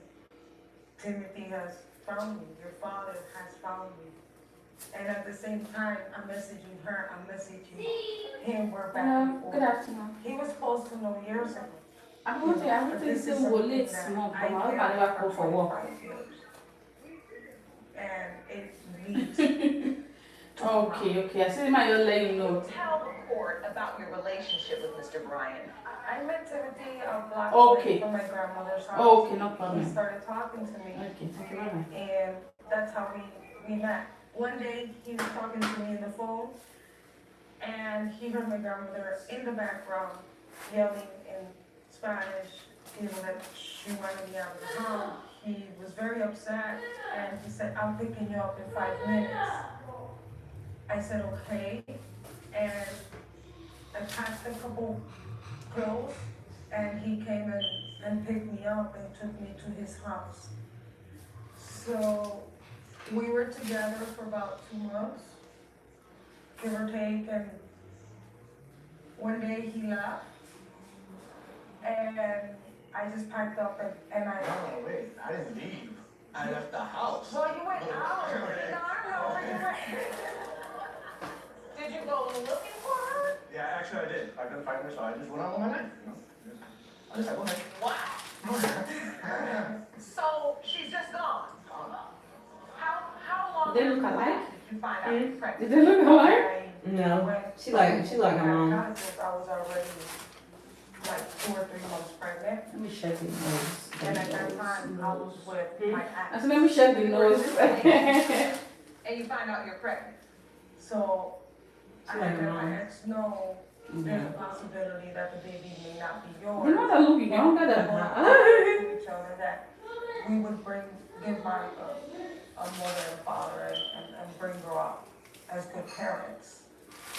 Timothy has found me, your father has found me. And at the same time, I'm messaging her, I'm messaging him, we're back and forth. Good afternoon. He was supposed to know years ago. I'm going to say we'll late small, but I'll never go for walk. And it leads. Okay. I see my you're letting you know. Tell the court about your relationship with Mr. Bryant. I met Timothy a block away from my grandmother's house. Okay, no problem. He started talking to me. Okay, thank you very much. And that's how we met. One day he was talking to me on the phone, and he heard my grandmother in the background yelling in Spanish, that she wanted me out of the house. He was very upset, and he said, I'm picking you up in 5 minutes. I said, okay. And I packed a couple clothes, and he came and picked me up and took me to his house. So we were together for about 2 months, give or take, and one day he left, and I just packed up and I... No, wait, I didn't leave. I left the house. Well, you went out. I know where you went. Did you go looking for her? Yeah, actually I did. I couldn't find her, so I just went out on my life. I just said, go ahead. Wow. So she's just gone. How long They look alike? did you find out you're pregnant? Did they look alike? No, she like her mom. I was already like 2 or 3 months pregnant. Let me check the nose. And at that time, I was with my I ex. said, let me check the nose. And you find out you're pregnant. So I like let her my mom. ex know there's a possibility that the baby may not be yours. You know that look younger than We her. told each other that we would give my a mother and father and bring her up as good parents.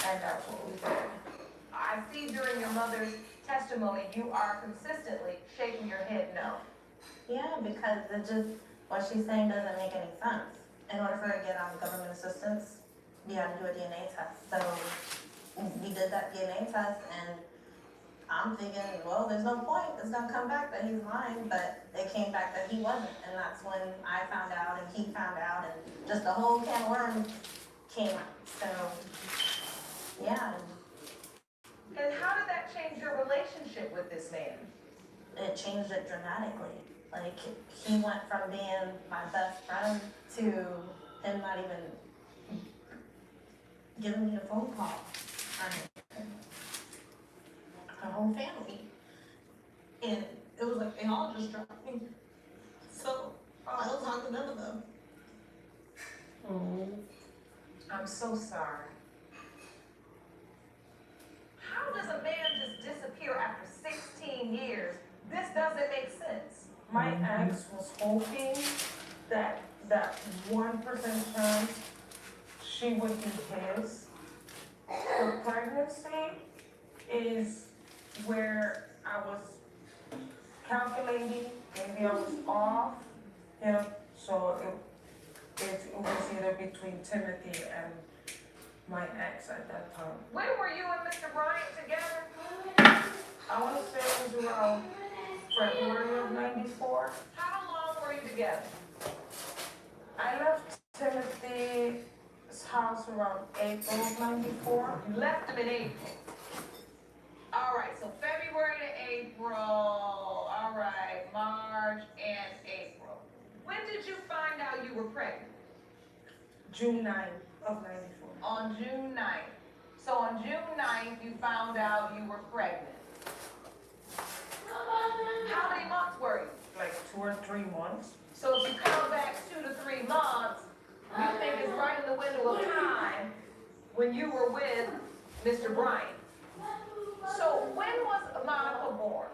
And that's what we did. I see during your mother's testimony, you are consistently shaking your head no. Yeah, because what she's saying doesn't make any sense. In order for her to get government assistance, you had to do a DNA test. So we did that DNA test, and I'm thinking, well, there's no point. It's gonna come back that he's lying, but it came back that he wasn't. And that's when I found out and he found out, and just the whole can of worms came out. So, yeah. And how did that change your relationship with this man? It changed it dramatically. Like, he went from being my best friend to him not even giving me a phone call. Her whole family. And it was like, they all just dropped me. So, I don't talk to none of them. I'm so sorry. How does a man just disappear after 16 years? This doesn't make sense. My ex was hoping that 1% chance she would be his. The pregnancy is where I was calculating, maybe I was off, so it was either between Timothy and my ex at that time. When were you and Mr. Bryant together? I want to say it was around February of '94. How long were you together? I left Timothy's house around April of '94. You left him in April. All right, so February to April, all right, March and April. When did you find out you were pregnant? June 9th of '94. On June 9th. So on June 9th, you found out you were pregnant. How many months were you? Like 2 or 3 months. So if you count back 2 to 3 months, you think it's right in the window of time when you were with Mr. Bryant. So when was Monica born?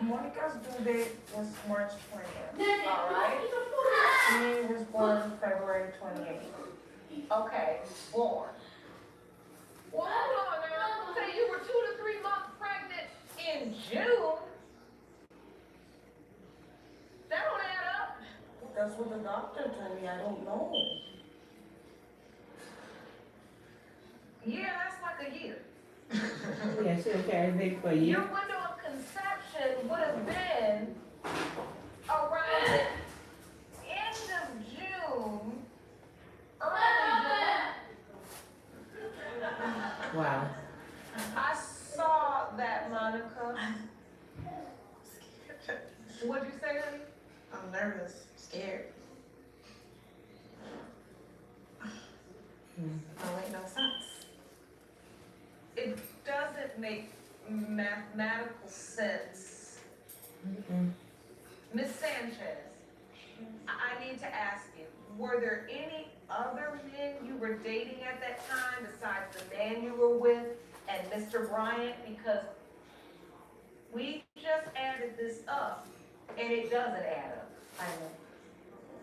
Monica's due date was March 20th. All right. She was born February 28th. Okay, born. Well, hold on now. Say you were 2 to 3 months pregnant in June? That don't add up. That's what the doctor told me, I don't know. Yeah, that's like a year. Yeah, she was carrying big for a year. Your window of conception would have been around the end of June, early July. Wow. I saw that, Monica. What'd you say, honey? I'm nervous, scared. Don't make no sense. It doesn't make mathematical sense. Miss Sanchez, I need to ask you, were there any other men you were dating at that time besides the man you were with and Mr. Bryant? Because we just added this up and it doesn't add up. I know.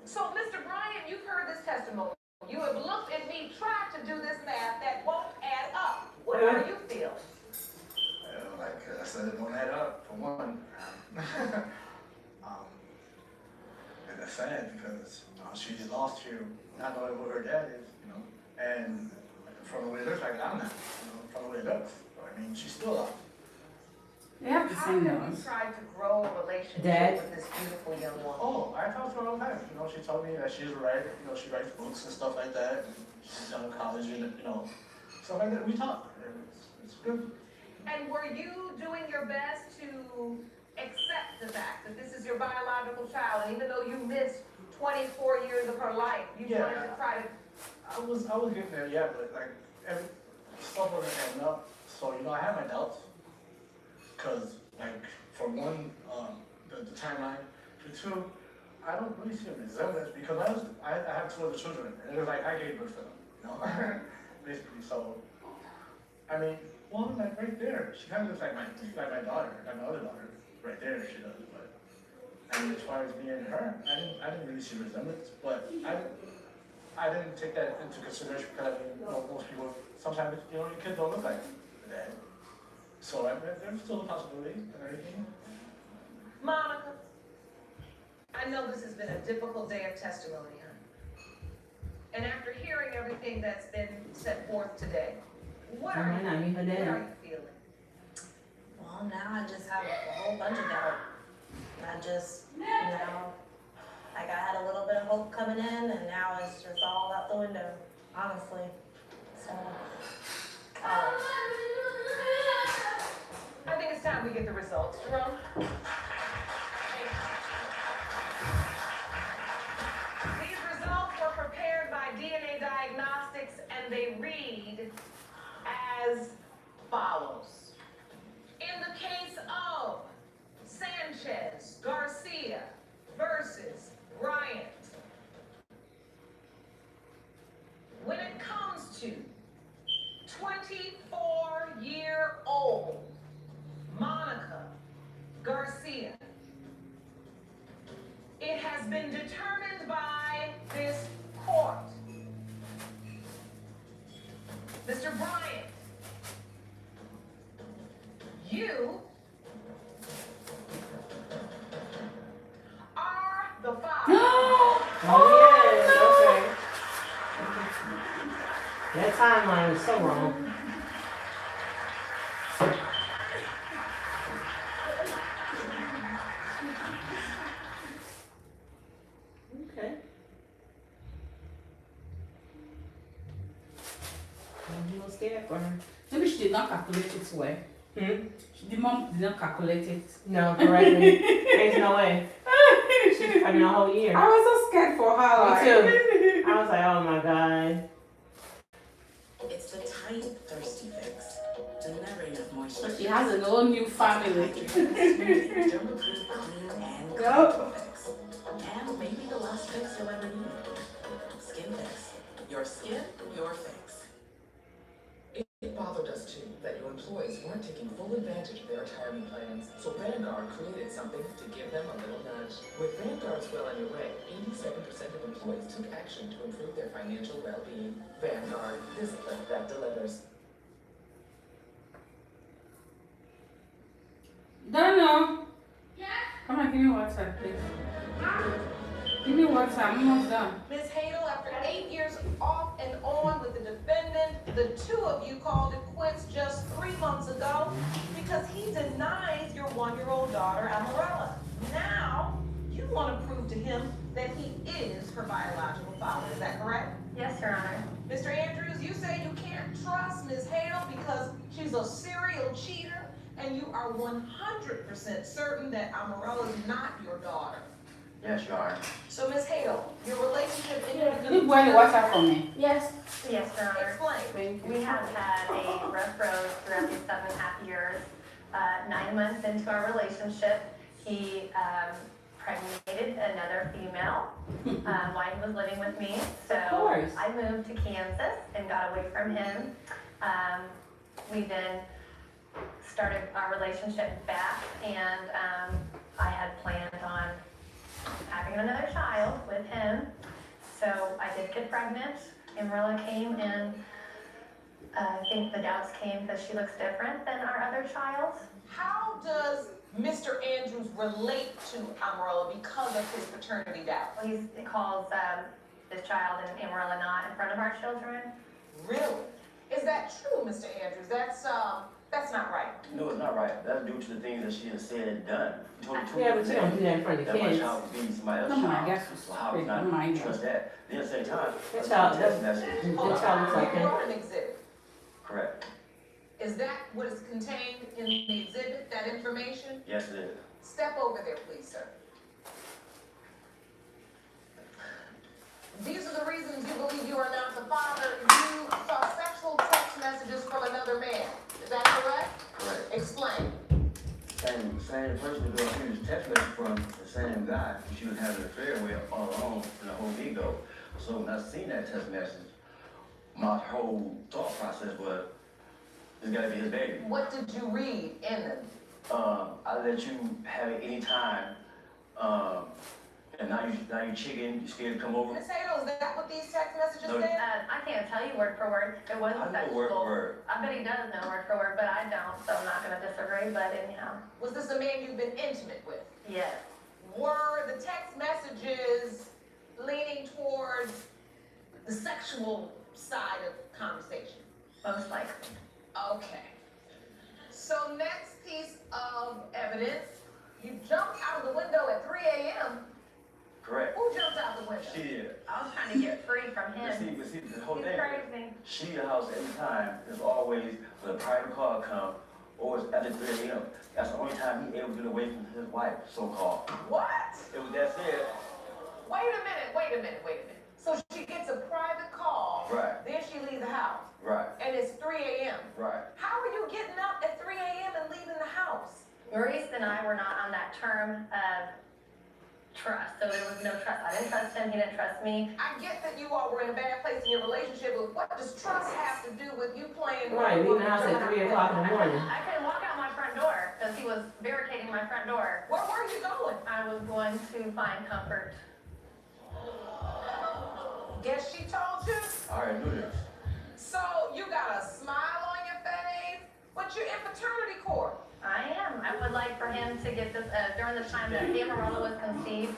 So, Mr. Bryant, you've heard this testimony. You have looked at me, tried to do this math that won't add up. What are you feeling? Well, like I said, it don't add up, for one. And that's sad because she lost you not knowing who her dad is, you know, and from the way it looks like I'm not, you know, from the way it looks. I mean, she's still lost. They have to How sing have those. you tried to grow a relationship Dad? with this beautiful young woman? Oh, I talk to her all the time. You know, she told me that she's a writer. You know, she writes books and stuff like that. And she's done college and, you know, stuff like that. We talk. And it's good. And were you doing your best to accept the fact that this is your biological child, and even though you missed 24 years of her life, you wanted to try to... I was getting there, yeah, but like, every stuff wasn't adding up. So, you know, I had my doubts. Because, like, for one, the timeline, for two, I don't really see a resemblance because I have 2 other children, and it was like I gave birth to them, you know, basically. So, I mean, one like right there, she kind of looks like my daughter, like my other daughter, right there. She does, but I mean, as far as me and her, I didn't really see a resemblance, but I didn't take that into consideration because I mean, you know, most people sometimes, you know, your kids don't look like their dad. So there's still a possibility and everything. Monica, I know this has been a difficult day of testimony, honey. And after hearing everything that's been set forth today, what are you feeling? Well, now I just have a whole bunch of doubt. I just, you know, like I had a little bit of hope coming in, and now it's just all out the window, honestly. So, I think it's time we get the results. Jerome? These results were prepared by DNA Diagnostics, and they read as follows. In the case of Sanchez Garcia versus Bryant, when it comes to 24-year-old Monica Garcia, it has been determined by this court. Mr. Bryant, you are the father. Oh, yes, okay. That timeline is so wrong. Okay. You were scared for her. Maybe she did not calculate it well. The mom did not calculate it. No, correctly. There's no way. She's pregnant a whole year. I was so scared for her. Me too. I was like, oh my God. It's the tight, thirsty fix. There's never enough moisture. But she has a whole new family. Go. And maybe the last fix you'll ever need. Skin Fix. Your skin, your fix. It bothered us too that your employees weren't are taking full advantage of their retirement plans, so Vanguard created something to give them a little nudge. With Vanguard's well underway, 87% of employees took action to improve their financial well-being. Vanguard, discipline that delivers. Dano! Come on, give me WhatsApp, please. Give me WhatsApp, I'm almost done. Ms. Hadel, after 8 years off and on with the defendant, the two of you called it quits just 3 months ago because he denies your 1-year-old daughter, Amarella. Now, you want to prove to him that he is her biological father, is that correct? Yes, Your Honor. Mr. Andrews, you say you can't trust Ms. Hadel because she's a serial cheater, and you are 100% certain that Amarella is not your daughter. Yes, Your Honor. So, Ms. Hadel, your relationship Can you go ahead and WhatsApp for me? Yes, Your Honor. Explain. We have had a rough road throughout these 7.5 years. 9 months into our relationship, he impregnated another female while he was living with me. So I moved to Kansas and got away from him. We then started our relationship back, and I had planned on having another child with him. So I did get pregnant. Amarella came, and I think the doubts came because she looks different than our other child. How does Mr. Andrews relate to Amarella because of his paternity doubt? Well, he calls this child and Amarella not in front of our children. Really? Is that true, Mr. Andrews? That's not right. No, it's not right. That's due to the things that she has said and done. You told me Yeah, but you don't do that in front of the that my kids. child would be somebody else's Come on, child. that's So how can I trust that? Then at the same time, That that's child, a text message. that child looks like You him. wrote an exhibit. Correct. Is that what is contained in the exhibit, that information? Yes, it is. Step over there, please, sir. These are the reasons you believe you are not the father. You saw sexual text messages from another man. Is that correct? Correct. Explain. Same person who was text message from the same guy who she was having an affair with all along in the whole ego. So when I seen that text message, my whole thought process was, it's gotta be his baby. What did you read in them? I let you have it any time, and now you chicken, you scared to come over. Ms. Hadel, is that what these text messages No. said? I can't tell you word for word. It wasn't I know sexual. word for word. I bet he does know word for word, but I don't, so I'm not gonna disagree, but anyhow. Was this a man you've been intimate with? Yes. Were the text messages leaning towards the sexual side of conversation? Most likely. Okay. So next piece of evidence, you jumped out of the window at 3 a.m. Correct. Who jumped out the window? She did. I was trying to get free from him. But see, the whole He's thing, crazy. she the house every time is always when a private car come, or it's after 3 a.m. That's the only time he able to get away from his wife, so-called. What? It was that said. Wait a minute. So she gets a private call. Right. Then she leaves the house. Right. And it's 3 a.m. Right. How are you getting up at 3 a.m. and leaving the house? Maurice and I were not on that term of trust, so there was no trust. I didn't trust him, he didn't trust me. I get that you all were in a bad place in your relationship, but what does trust have to do with you playing? Right, leaving the house at 3 o'clock in the morning. I couldn't walk out my front door because he was barricading my front door. Where were you going? I was going to find comfort. Guess she told you? I already knew this. So you got a smile on your face, but you're in paternity court. I am. I would like for him to get this, during the time that Amarella was conceived,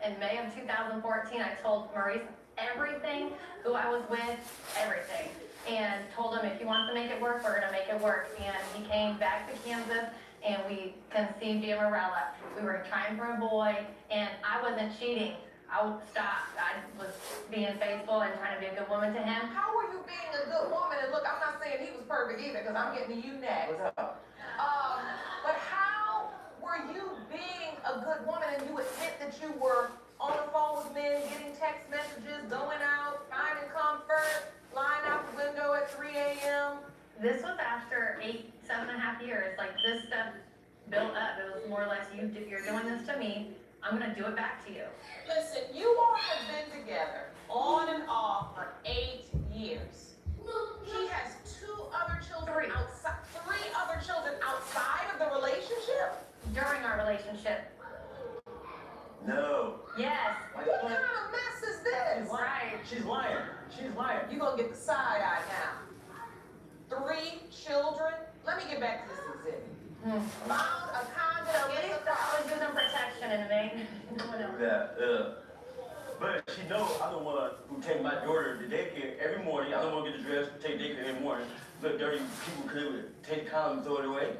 in May of 2014, I told Maurice everything, who I was with, everything. And told him, if you want to make it work, we're gonna make it work. And he came back to Kansas, and we conceived Amarella. We were trying for a boy, and I wasn't cheating. I stopped. I was being faithful and trying to be a good woman to him. How were you being a good woman? And look, I'm not saying he was perfect either, because I'm getting to you next. What's up? But how were you being a good woman and you admit that you were on the phone with men, getting text messages, going out, finding comfort, lying out the window at 3 a.m.? This was after 7.5 years. Like, this stuff built up. It was more or less, you're doing this to me, I'm gonna do it back to you. Listen, you all have been together on and off for 8 years. He has 2 other children outside, 3 other during our relationship. No. Yes. What kind of mess is this? Right. She's lying. She's lying. You gonna get the side eye now. 3 children? Let me get back to this exhibit. Found a condom. So at least I was using protection and it ain't going on. Yeah, but she know I'm the one who take my daughter to daycare every morning. I'm the one who get the dress, take daycare every morning. But dirty people could take the condom and throw it away.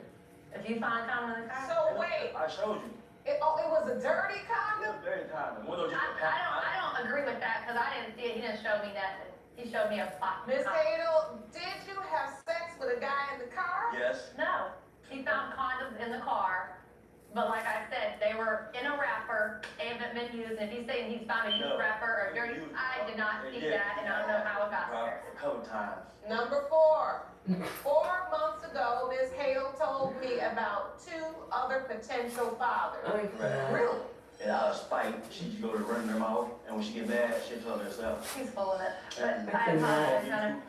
If you find condom in the car. So wait, I showed you. it was a dirty condom? Dirty condom. One of those just I don't agree with that because I didn't see it. He didn't show me that. He showed me a box. Miss Hadel, did you have sex with a guy in the car? Yes. No. He found condoms in the car. But like I said, they were in a wrapper, they haven't been used, and if he's saying he's found a used wrapper or dirty, I did not see that, and I don't know how it got there. A couple times. Number 4. 4 months ago, Miss Hale told me about 2 other potential fathers. Really? And out of spite, she'd go to running her mouth, and when she get mad, she'd tell herself. He's full of it, but And I apologize, honey.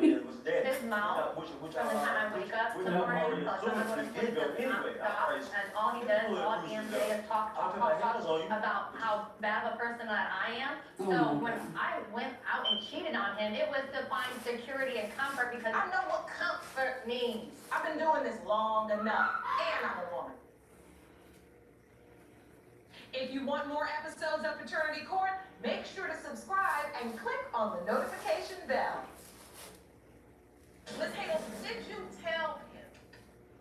it was dead. His mouth, from the time I wake up in the morning, until the time I go to sleep, does not stop, and all he does all damn day is talk about how bad of a person that I am. So when I went out and cheated on him, it was to find security and comfort because I know what comfort means. I've been doing this long enough, and I'm a woman. If you want more episodes of Paternity Court, make sure to subscribe and click on the notification bell. Ms. Hale, did you tell him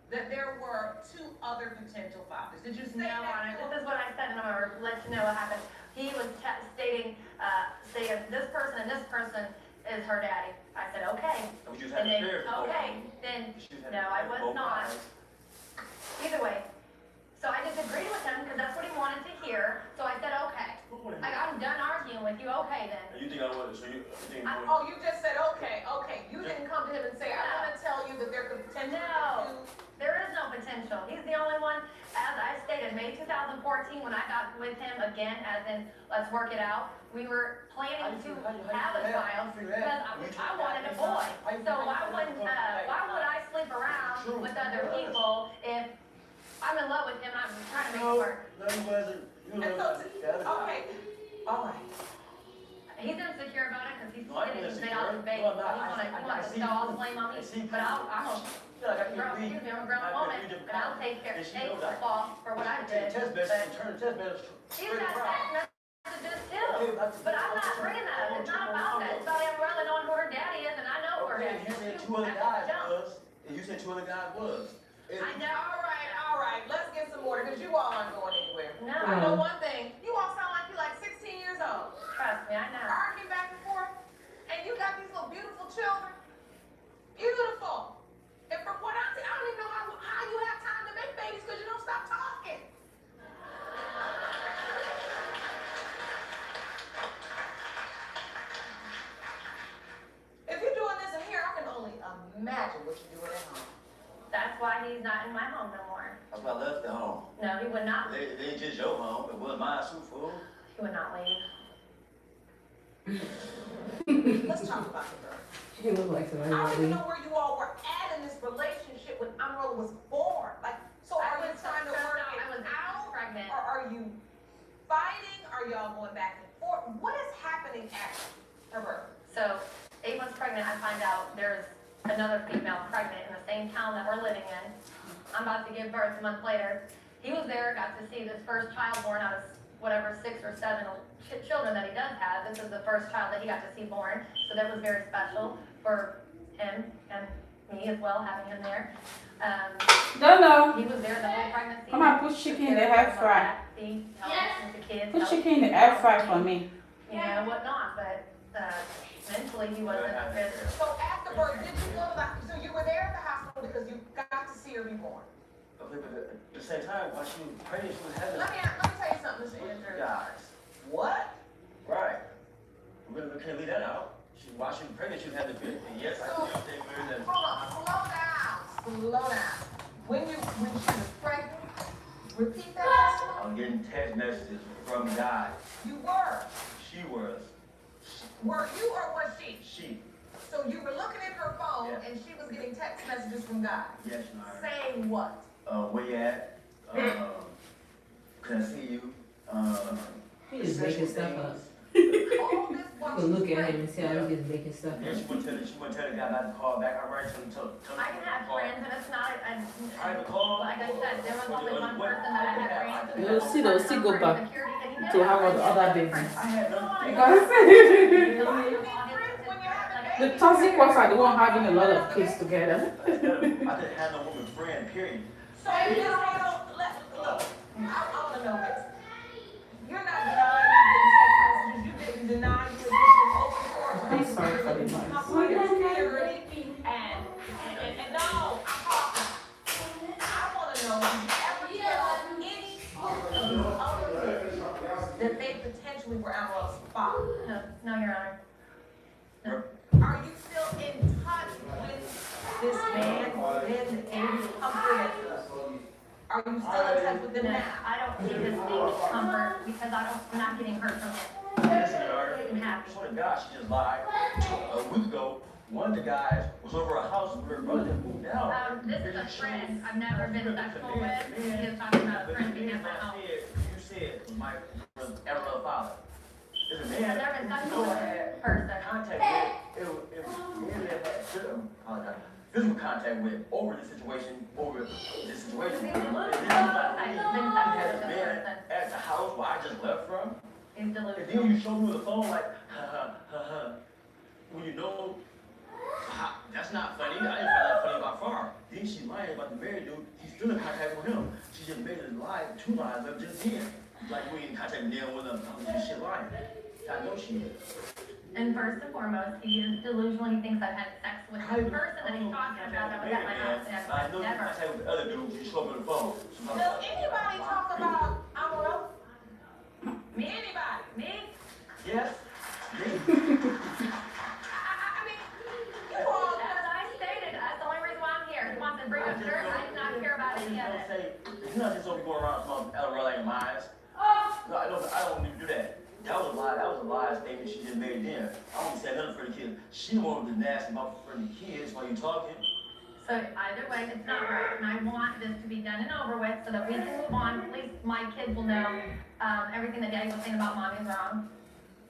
that there were 2 other potential fathers? Did you say No, Honor, this is what I said, and I'm gonna let you know what happened. He was saying this person and this person is her daddy. I said, okay. And then, okay, then, no, I was not. Either way. So I disagreed with him because that's what he wanted to hear. So I said, okay. I'm done arguing with you. Okay, then. You think I would? So you think? Oh, you just said, okay. You didn't come to him and say, I want to tell you that there could potentially be 2. There is no potential. He's the only one, as I stated, May 2014, when I got with him again, as in, let's work it out. We were planning to have a child because I wanted a boy. So why would I sleep around with other people if I'm in love with him and I'm trying to make it work? No, you wasn't. Okay. All right. He's insecure about it because he's made all this baby. He wants to throw all the blame on me. But I'm a grown woman, and I'll take the fall for what I did. He's got text messages too. But I'm not bringing that up. It's not about that. It's about him really knowing who her daddy is, and I know who her daddy is. You said 2 other guys was. I know. All right. Let's get some more because you all aren't going anywhere. No. I know one thing. You all sound like you're like 16 years old. Trust me, I know. Arguing back and forth, and you got these little beautiful children. Beautiful. And from what I see, I don't even know how you have time to make babies because you don't stop talking. If you're doing this in here, I can only imagine what you're doing at home. That's why he's not in my home no more. That's why I left the home. No, he would not. They ain't just your home. It was mine, too, fool. He would not leave. Let's talk about the girl. She look like I don't even know where you all were at in this relationship when Amro was born. So are you trying to work it out? Pregnant. Or are you fighting? Are y'all going back and forth? What is happening at her birth? So, 8 months pregnant, I find out there's another female pregnant in the same town that we're living in. I'm about to give birth a month later. He was there, got to see this first child born out of whatever 6 or 7 children that he does have. This is the first child that he got to see born. So that was very special for him and me as well, having him there. No. He was there the whole pregnancy. Come on, put chicken in the air fry. Put chicken in the air fry for me. Yeah, whatnot, but mentally he wasn't good. So after birth, did you go to so you were there at the hospital because you got to see her be born? Okay, but at the same time, while she was pregnant, she was having. Let me tell you something, Mr. Andrews. Guys. What? Right. We can't leave that out. While she was pregnant, she was having the baby. And yes, I do think we're in the. Hold on, slow down. When she was pregnant, repeat that. I'm getting text messages from God. You were. She was. Were you or was she? She. So you were looking at her phone and she was getting text messages from God. Yes, Lord. Saying what? Where you at? Can I see you? He is making stuff up. All this You while can she's look at him pregnant. and see how he's just making stuff Yeah, up. she wouldn't tell the guy not to call back. I'm right to tell I can have friends, and it's not, Private call. like I said, there was only one person that I had friends with. You'll see, they'll see go back Security, and he did to have have friends. other babies. I had no. You gotta say. The toxic ones are the one having a lot of kids together. I didn't have no woman friend, period. So you just handle, look, I wanna know this. You're not denying you didn't deny you were getting open source. I'm sorry for the noise. Security and no, I'm talking. I wanna know, did you ever tell any of your other kids that they potentially were Amaril's father? No, Your Honor. Are you still in touch with this man, then Amy Comfort? Are you still in touch with them No, now? I don't need this being comfort because I'm not getting hurt from it. Listen, Your Honor. I'm happy. Swear to God, she just lied. A week ago, one of the guys was over a house with her brother that moved out. This is a friend I've never been sexual with. He is talking about a friend being at my house. You said was my Amarillo father. There's a man. I've never been you sexual know I with had a person. contact with. It was me that had physical contact with over this situation. He's He had a delusional. man at the house where I just left from. He's And delusional. then you show me the phone like, when you know, that's not funny. I didn't find that funny about far. Then she lying about the married dude. She's still in contact with him. She just made a lie, 2 lies up just then. Like we in contact with them with them. She lying. I know she is. And first and foremost, he is delusional. He thinks I've had sex with the person that he's talking about that was at my house. And I know you never. contact with the other dude. You show me the phone. Does anybody talk about Amarillo? Me? Anybody? Me? Yes. Me. I mean, you all. As I stated, that's the only reason why I'm here. He wants to bring up dirt. I did not care about any of it. You're not just gonna be going around smoking LRL like mines. No, I don't even do that. That was a lie. That was a lie statement she just made then. I don't say nothing for the kids. She the one with the nasty mouth for the kids while you talking. So either way, it's not right, and I want this to be done and over with so that we can move on. At least my kids will know everything that Daddy was saying about Mommy is wrong.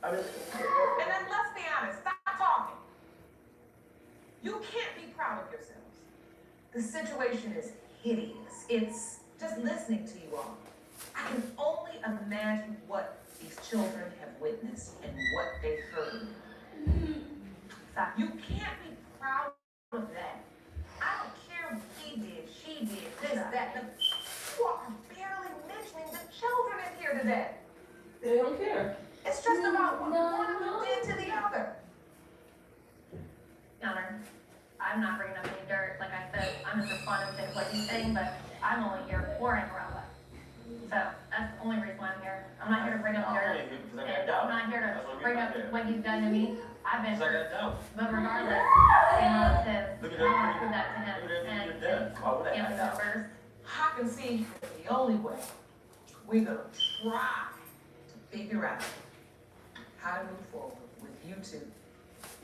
I mean, And then let's be honest, stop talking. You can't be proud of yourselves. The situation is hideous. It's just listening to you all. I can only imagine what these children have witnessed and what they've heard. You can't be proud of that. I don't care what he did, she did, this, that, you are barely mentioning the children in here today. They don't care. It's just about what one of them did to the other. Honor, I'm not bringing up any dirt. Like I said, I'm just responding to what he's saying, but I'm only here for Amarillo. So that's the only reason why I'm here. I'm not here to bring up dirt. And I'm not here to bring up what he's done to me. I've been, but regardless, being relatives, I want to prove that to him and his family members. I can see the only way we're gonna try to figure out how to move forward with you two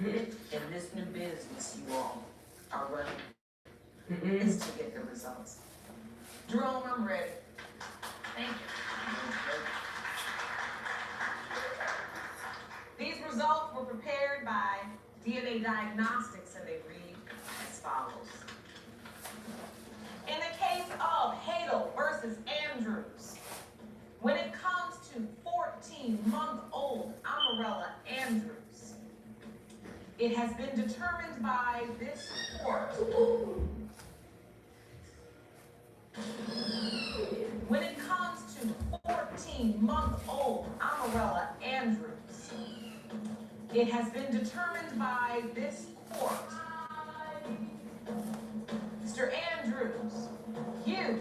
in this new business you all are running is to get the results. Jerome, I'm ready. Thank you. These results were prepared by DNA Diagnostics and they read as follows. In the case of Hadel versus Andrews, when it comes to 14-month-old Amarella Andrews, it has been determined by this court. When it comes to 14-month-old Amarella Andrews, it has been determined by this court. Mr. Andrews, you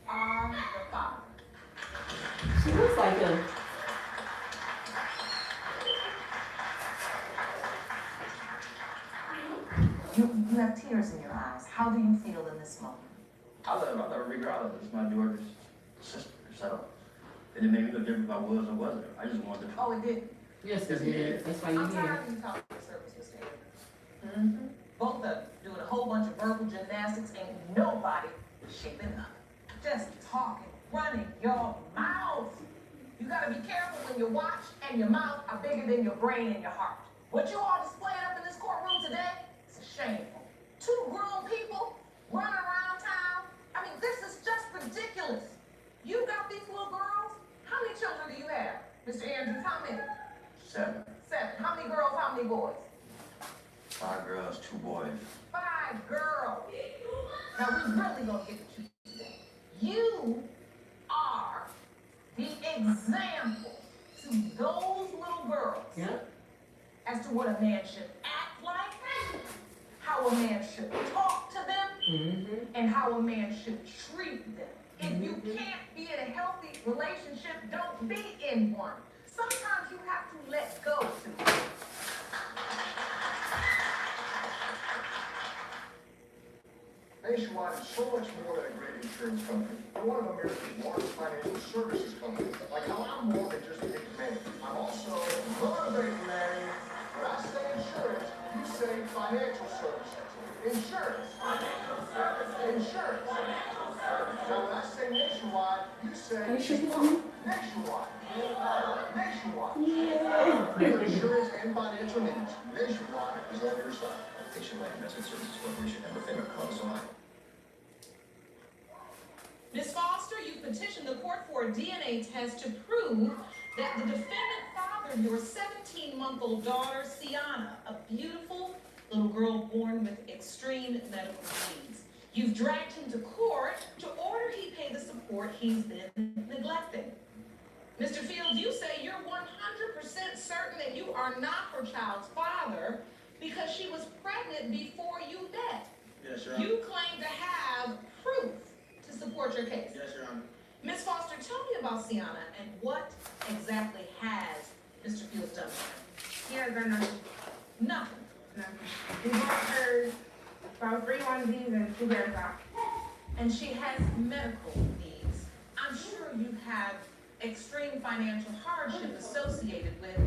are the father. She looks like him. You have tears in your eyes. How do you feel in this moment? I love her regardless. It's my daughter's sister, so it didn't make me no difference if I was or wasn't. I just wanted to. Oh, it did. Yes, it is. That's why you're I'm here. tired of you talking to service, Mr. Andrews. both of you doing a whole bunch of verbal gymnastics, ain't nobody shaping up. Just talking, running your mouth. You gotta be careful when your watch and your mouth are bigger than your brain and your heart. What you all displaying up in this courtroom today is shameful. 2 grown people running around town. I mean, this is just ridiculous. You got these little girls? How many children do you have? Mr. Andrews, how many? 7. 7. How many girls, how many boys? 5 girls, 2 boys. 5 girls. Now we really gonna get to you today. You are the example to those little girls as to what a man should act like, how a man should talk to them, and how a man should treat them. If you can't be in a healthy relationship, don't be in one. Sometimes you have to let go. Nationwide is so much more than a great insurance company. We're one of America's largest financial services companies. Like how I'm more than just a big man. I'm also motivating man. When I say insurance, you say financial services. Insurance. Financial services. Insurance. Financial services. Now when I say nationwide, you say nationwide. Nationwide. Your insurance and financial needs. Nationwide is on your side. Nationwide Investment Services Corporation, member FINRA, Columbus, Ohio. Ms. Foster, you petitioned the court for a DNA test to prove that the defendant fathered your 17-month-old daughter, Sienna, a beautiful little girl born with extreme medical needs. You've dragged him to court to order he pay the support he's been neglecting. Mr. Fields, you say you're 100% certain that you are not her child's father because she was pregnant before you met. Yes, Your Honor. You claim to have proof to support your case. Yes, Your Honor. Ms. Foster, tell me about Sienna and what exactly has Mr. Fields done for her? He has done nothing. Nothing. Nothing. We bought her about 3 onesies and 2 bear socks. And she has medical needs. I'm sure you have extreme financial hardship associated with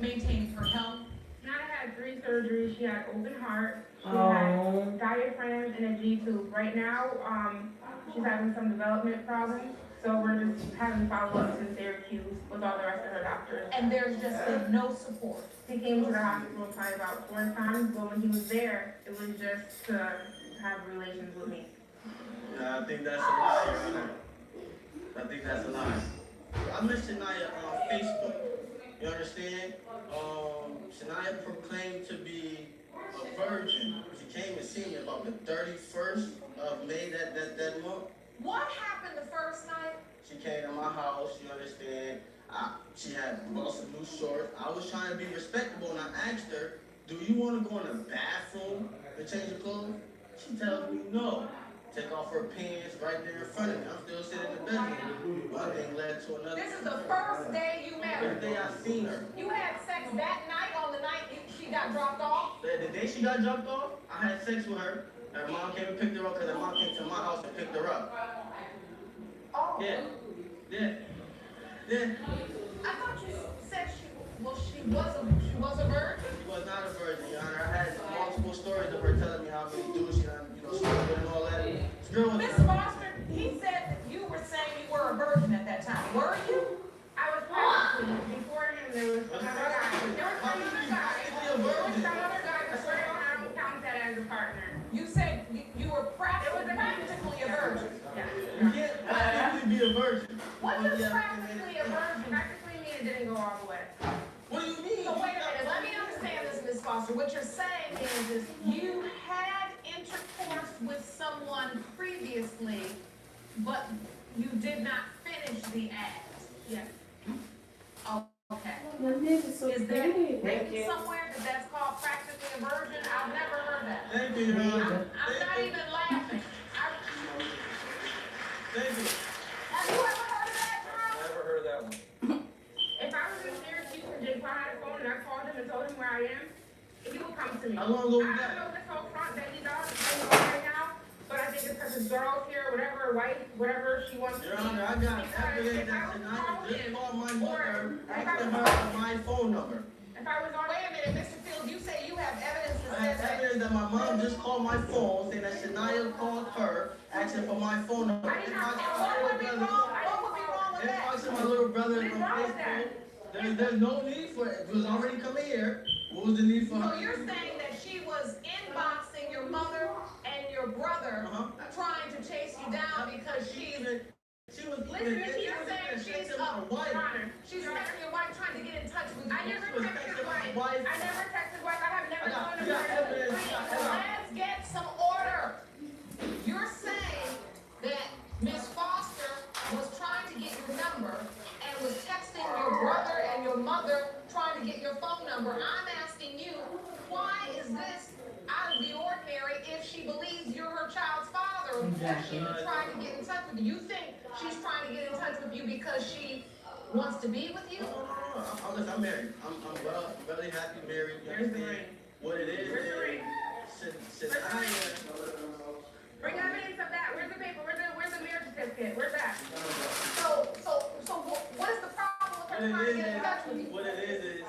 maintaining her health. Nana had 3 surgeries. She had open heart. She had diaphragm and a G tube. Right now, she's having some development problems. So we're just having follow-ups in Syracuse with all the rest of her doctors. And there's just been no support. He came to the hospital probably about 4 times, but when he was there, it was just to have relations with me. Yeah, I think that's a lie, Your Honor. I think that's a lie. I met Shania on Facebook. You understand? Shania proclaimed to be a virgin. She came and seen me about the 31st of May that month. What happened the first night? She came to my house, you understand? She had bought some new shorts. I was trying to be respectable and I asked her, do you want to go in the bathroom and change your clothes? She tells me no. Take off her pants right there in front of me. I'm still sitting in the bedroom. One thing led to another. This is the first day you met her. The day I seen her. You had sex that night on the night she got dropped off? The day she got dropped off, I had sex with her. Her mom came and picked her up because her mom came to my house and picked her up. Oh. Yeah. I thought you said she was a virgin? She was not a virgin, Your Honor. I had multiple stories of her telling me how many dudes she done, slept with and all that. This girl was Miss Foster, he said that you were saying you were a virgin at that time. Were you? I was practically, before him, there was another guy. There was some other guy. There was some other guy, but I don't count that as a partner. You said you were practically a virgin. Yeah. You can't practically be a virgin. What does practically a virgin? Practically mean it didn't go all the way. What do you mean? So wait a minute, let me understand this, Miss Foster. What you're saying is you had intercourse with someone previously, but you did not finish the act. Yes. Oh, okay. So Is there written somewhere that that's called practically a virgin? I've never heard that. Thank you, Your Honor. I'm not even laughing. Thank you. Have you ever heard of that, Drew? Never heard of that one. If I was in Syracuse and Jay Paul had a phone and I called him and told him where I am, he would come to me. How long ago was I that? don't know this whole front that he does going on right now, but I think it's because his girls here, whatever, white, whatever she wants to Your be. Honor, I got evidence that Shania just called my mother asking her for my phone number. If I was on, Wait a minute, Mr. Fields, you say you have evidence that have evidence that my mom just called my phone saying that Shania called her asking for my phone number. I didn't have What would be wrong? What would be wrong with that? Inboxing my little brother What's from wrong with that? Facebook. There's no need for it. It was already coming here. What was the need for her? So you're saying that she was inboxing your mother and your brother, trying to chase you down because she's. She was Listen, you're saying she's she's texting your wife trying to get in touch with you. I never texted his wife. I never texted his wife. I have never gone to her. Let's get some order. You're saying that Miss Foster was trying to get your number and was texting your brother and your mother trying to get your phone number. I'm asking you, why is this out of the ordinary if she believes you're her child's father? Exactly. She's trying to get in touch with you. You think she's trying to get in touch with you because she wants to be with you? No. I'm married. I'm really happy married. Where's the ring? What it is. Where's the ring? Bring Shania. evidence of that. Where's the paper? Where's the marriage certificate? Where's that? So what is the problem with her trying to get in touch with you? What it is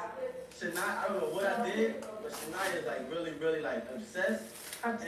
Shania, I don't know what I did, but Shania is like really like obsessed. And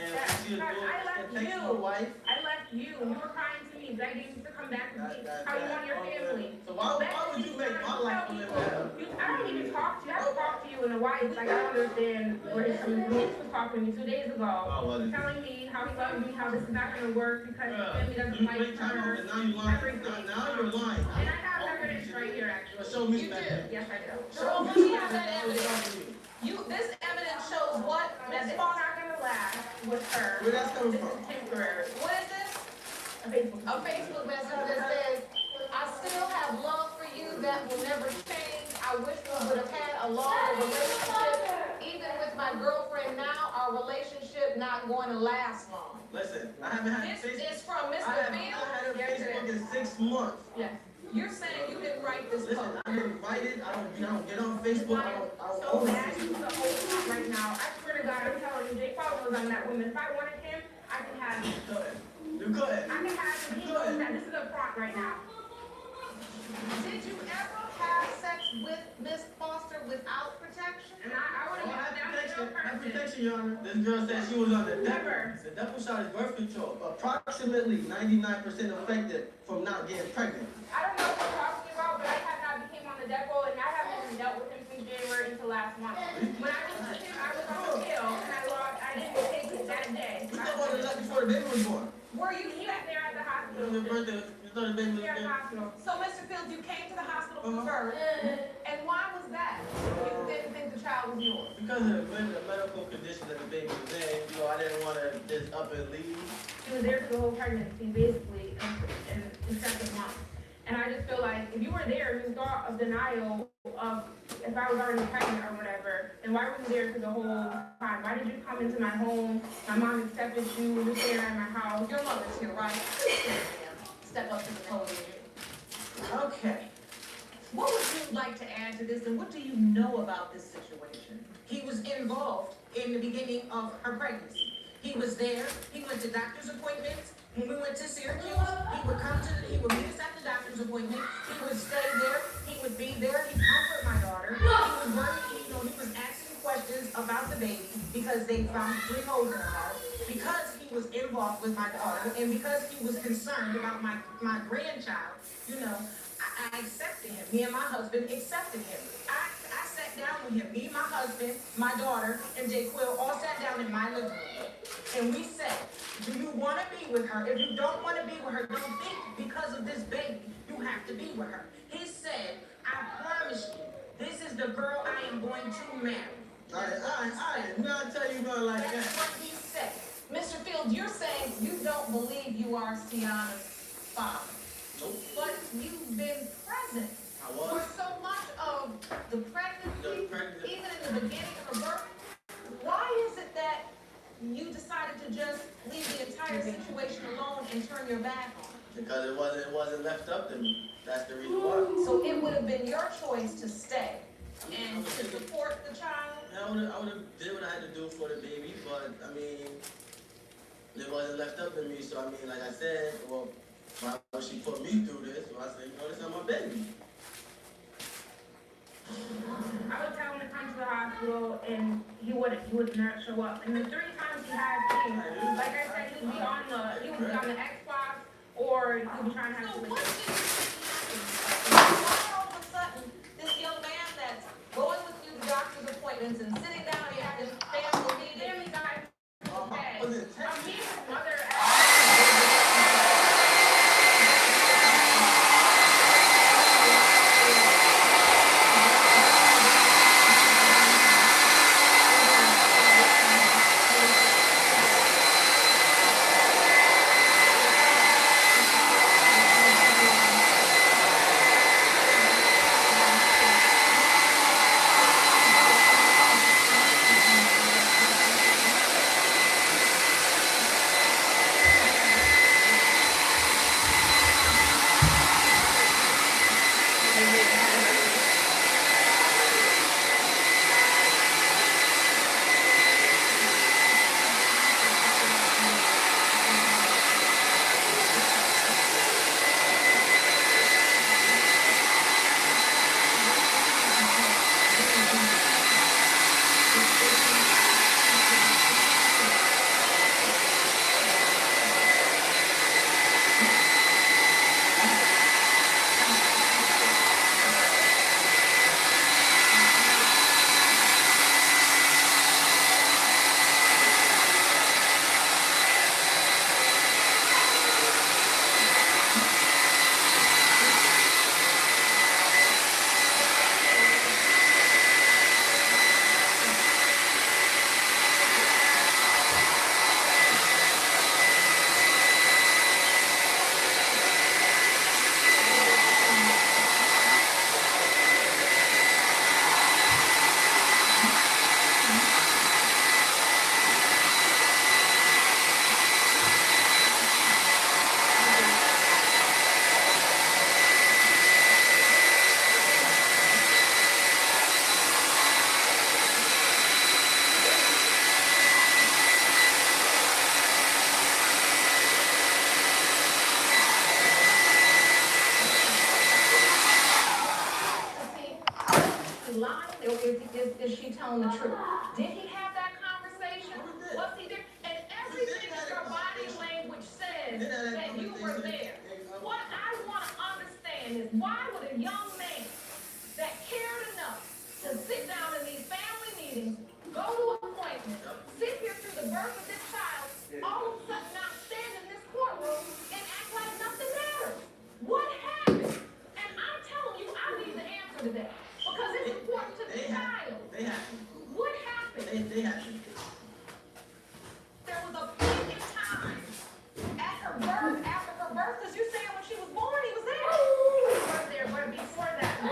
she was I left texting you. my wife. I left you. You were crying to me, begging to come back with me. How you want your family? So why would you make my life live better? I don't even talk to you. I haven't talked to you in a while. Like, I don't understand where he's coming from. He was talking to me 2 days ago, telling me how he loves me, how this is not going to work because his family doesn't like her. Now you're lying. Now you're lying. And I have evidence right here, actually. Show me You that. do? Yes, I do. So let me have that evidence. This evidence shows what? That Miss it's Foster? not going to last with her. Where that's coming This from? is temporary. What is this? A Facebook. A Facebook message that says, I still have love for you that will never change. I wish we would have had a longer relationship. Even with my girlfriend now, our relationship not going to last long. Listen, I haven't had This Facebook. is from Mr. I haven't Field. had a Facebook in 6 months. Yes. You're saying you didn't write this Listen, post. I didn't write it. I don't get on Facebook. I don't So bad, he's the whole lot right now. I swear to God, I'm telling you, Jay Paul was on that woman. If I wanted him, I could have him. You could. I could have him. He knows that this is a front right now. Did you ever have sex with Miss Foster without protection? And I would have been down to no Have person. protection, Your Honor. This girl said she was on the Never. The double shot is birth control. Approximately 99% effective from not getting pregnant. I don't know what you're talking about, but I have not became on the depot, and I haven't even dealt with him since January until last month. When I was with him, I was on the pill, and I didn't take it that day. We talked about it like before the baby was born. Were you He was there at the hospital. Your birthday, you thought the baby was Here at the born. hospital. So, Mr. Fields, you came to the hospital for birth, and why was that? You didn't think the child was yours? Because of the medical condition that the baby was in, I didn't want to just up and leave. She was there for the whole pregnancy, basically, in the second month. And I just feel like if you were there, you thought of denial of if I was already pregnant or whatever, then why were you there for the whole time? Why did you come into my home? My mom accepted you, you were there at my house. Your mother's here, right? Step up to the podium. Okay. What would you like to add to this, and what do you know about this situation? He was involved in the beginning of her pregnancy. He was there. He went to doctor's appointments. When we went to Syracuse, he would meet us at the doctor's appointment. He would stay there. He would be there. He comforted my daughter. He was working, he was asking questions about the baby because they found 3 holes in her heart. Because he was involved with my daughter and because he was concerned about my grandchild, I accepted him. Me and my husband accepted him. I sat down with him. Me, my husband, my daughter, and Jay Quill all sat down in my living room. And we said, do you want to be with her? If you don't want to be with her, don't think because of this baby, you have to be with her. He said, I promise you, this is the girl I am going to marry. I did not tell you nothing like that. That's what he said. Mr. Fields, you're saying you don't believe you are Sienna's father. Nope. But you've been present I was. for so much of the pregnancy, even in the beginning of her birth. Why is it that you decided to just leave the entire situation alone and turn your back on it? Because it wasn't left up to me. That's the reason why. So it would have been your choice to stay and to support the child? I would have did what I had to do for the baby, but I mean, it wasn't left up to me. So I mean, like I said, well, when she put me through this, so I said, this is my baby. I would tell him to come to the hospital. hospital and he would not show up. And the 3 times he had came, like I said, he would be on the Xbox or he would be trying to have So to. what did you think why all of a sudden this young man that's going with you to doctor's appointments and sitting down and having family meetings? Family guy. Okay. Was it Me and his mother lying or is she telling the truth? Did he have that conversation? Was he there? And everything that your body language says that you were there. What I want to understand is why would a young man that cared enough to sit down in these family meetings, go to appointments, sit here through the birth of this child, all of a sudden not stand in this courtroom and act like nothing matters? What happened? And I'm telling you, I need the answer to that. Because it's important to the child. They happened. What happened? They happened. There was a point in time at her birth, after her birth, because you're saying when she was born, he was there. He was there, but before that, we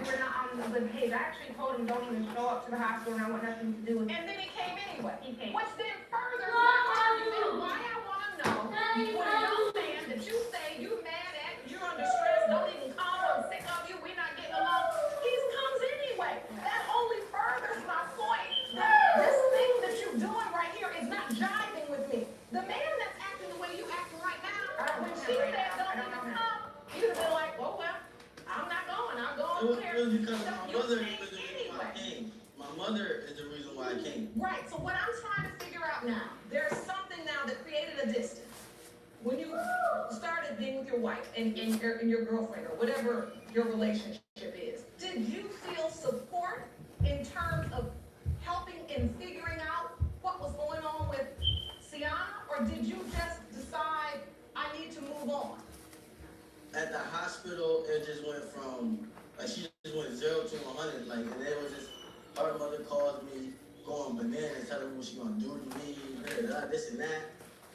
were not on the good page. I actually told him don't even show up to the hospital and I want nothing to do with it. And then he came anyway. He came. Which then furthers my argument. Why I want to know, when a young man that you say you mad at, you're under stress, don't even come, I'm sick of you, we're not getting along, he comes anyway. That only furthers my point that this thing that you're doing right here is not jiving with me. The man that's acting the way you acting right now, when she said don't even come, you'd have been like, oh well, I'm not going, I'll go over there. It was because my You mother came is the reason why I anyway. came. My mother is the reason why I came. Right, so what I'm trying to figure out now, there's something now that created a distance. When you started being with your wife and your girlfriend or whatever your relationship is, did you feel support in terms of helping in figuring out what was going on with Sienna, or did you just decide I need to move on? At the hospital, it just went from, like, she just went 0 to 100, like, and it was just, her mother calls me, going bananas, telling me what she gonna do to me, this and that.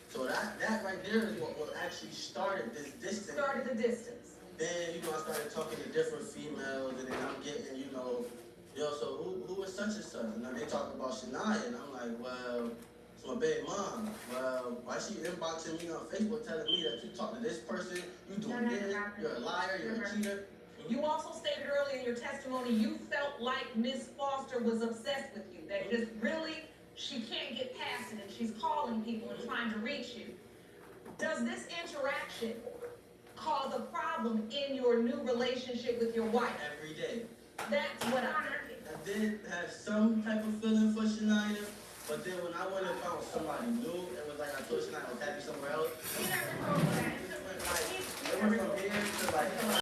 So that right there is what actually started this distance. Started the distance. Then, I started talking to different females, and then I'm getting, so who is such and such? And then they talk about Shania, and I'm like, well, it's my baby mom. Well, why she inboxing me on Facebook telling me that you talk to this person, you doing this, you're a liar, you're a cheater. You also stated earlier in your testimony you felt like Miss Foster was obsessed with you, that just really, she can't get past it, and she's calling people and trying to reach you. Does this interaction cause a problem in your new relationship with your wife? Every day. That's what I'm thinking. did have some type of feeling for Shania, but then when I went and found somebody new, it was like I thought Shania was happy somewhere else. It went from here to like.